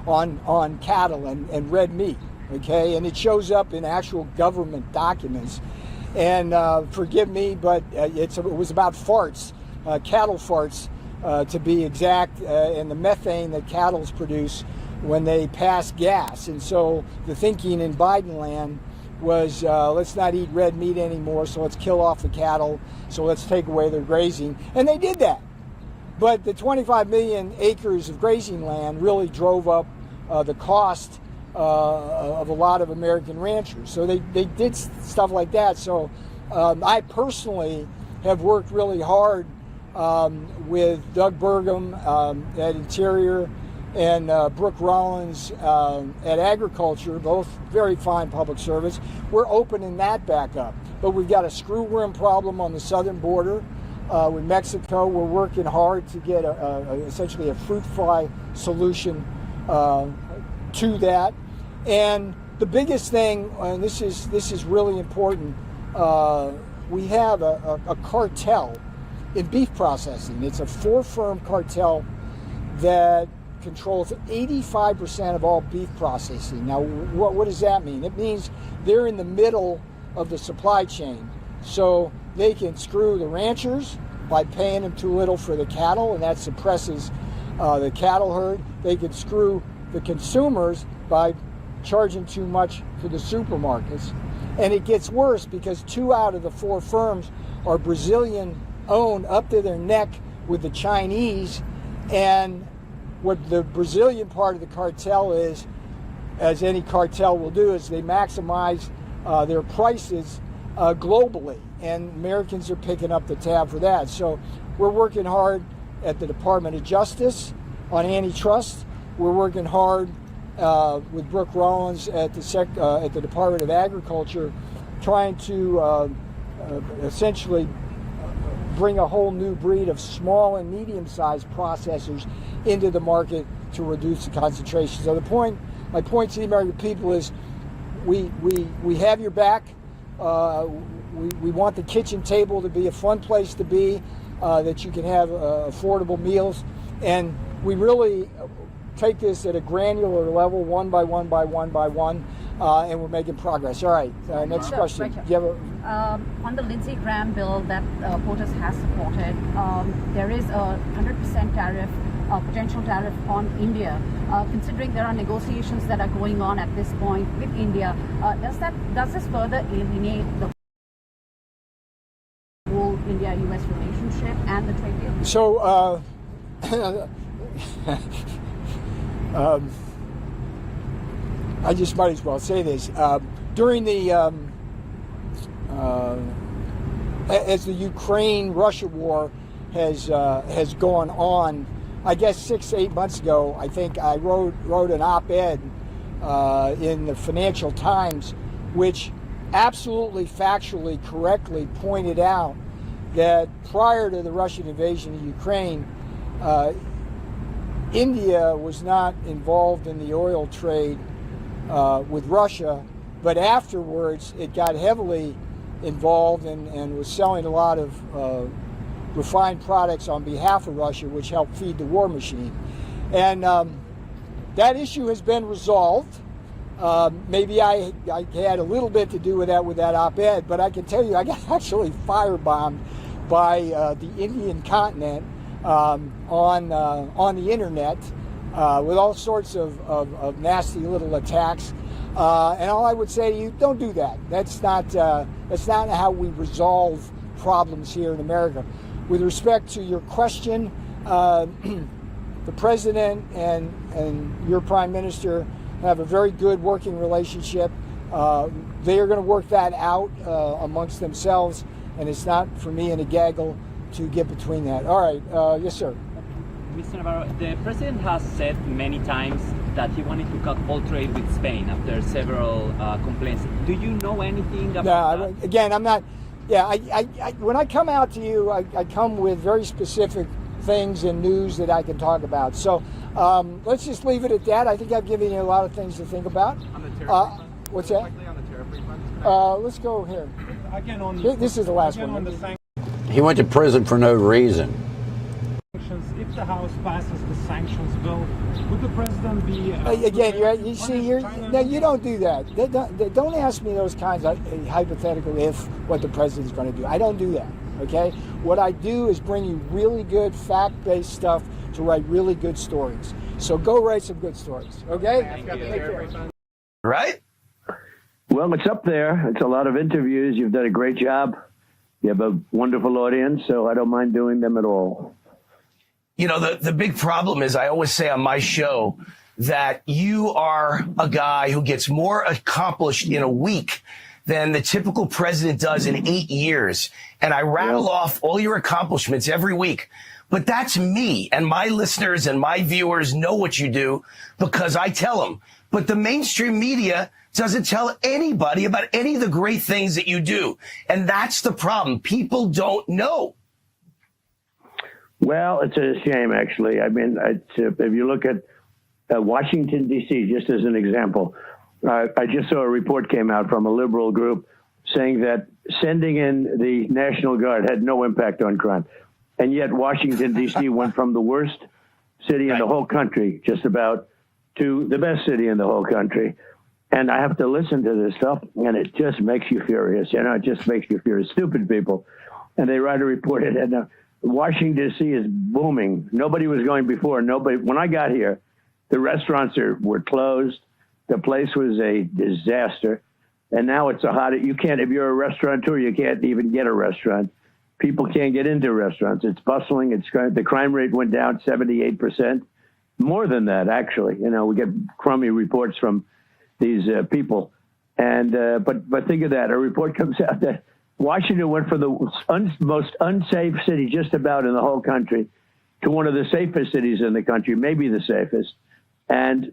on cattle and red meat. Okay, and it shows up in actual government documents. And forgive me, but it was about farts, cattle farts, to be exact, and the methane that cattle produce when they pass gas. And so the thinking in Biden land was, let's not eat red meat anymore, so let's kill off the cattle, so let's take away their grazing. And they did that. But the 25 million acres of grazing land really drove up the cost of a lot of American ranchers. So they did stuff like that. So I personally have worked really hard with Doug Burgum at Interior and Brooke Rollins at Agriculture, both very fine public service. We're opening that back up. But we've got a screwworm problem on the southern border with Mexico. We're working hard to get essentially a fruit fly solution to that. And the biggest thing, and this is really important, we have a cartel in beef processing. It's a 4-firm cartel that controls 85% of all beef processing. Now, what does that mean? It means they're in the middle of the supply chain. So they can screw the ranchers by paying them too little for the cattle, and that suppresses the cattle herd. They can screw the consumers by charging too much for the supermarkets. And it gets worse because 2 out of the 4 firms are Brazilian owned up to their neck with the Chinese. And what the Brazilian part of the cartel is, as any cartel will do, is they maximize their prices globally. And Americans are picking up the tab for that. So we're working hard at the Department of Justice on antitrust. We're working hard with Brooke Rollins at the Department of Agriculture, trying to essentially bring a whole new breed of small and medium-sized processors into the market to reduce the concentration. So my point to the American people is, we have your back. We want the kitchen table to be a fun place to be, that you can have affordable meals, and we really take this at a granular level, one by one by one by one, and we're making progress. All right, next question. Do you have on the Lindsey Graham bill that POTUS has supported, there is a 100% tariff, potential tariff on India. Considering there are negotiations that are going on at this point with India, does this further alienate the whole India-U.S. relationship and the trade deal? So, I just might as well say this. During the as the Ukraine-Russia war has gone on, I guess 6 to 8 months ago, I think I wrote an op-ed in the Financial Times, which absolutely factually correctly pointed out that prior to the Russian invasion of Ukraine, India was not involved in the oil trade with Russia, but afterwards it got heavily involved and was selling a lot of refined products on behalf of Russia, which help feed the war machine. And that issue has been resolved. Maybe I had a little bit to do with that op-ed, but I can tell you I got actually firebombed by the Indian continent on the internet with all sorts of nasty little attacks. And all I would say to you, don't do that. That's not how we resolve problems here in America. With respect to your question, the president and your prime minister have a very good working relationship. They are going to work that out amongst themselves, and it's not for me and a gaggle to get between that. All right, yes, sir. Mr. Navarro, the president has said many times that he wanted to cut all trade with Spain after several complaints. Do you know anything about that? Again, I'm not. Yeah, I when I come out to you, I come with very specific things and news that I can talk about. So let's just leave it at that. I think I've given you a lot of things to think about. On the tariff what's that? On the tariff refunds? Let's go here. Again, on this is the last one. He went to prison for no reason. If the House passes the sanctions bill, would the president be... Again, you don't do that. Don't ask me those kinds of hypothetical if what the president's going to do. I don't do that, okay? What I do is bring you really good fact-based stuff to write really good stories. So go write some good stories, okay? Take care. Right? Well, it's up there. It's a lot of interviews. You've done a great job. You have a wonderful audience, so I don't mind doing them at all. You know, the big problem is I always say on my show that you are a guy who gets more accomplished in a week than the typical president does in 8 years. And I rattle off all your accomplishments every week. But that's me, and my listeners and my viewers know what you do because I tell them. But the mainstream media doesn't tell anybody about any of the great things that you do. And that's the problem. People don't know. Well, it's a shame, actually. I mean, if you look at Washington, D.C., just as an example, I just saw a report came out from a liberal group saying that sending in the National Guard had no impact on crime. And yet Washington, D.C. went from the worst city in the whole country, just about, to the best city in the whole country. And I have to listen to this stuff, and it just makes you furious. You know, it just makes you furious. Stupid people. And they write a report, and Washington, D.C. is booming. Nobody was going before. When I got here, the restaurants were closed. The place was a disaster. And now it's if you're a restaurateur, you can't even get a restaurant. People can't get into restaurants. It's bustling. The crime rate went down 78%. More than that, actually. You know, we get crummy reports from these people. And but think of that. A report comes out that Washington went from the most unsafe city just about in the whole country to one of the safest cities in the country, maybe the safest. And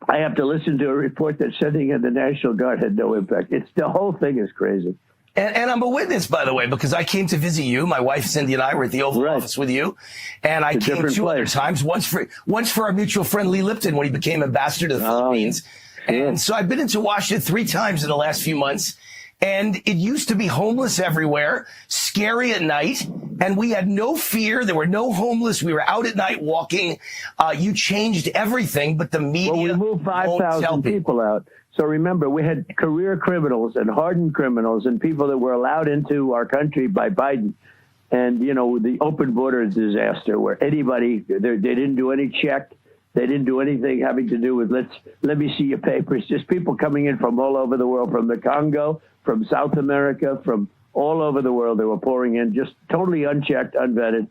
I have to listen to a report that sending in the National Guard had no impact. The whole thing is crazy. And I'm a witness, by the way, because I came to visit you. My wife, Cindy, and I were at the Oval Office with you. And I came two other times, once for our mutual friend Lee Lipton when he became ambassador to the Philippines. And so I've been into Washington 3 times in the last few months. And it used to be homeless everywhere, scary at night, and we had no fear. There were no homeless. We were out at night walking. You changed everything, but the media we moved 5,000 people out. So remember, we had career criminals and hardened criminals and people that were allowed into our country by Biden. And, you know, the open border disaster where anybody, they didn't do any check. They didn't do anything having to do with, let me see your papers. Just people coming in from all over the world, from the Congo, from South America, from all over the world. They were pouring in, just totally unchecked, unvetted.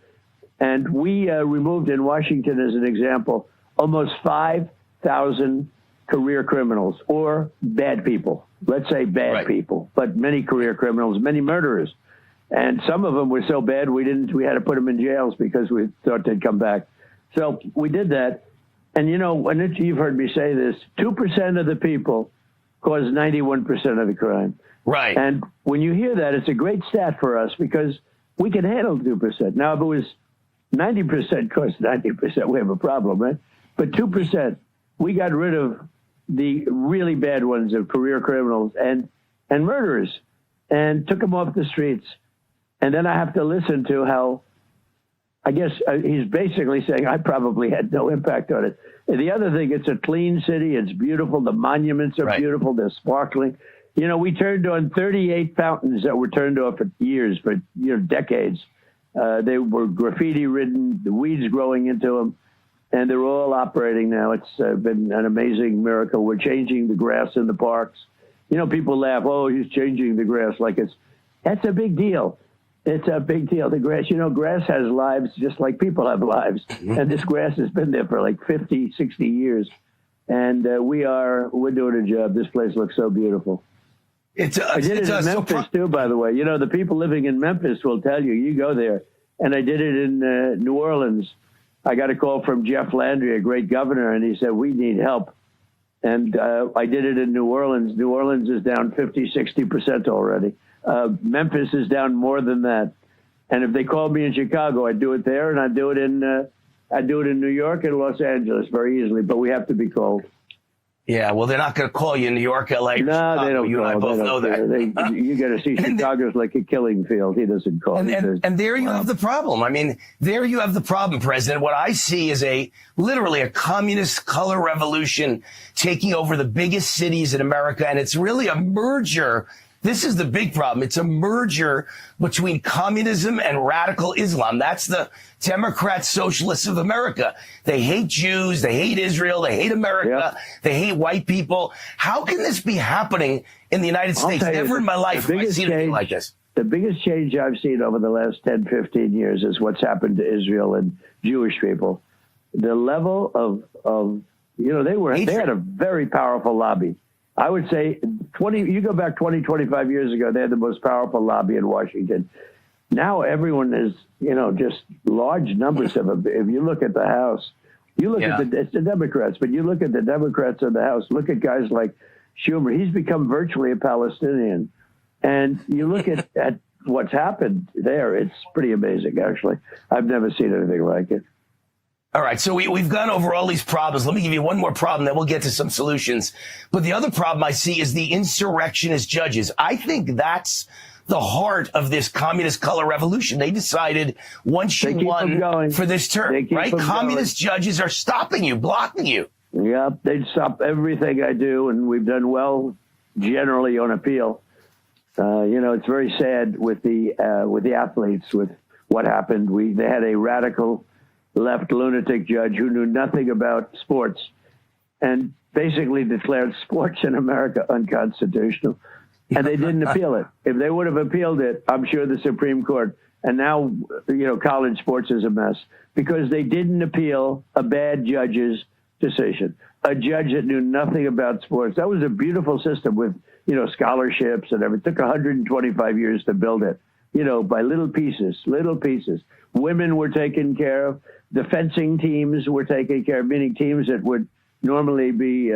And we removed in Washington, as an example, almost 5,000 career criminals or bad people. Let's say bad people, but many career criminals, many murderers. And some of them were so bad we had to put them in jails because we thought they'd come back. So we did that. And, you know, and you've heard me say this, 2% of the people cause 91% of the crime. Right. And when you hear that, it's a great stat for us because we can handle 2%. Now, if it was 90% caused 90%, we have a problem, right? But 2%, we got rid of the really bad ones of career criminals and murderers and took them off the streets. And then I have to listen to how I guess he's basically saying I probably had no impact on it. And the other thing, it's a clean city. It's beautiful. The monuments are beautiful. They're sparkling. You know, we turned on 38 fountains that were turned off for years, for decades. They were graffiti ridden, the weeds growing into them, and they're all operating now. It's been an amazing miracle. We're changing the grass in the parks. You know, people laugh, oh, he's changing the grass that's a big deal. It's a big deal. The grass, grass has lives just like people have lives. And this grass has been there for like 50, 60 years. And we're doing a job. This place looks so beautiful. I did it in Memphis too, by the way. You know, the people living in Memphis will tell you, you go there. And I did it in New Orleans. I got a call from Jeff Landry, a great governor, and he said, we need help. And I did it in New Orleans. New Orleans is down 50, 60% already. Memphis is down more than that. And if they called me in Chicago, I'd do it there, and I'd do it in New York and Los Angeles very easily. But we have to be called. Yeah, well, they're not going to call you in New York, L.A. No, Chicago. they don't. You and I both know that. You got to see Chicago's like a killing field. He doesn't call. And there you have the problem. I mean, there you have the problem, President. What I see is literally a communist color revolution taking over the biggest cities in America, and it's really a merger. This is the big problem. It's a merger between communism and radical Islam. That's the Democrat Socialists of America. They hate Jews. They hate Israel. They hate America. Yep. They hate white people. How can this be happening in the United States? Never in my life have I seen anything like this. The biggest change I've seen over the last 10, 15 years is what's happened to Israel and Jewish people. The level of they had a very powerful lobby. I would say you go back 20, 25 years ago, they had the most powerful lobby in Washington. Now everyone is, just large numbers of them. If you look at the House, you look at it's the Democrats, but you look at the Democrats in the House, look at guys like Schumer. He's become virtually a Palestinian. And you look at what's happened there, it's pretty amazing, actually. I've never seen anything like it. All right, so we've gone over all these problems. Let me give you one more problem, then we'll get to some solutions. But the other problem I see is the insurrectionist judges. I think that's the heart of this communist color revolution. They decided once you won for this term, right? Communist judges are stopping you, blocking you. Yep, they'd stop everything I do, and we've done well generally on appeal. It's very sad with the athletes, with what happened. They had a radical left lunatic judge who knew nothing about sports and basically declared sports in America unconstitutional. And they didn't appeal it. If they would have appealed it, I'm sure the Supreme Court, and now, college sports is a mess because they didn't appeal a bad judge's decision, a judge that knew nothing about sports. That was a beautiful system with, scholarships and everything. It took 125 years to build it, by little pieces. Women were taken care of. The fencing teams were taken care of, meaning teams that would normally be,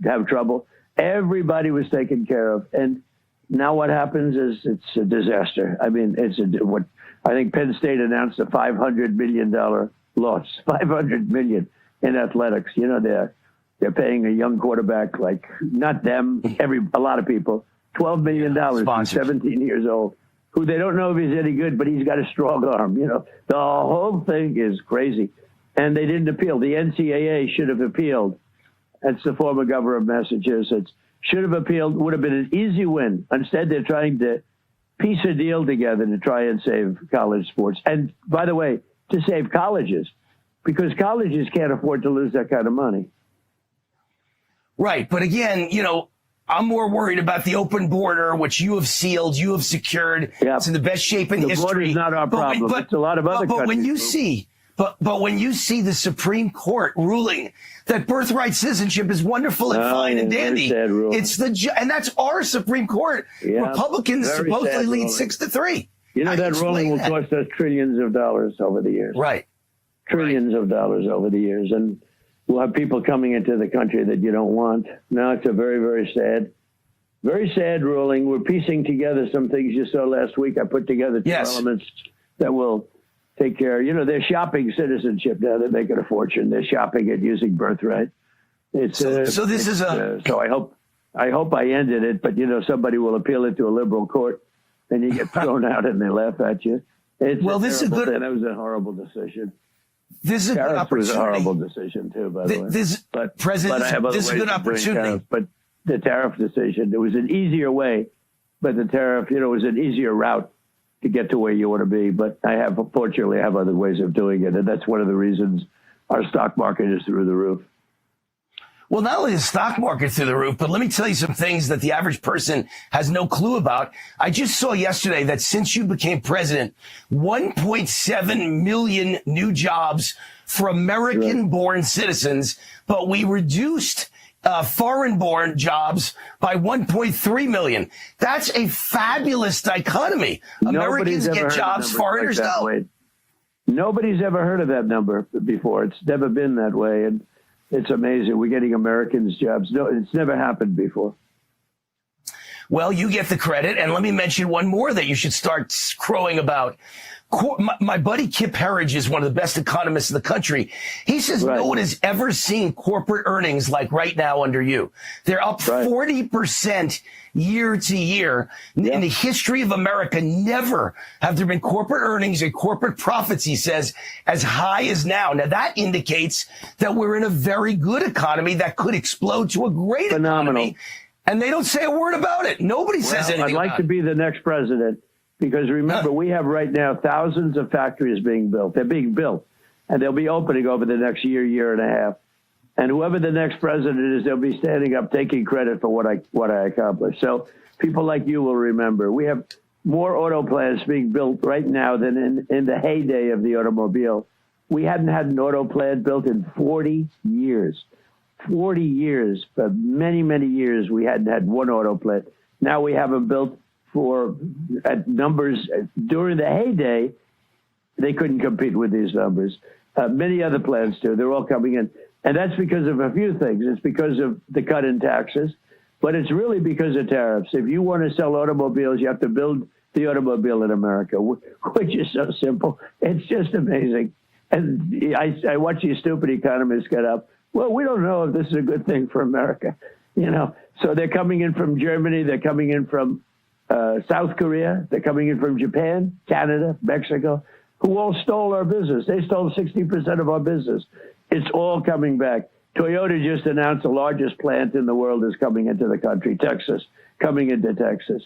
have trouble. Everybody was taken care of. And now what happens is it's a disaster. I mean, I think Penn State announced a $500 million loss, $500 million in athletics. They're paying a young quarterback, like not them, a lot of people, $12 million. He's 17 years old. Who they don't know if he's any good, but he's got a strong arm. The whole thing is crazy. And they didn't appeal. The NCAA should have appealed. That's the former governor of Massachusetts. Should have appealed, would have been an easy win. Instead, they're trying to piece a deal together to try and save college sports. And by the way, to save colleges, because colleges can't afford to lose that kind of money. Right. But again, I'm more worried about the open border, which you have sealed, you have secured. Yep. It's in the best shape in history. The border is not our problem. It's a lot of other countries. But when you see the Supreme Court ruling that birthright citizenship is wonderful and fine and dandy, it's and that's our Supreme Court. Yep. Republicans supposedly lead 6-3. That ruling will cost us trillions of dollars over the years. Right. Trillions of dollars over the years. And we'll have people coming into the country that you don't want. Now it's a very, very sad ruling. We're piecing together some things you saw last week. I put together two elements that will take care. They're shopping citizenship now. They're making a fortune. They're shopping it using birthright. So this is so I hope I ended it, but somebody will appeal it to a liberal court, and you get thrown out and they laugh at you. Well, this is a good. That was a horrible decision. This is a good opportunity. Was a horrible decision too, by the way. But President, this is a good opportunity. But the tariff decision, it was an easier way, but the tariff, was an easier route to get to where you want to be. But fortunately, I have other ways of doing it, and that's one of the reasons our stock market is through the roof. Well, not only the stock market through the roof, but let me tell you some things that the average person has no clue about. I just saw yesterday that since you became president, 1.7 million new jobs for American-born citizens, but we reduced foreign-born jobs by 1.3 million. That's a fabulous dichotomy. Americans get jobs, foreigners don't. Nobody's ever heard of that number before. It's never been that way, and it's amazing. We're getting Americans jobs. No, it's never happened before. Well, you get the credit. And let me mention one more that you should start crowing about. My buddy Kip Herridge is one of the best economists in the country. He says no one has ever seen corporate earnings like right now under you. They're up 40% year to year. In the history of America, never have there been corporate earnings and corporate profits, he says, as high as now. Now, that indicates that we're in a very good economy that could explode to a great economy. And they don't say a word about it. Nobody says anything about it. I'd like to be the next president. Because remember, we have right now thousands of factories being built. They're being built, and they'll be opening over the next year and a half. And whoever the next president is, they'll be standing up taking credit for what I accomplished. So people like you will remember. We have more auto plants being built right now than in the heyday of the automobile. We hadn't had an auto plant built in 40 years. 40 years, for many, many years, we hadn't had one auto plant. Now we have them built at numbers during the heyday. They couldn't compete with these numbers. Many other plants do. They're all coming in. And that's because of a few things. It's because of the cut in taxes, but it's really because of tariffs. If you want to sell automobiles, you have to build the automobile in America, which is so simple. It's just amazing. And I watch these stupid economists get up. Well, we don't know if this is a good thing for America, So they're coming in from Germany. They're coming in from South Korea. They're coming in from Japan, Canada, Mexico, who all stole our business. They stole 60% of our business. It's all coming back. Toyota just announced the largest plant in the world is coming into the country, Texas, coming into Texas.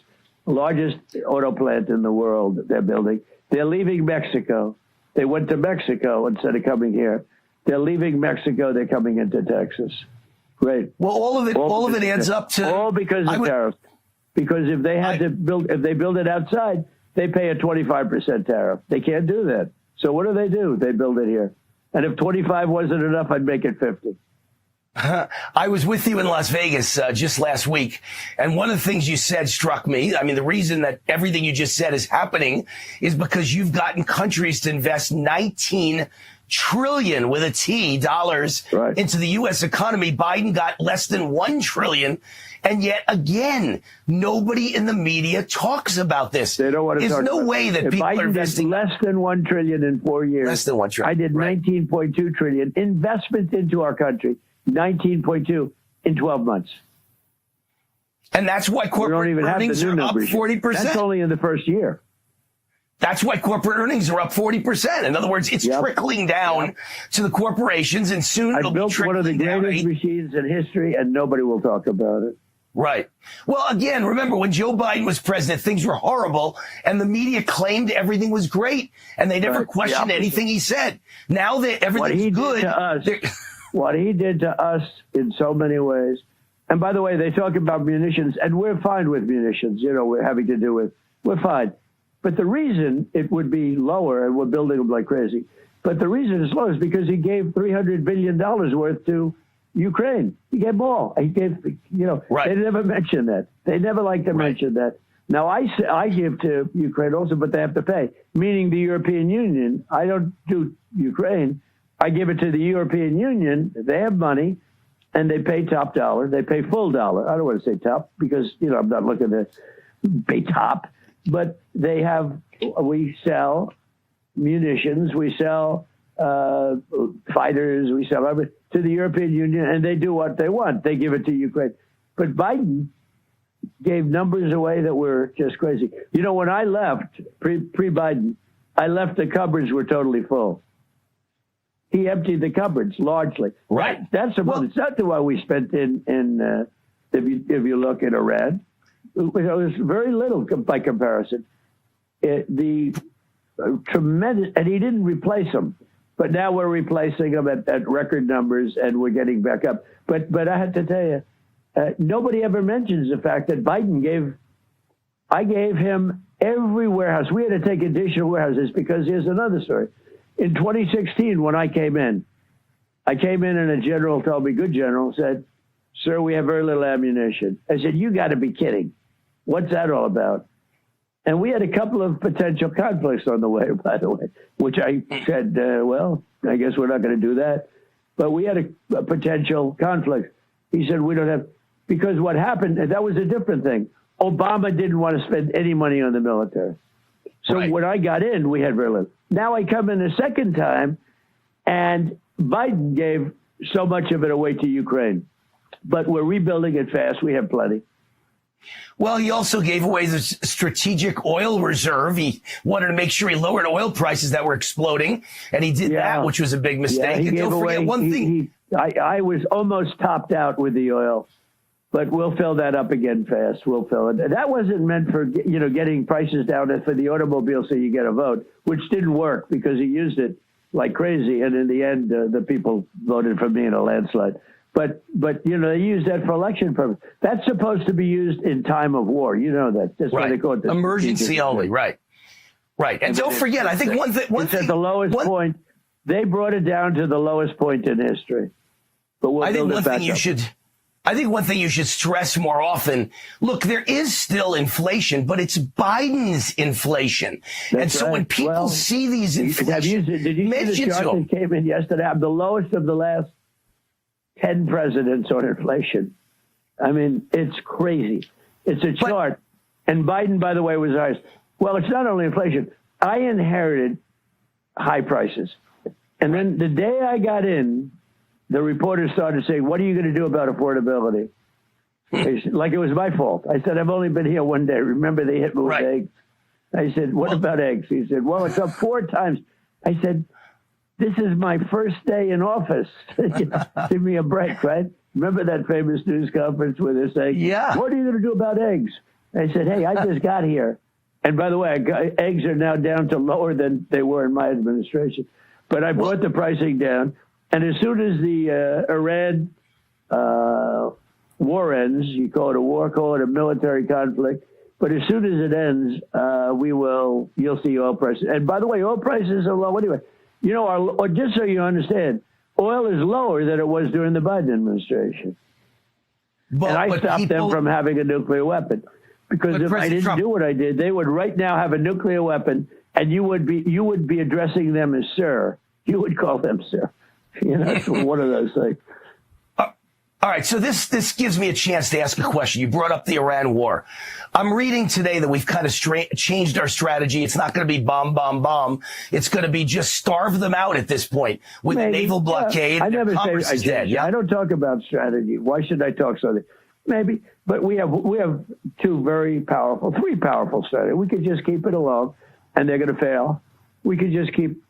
The largest auto plant in the world they're building. They're leaving Mexico. They went to Mexico instead of coming here. They're leaving Mexico. They're coming into Texas. Great. Well, all of it adds up to all because of tariffs. Because if they had to build it outside, they pay a 25% tariff. They can't do that. So what do? They build it here. And if 25 wasn't enough, I'd make it 50. I was with you in Las Vegas just last week, and one of the things you said struck me. I mean, the reason that everything you just said is happening is because you've gotten countries to invest 19 trillion with a T dollars into the U.S. economy. Biden got less than 1 trillion. And yet again, nobody in the media talks about this. They don't want to talk about it. There's no way that people are investing less than 1 trillion in 4 years. Less than 1 trillion. I did 19.2 trillion investment into our country. 19.2 in 12 months. And that's why corporate earnings are up 40%. That's only in the first year. That's why corporate earnings are up 40%. In other words, it's trickling down to the corporations, and soon it'll be trickling down. I built one of the greatest machines in history, and nobody will talk about it. Right. Well, again, remember when Joe Biden was president, things were horrible, and the media claimed everything was great, and they never questioned anything he said. Now that everything's good. What he did to us in so many ways. And by the way, they talk about munitions, and we're fine with munitions. We're having to do with, we're fine. But the reason it would be lower, and we're building them like crazy, but the reason it's low is because he gave $300 billion worth to Ukraine. He gave more. He gave, they never mention that. They never like to mention that. Now, I give to Ukraine also, but they have to pay, meaning the European Union. I don't do Ukraine. I give it to the European Union. They have money, and they pay top dollar. They pay full dollar. I don't want to say top because, I'm not looking to pay top. But they have, we sell munitions, we sell fighters, we sell everything to the European Union, and they do what they want. They give it to Ukraine. But Biden gave numbers away that were just crazy. When I left pre-Biden, I left the cupboards were totally full. He emptied the cupboards largely. Right. That's it's not the one we spent in if you look at Iran. It was very little by comparison. The tremendous, and he didn't replace them. But now we're replacing them at record numbers, and we're getting back up. But I have to tell you, nobody ever mentions the fact that I gave him every warehouse. We had to take additional warehouses because here's another story. In 2016, when I came in and a general told me, good general, said, sir, we have very little ammunition. I said, you got to be kidding. What's that all about? And we had a couple of potential conflicts on the way, by the way, which I said, well, I guess we're not going to do that. But we had a potential conflict. He said, we don't have, because what happened, and that was a different thing. Obama didn't want to spend any money on the military. So when I got in, we had very little. Now I come in a second time, and Biden gave so much of it away to Ukraine. But we're rebuilding it fast. We have plenty. Well, he also gave away the strategic oil reserve. He wanted to make sure he lowered oil prices that were exploding, and he did that, which was a big mistake. He and gave don't forget away, one thing. I was almost topped out with the oil, but we'll fill that up again fast. We'll fill it. That wasn't meant for getting prices down for the automobile so you get a vote, which didn't work because he used it like crazy, and in the end, the people voted for me in a landslide. But they use that for election purposes. That's supposed to be used in time of war. You know that. That's why they call it emergency only. Right. And don't forget, I think one thing. It's at the lowest point. They brought it down to the lowest point in history. But we'll build it back up. I think one thing you should stress more often, look, there is still inflation, but it's Biden's inflation. And so when people see these inflation, did you see the chart that came in yesterday? I'm the lowest of the last 10 presidents on inflation. I mean, it's crazy. It's a chart. And Biden, by the way, was highest. Well, it's not only inflation. I inherited high prices. And then the day I got in, the reporters started saying, what are you going to do about affordability? Like it was my fault. I said, I've only been here one day. Remember they hit me with eggs? I said, what about eggs? He said, well, it's up 4 times. I said, this is my first day in office. Give me a break, right? Remember that famous news conference where they're saying, what are you going to do about eggs? I said, hey, I just got here. And by the way, eggs are now down to lower than they were in my administration. But I brought the pricing down. And as soon as the Iran war ends, you call it a war, call it a military conflict. But as soon as it ends, you'll see oil prices. And by the way, oil prices are low anyway. Just so you understand, oil is lower than it was during the Biden administration. And I stopped them from having a nuclear weapon. Because if I didn't do what I did, they would right now have a nuclear weapon, and you would be addressing them as sir. You would call them sir. It's one of those things. All right, so this gives me a chance to ask a question. You brought up the Iran war. I'm reading today that we've kind of changed our strategy. It's not going to be bomb, bomb, bomb. It's going to be just starve them out at this point with the naval blockade. I never Congress is dead. I don't talk about strategy. Why should I talk something? Maybe, but we have 3 powerful strategies. We could just keep it along, and they're going to fail. We could just keep,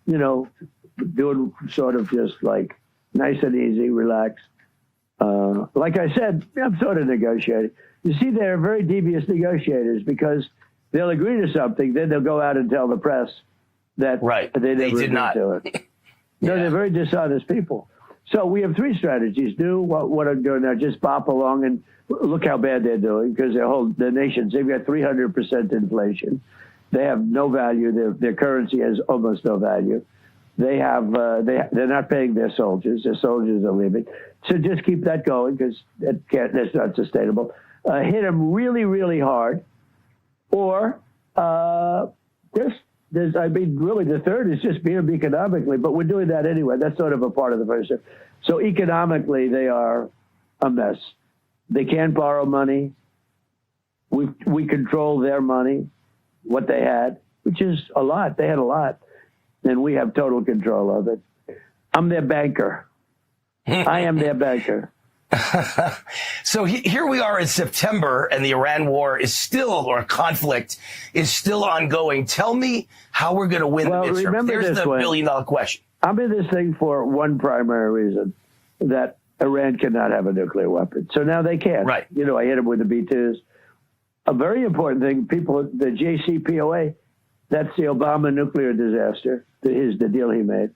doing sort of just like nice and easy, relax. Like I said, I'm sort of negotiating. You see, they're very devious negotiators because they'll agree to something, then they'll go out and tell the press that they did not do it. No, they're very dishonest people. So we have 3 strategies. Do what I'm doing now, just bop along and look how bad they're doing because the nations, they've got 300% inflation. They have no value. Their currency has almost no value. They have they're not paying their soldiers. Their soldiers are leaving. So just keep that going because that's not sustainable. Hit them really, really hard, or really the third is just beat them economically. But we're doing that anyway. That's sort of a part of the first step. So economically, they are a mess. They can't borrow money. We control their money, what they had, which is a lot. They had a lot. And we have total control of it. I'm their banker. I am their banker. So here we are in September, and the Iran war is still, or conflict is still ongoing. Tell me how we're going to win the midterm. Remember There's this the way. billion-dollar question. I'm in this thing for one primary reason, that Iran cannot have a nuclear weapon. So now they can. Right. You know, I hit them with the B-2s. A very important thing, people, the JCPOA, that's the Obama nuclear disaster, the deal he made.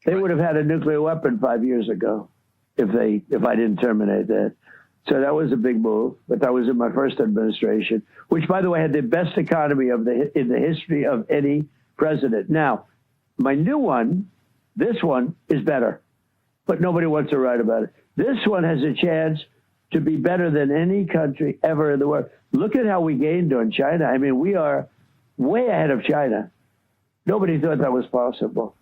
They would have had a nuclear weapon 5 years ago if I didn't terminate that. So that was a big move, but that was in my first administration, which, by the way, had the best economy in the history of any president. Now, my new one, this one, is better, but nobody wants to write about it. This one has a chance to be better than any country ever in the world. Look at how we gained on China. I mean, we are way ahead of China. Nobody thought that was possible.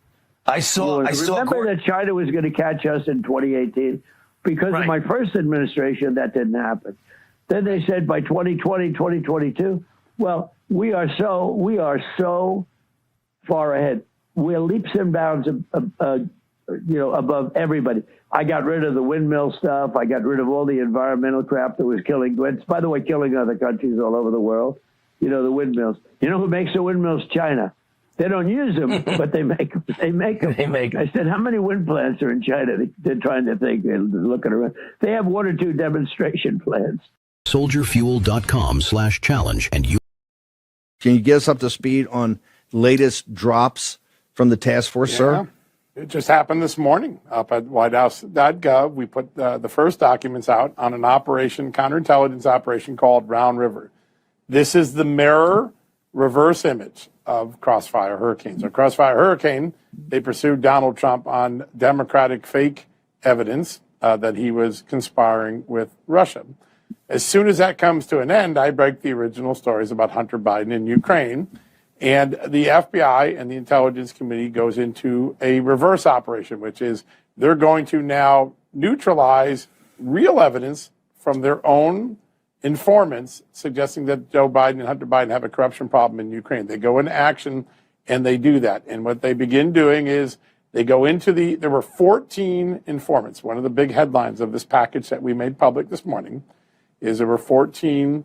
Remember that China was going to catch us in 2018? Because of my first administration, that didn't happen. Then they said by 2020, 2022, well, we are so far ahead. We're leaps and bounds, above everybody. I got rid of the windmill stuff. I got rid of all the environmental crap that was killing, by the way, killing other countries all over the world. You know, the windmills. You know who makes the windmills? China. They don't use them, but they make them. They make them. I said, how many wind plants are in China? They're trying to think. They're looking around. They have 1 or 2 demonstration plants. SoldierFuel.com/challenge and you. Can you get us up to speed on latest drops from the task force, sir? It just happened this morning up at whitehouse.gov. We put the first documents out on an counterintelligence operation called Round River. This is the mirror reverse image of Crossfire Hurricane. So Crossfire Hurricane, they pursued Donald Trump on Democratic fake evidence that he was conspiring with Russia. As soon as that comes to an end, I break the original stories about Hunter Biden in Ukraine. And the FBI and the Intelligence Committee goes into a reverse operation, which is they're going to now neutralize real evidence from their own informants suggesting that Joe Biden and Hunter Biden have a corruption problem in Ukraine. They go into action and they do that. And what they begin doing is they go into there were 14 informants. One of the big headlines of this package that we made public this morning is there were 14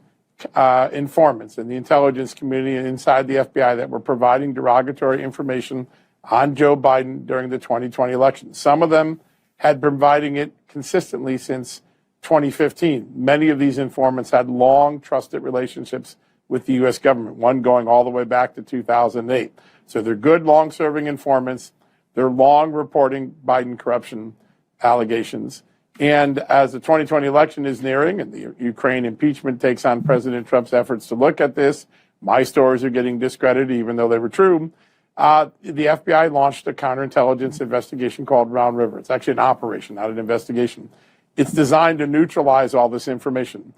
informants in the intelligence community and inside the FBI that were providing derogatory information on Joe Biden during the 2020 election. Some of them had been providing it consistently since 2015. Many of these informants had long trusted relationships with the U.S. government, one going all the way back to 2008. So they're good, long-serving informants. They're long reporting Biden corruption allegations. And as the 2020 election is nearing and the Ukraine impeachment takes on President Trump's efforts to look at this, my stories are getting discredited, even though they were true. The FBI launched a counterintelligence investigation called Round River. It's actually an operation, not an investigation. It's designed to neutralize all this information.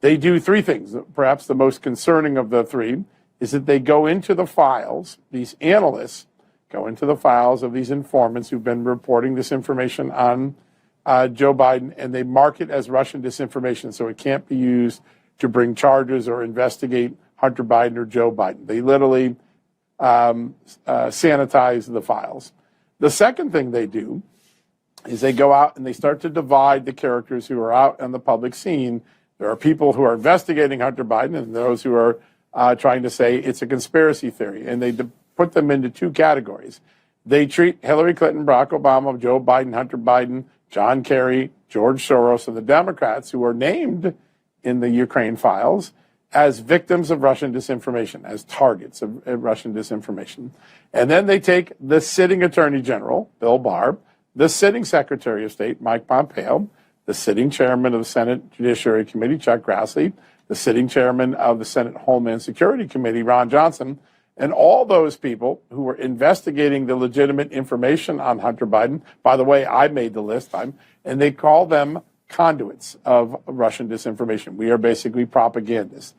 They do 3 things. Perhaps the most concerning of the 3 is that they go into the files, these analysts go into the files of these informants who've been reporting this information on Joe Biden, and they mark it as Russian disinformation, so it can't be used to bring charges or investigate Hunter Biden or Joe Biden. They literally sanitize the files. The second thing they do is they go out and they start to divide the characters who are out on the public scene. There are people who are investigating Hunter Biden and those who are trying to say it's a conspiracy theory, and they put them into 2 categories. They treat Hillary Clinton, Barack Obama, Joe Biden, Hunter Biden, John Kerry, George Soros, and the Democrats who are named in the Ukraine files as victims of Russian disinformation, as targets of Russian disinformation. And then they take the sitting Attorney General, Bill Barr, the sitting Secretary of State, Mike Pompeo, the sitting chairman of the Senate Judiciary Committee, Chuck Grassley, the sitting chairman of the Senate Homeland Security Committee, Ron Johnson, and all those people who were investigating the legitimate information on Hunter Biden. By the way, I made the list, and they call them conduits of Russian disinformation. We are basically propagandists.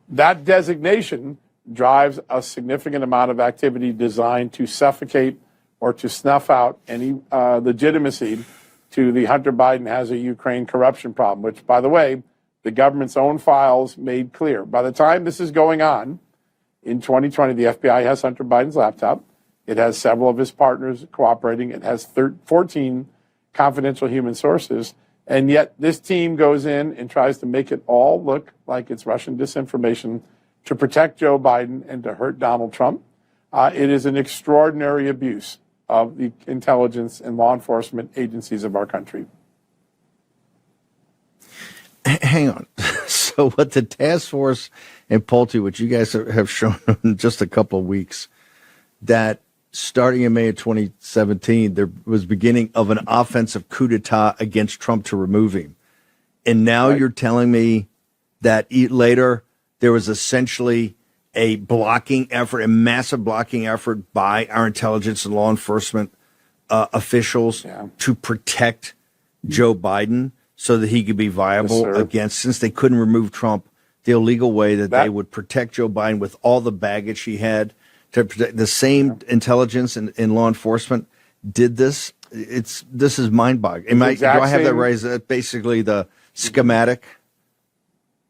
That designation drives a significant amount of activity designed to suffocate or to snuff out any legitimacy to the Hunter Biden has a Ukraine corruption problem, which, by the way, the government's own files made clear. By the time this is going on, in 2020, the FBI has Hunter Biden's laptop. It has several of his partners cooperating. It has 14 confidential human sources And yet this team goes in and tries to make it all look like it's Russian disinformation to protect Joe Biden and to hurt Donald Trump. It is an extraordinary abuse of the intelligence and law enforcement agencies of our country. Hang on. So what the task force and Pulte, which you guys have shown in just a couple of weeks, that starting in May of 2017, there was beginning of an offensive coup d'etat against Trump to remove him. And now you're telling me that later there was essentially a blocking effort, a massive blocking effort by our intelligence and law enforcement officials to protect Joe Biden so that he could be viable against, since they couldn't remove Trump the illegal way, that they would protect Joe Biden with all the baggage he had to protect. The same intelligence and law enforcement did this. This is mind-boggling. Do I have that right? Is that basically the schematic?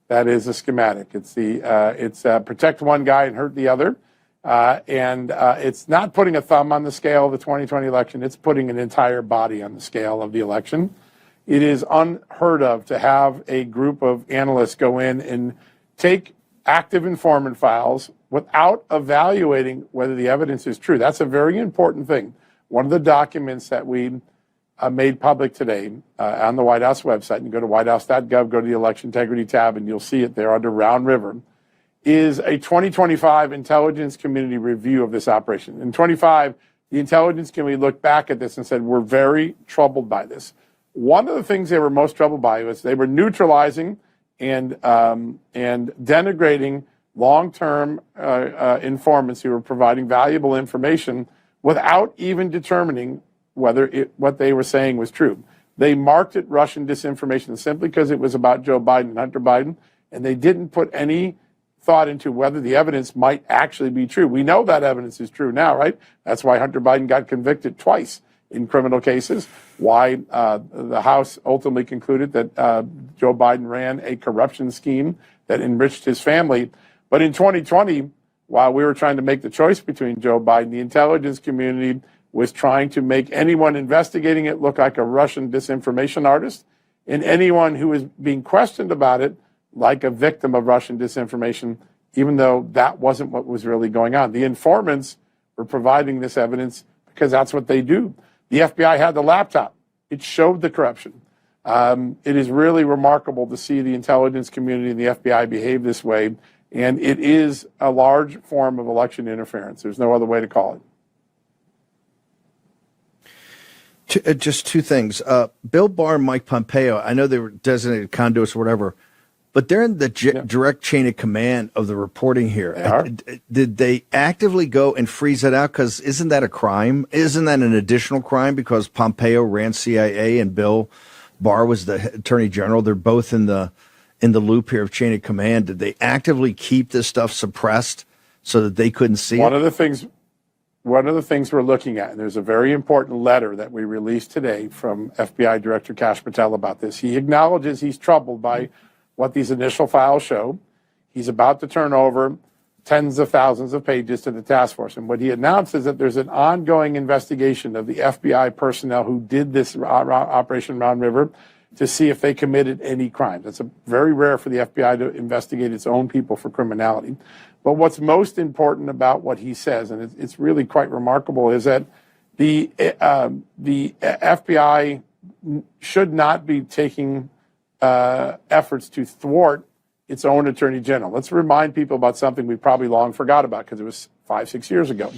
That is a schematic. It's protect one guy and hurt the other. And it's not putting a thumb on the scale of the 2020 election. It's putting an entire body on the scale of the election. It is unheard of to have a group of analysts go in and take active informant files without evaluating whether the evidence is true. That's a very important thing. One of the documents that we made public today on the White House website, and go to whitehouse.gov, go to the election integrity tab, and you'll see it there under Round River, is a 2025 intelligence community review of this operation. In 25, the intelligence community looked back at this and said, we're very troubled by this. One of the things they were most troubled by was they were neutralizing and denigrating long-term informants who were providing valuable information without even determining whether what they were saying was true. They marked it Russian disinformation simply because it was about Joe Biden and Hunter Biden, and they didn't put any thought into whether the evidence might actually be true. We know that evidence is true now, right? That's why Hunter Biden got convicted twice in criminal cases, why the House ultimately concluded that Joe Biden ran a corruption scheme that enriched his family. But in 2020, while we were trying to make the choice between Joe Biden, the intelligence community was trying to make anyone investigating it look like a Russian disinformation artist, and anyone who was being questioned about it like a victim of Russian disinformation, even though that wasn't what was really going on. The informants were providing this evidence because that's what they do. The FBI had the laptop. It showed the corruption. It is really remarkable to see the intelligence community and the FBI behave this way, and it is a large form of election interference. There's no other way to call it. Just two things. Bill Barr and Mike Pompeo, I know they were designated conduits or whatever, but they're in the direct chain of command of the reporting here. They are. Did they actively go and freeze it out? Because isn't that a crime? Isn't that an additional crime? Because Pompeo ran CIA and Bill Barr was the attorney general. They're both in the loop here of chain of command. Did they actively keep this stuff suppressed so that they couldn't see it? One of the things we're looking at, and there's a very important letter that we released today from FBI Director Kash Patel about this. He acknowledges he's troubled by what these initial files show. He's about to turn over tens of thousands of pages to the task force. And what he announced is that there's an ongoing investigation of the FBI personnel who did this Operation Round River to see if they committed any crimes. It's very rare for the FBI to investigate its own people for criminality. But what's most important about what he says, and it's really quite remarkable, is that the FBI should not be taking efforts to thwart its own attorney general. Let's remind people about something we probably long forgot about because it was 5-6 years ago.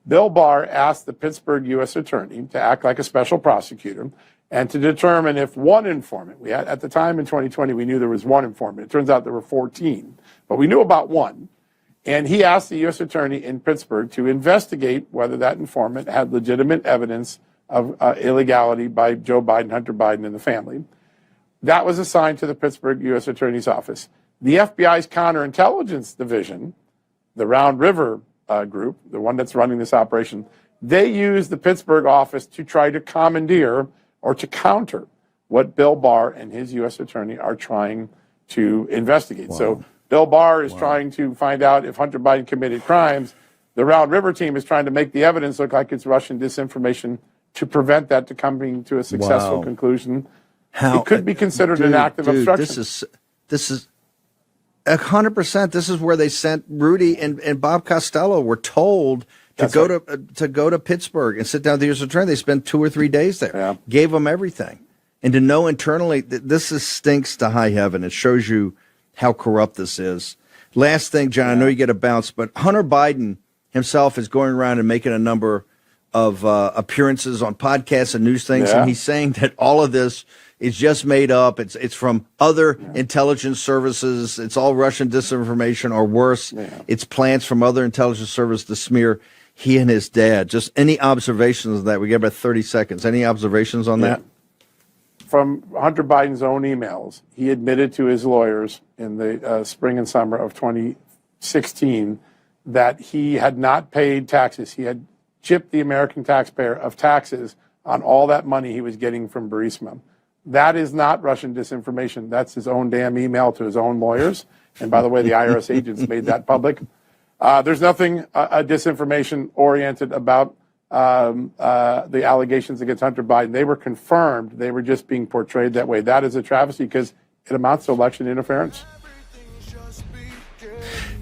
Bill Barr asked the Pittsburgh U.S. attorney to act like a special prosecutor and to determine if one informant, we had at the time in 2020, we knew there was one informant. It turns out there were 14, but we knew about one. And he asked the U.S. attorney in Pittsburgh to investigate whether that informant had legitimate evidence of illegality by Joe Biden, Hunter Biden, and the family. That was assigned to the Pittsburgh U.S. Attorney's Office. The FBI's counterintelligence division, the Round River group, the one that's running this operation, they used the Pittsburgh office to try to commandeer or to counter what Bill Barr and his U.S. attorney are trying to investigate. Wow. So Bill Barr is trying to find out if Hunter Biden committed crimes. The Round River team is trying to make the evidence look like it's Russian disinformation to prevent that to coming to a successful conclusion. It could be considered an act of obstruction. This is 100%. This is where they sent Rudy and Bob Costello were told to go to Pittsburgh and sit down with the U.S. Attorney. They spent 2 or 3 days there. Yeah. Gave them everything. And to know internally, stinks to high heaven. It shows you how corrupt this is. Last thing, John, I know you get a bounce, but Hunter Biden himself is going around and making a number of appearances on podcasts and news things, and he's saying that all of this is just made up. It's from other intelligence services. It's all Russian disinformation, or worse, it's plans from other intelligence services to smear he and his dad. Just any observations on that? We get about 30 seconds. Any observations on that? From Hunter Biden's own emails, he admitted to his lawyers in the spring and summer of 2016 that he had not paid taxes. He had chipped the American taxpayer of taxes on all that money he was getting from Burisma. That is not Russian disinformation. That's his own damn email to his own lawyers. And by the way, the IRS agents made that public. There's nothing disinformation oriented about the allegations against Hunter Biden. They were confirmed. They were just being portrayed that way. That is a travesty because it amounts to election interference.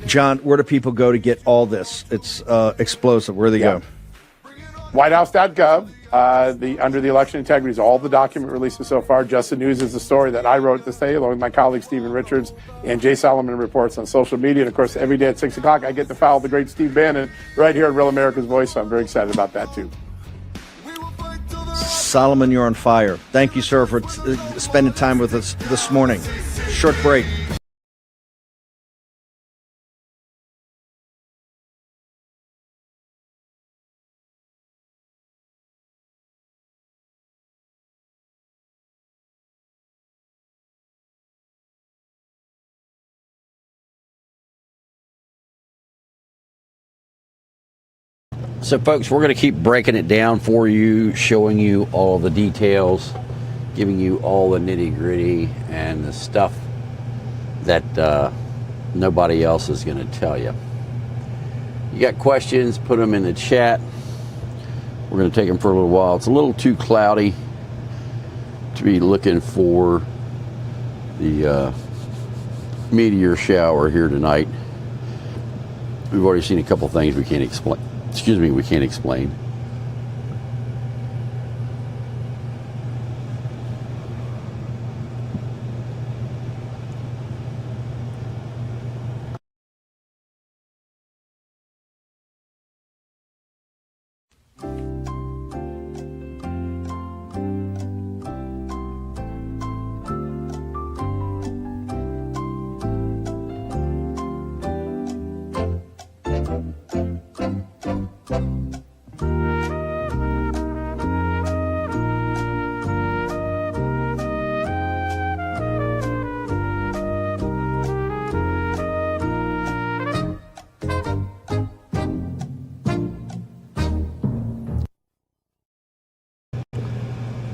John, where do people go to get all this? It's explosive. Where do they go? WhiteHouse.gov. Under the election integrity is all the document releases so far. Just the News is the story that I wrote this day, along with my colleague Stephen Richards, and Jay Solomon reports on social media. And of course, every day at 6 o'clock, I get to follow the great Steve Bannon right here at Real America's Voice. So I'm very excited about that too. Solomon, you're on fire. Thank you, sir, for spending time with us this morning. Short break. So, folks, we're going to keep breaking it down for you, showing you all the details, giving you all the nitty-gritty and the stuff that nobody else is going to tell you. You got questions, put them in the chat. We're going to take them for a little while. It's a little too cloudy to be looking for the meteor shower here tonight. We've already seen a couple things we can't explain. We can't explain.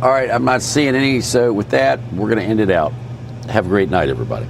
All right, I'm not seeing any, so with that, we're going to end it out. Have a great night, everybody.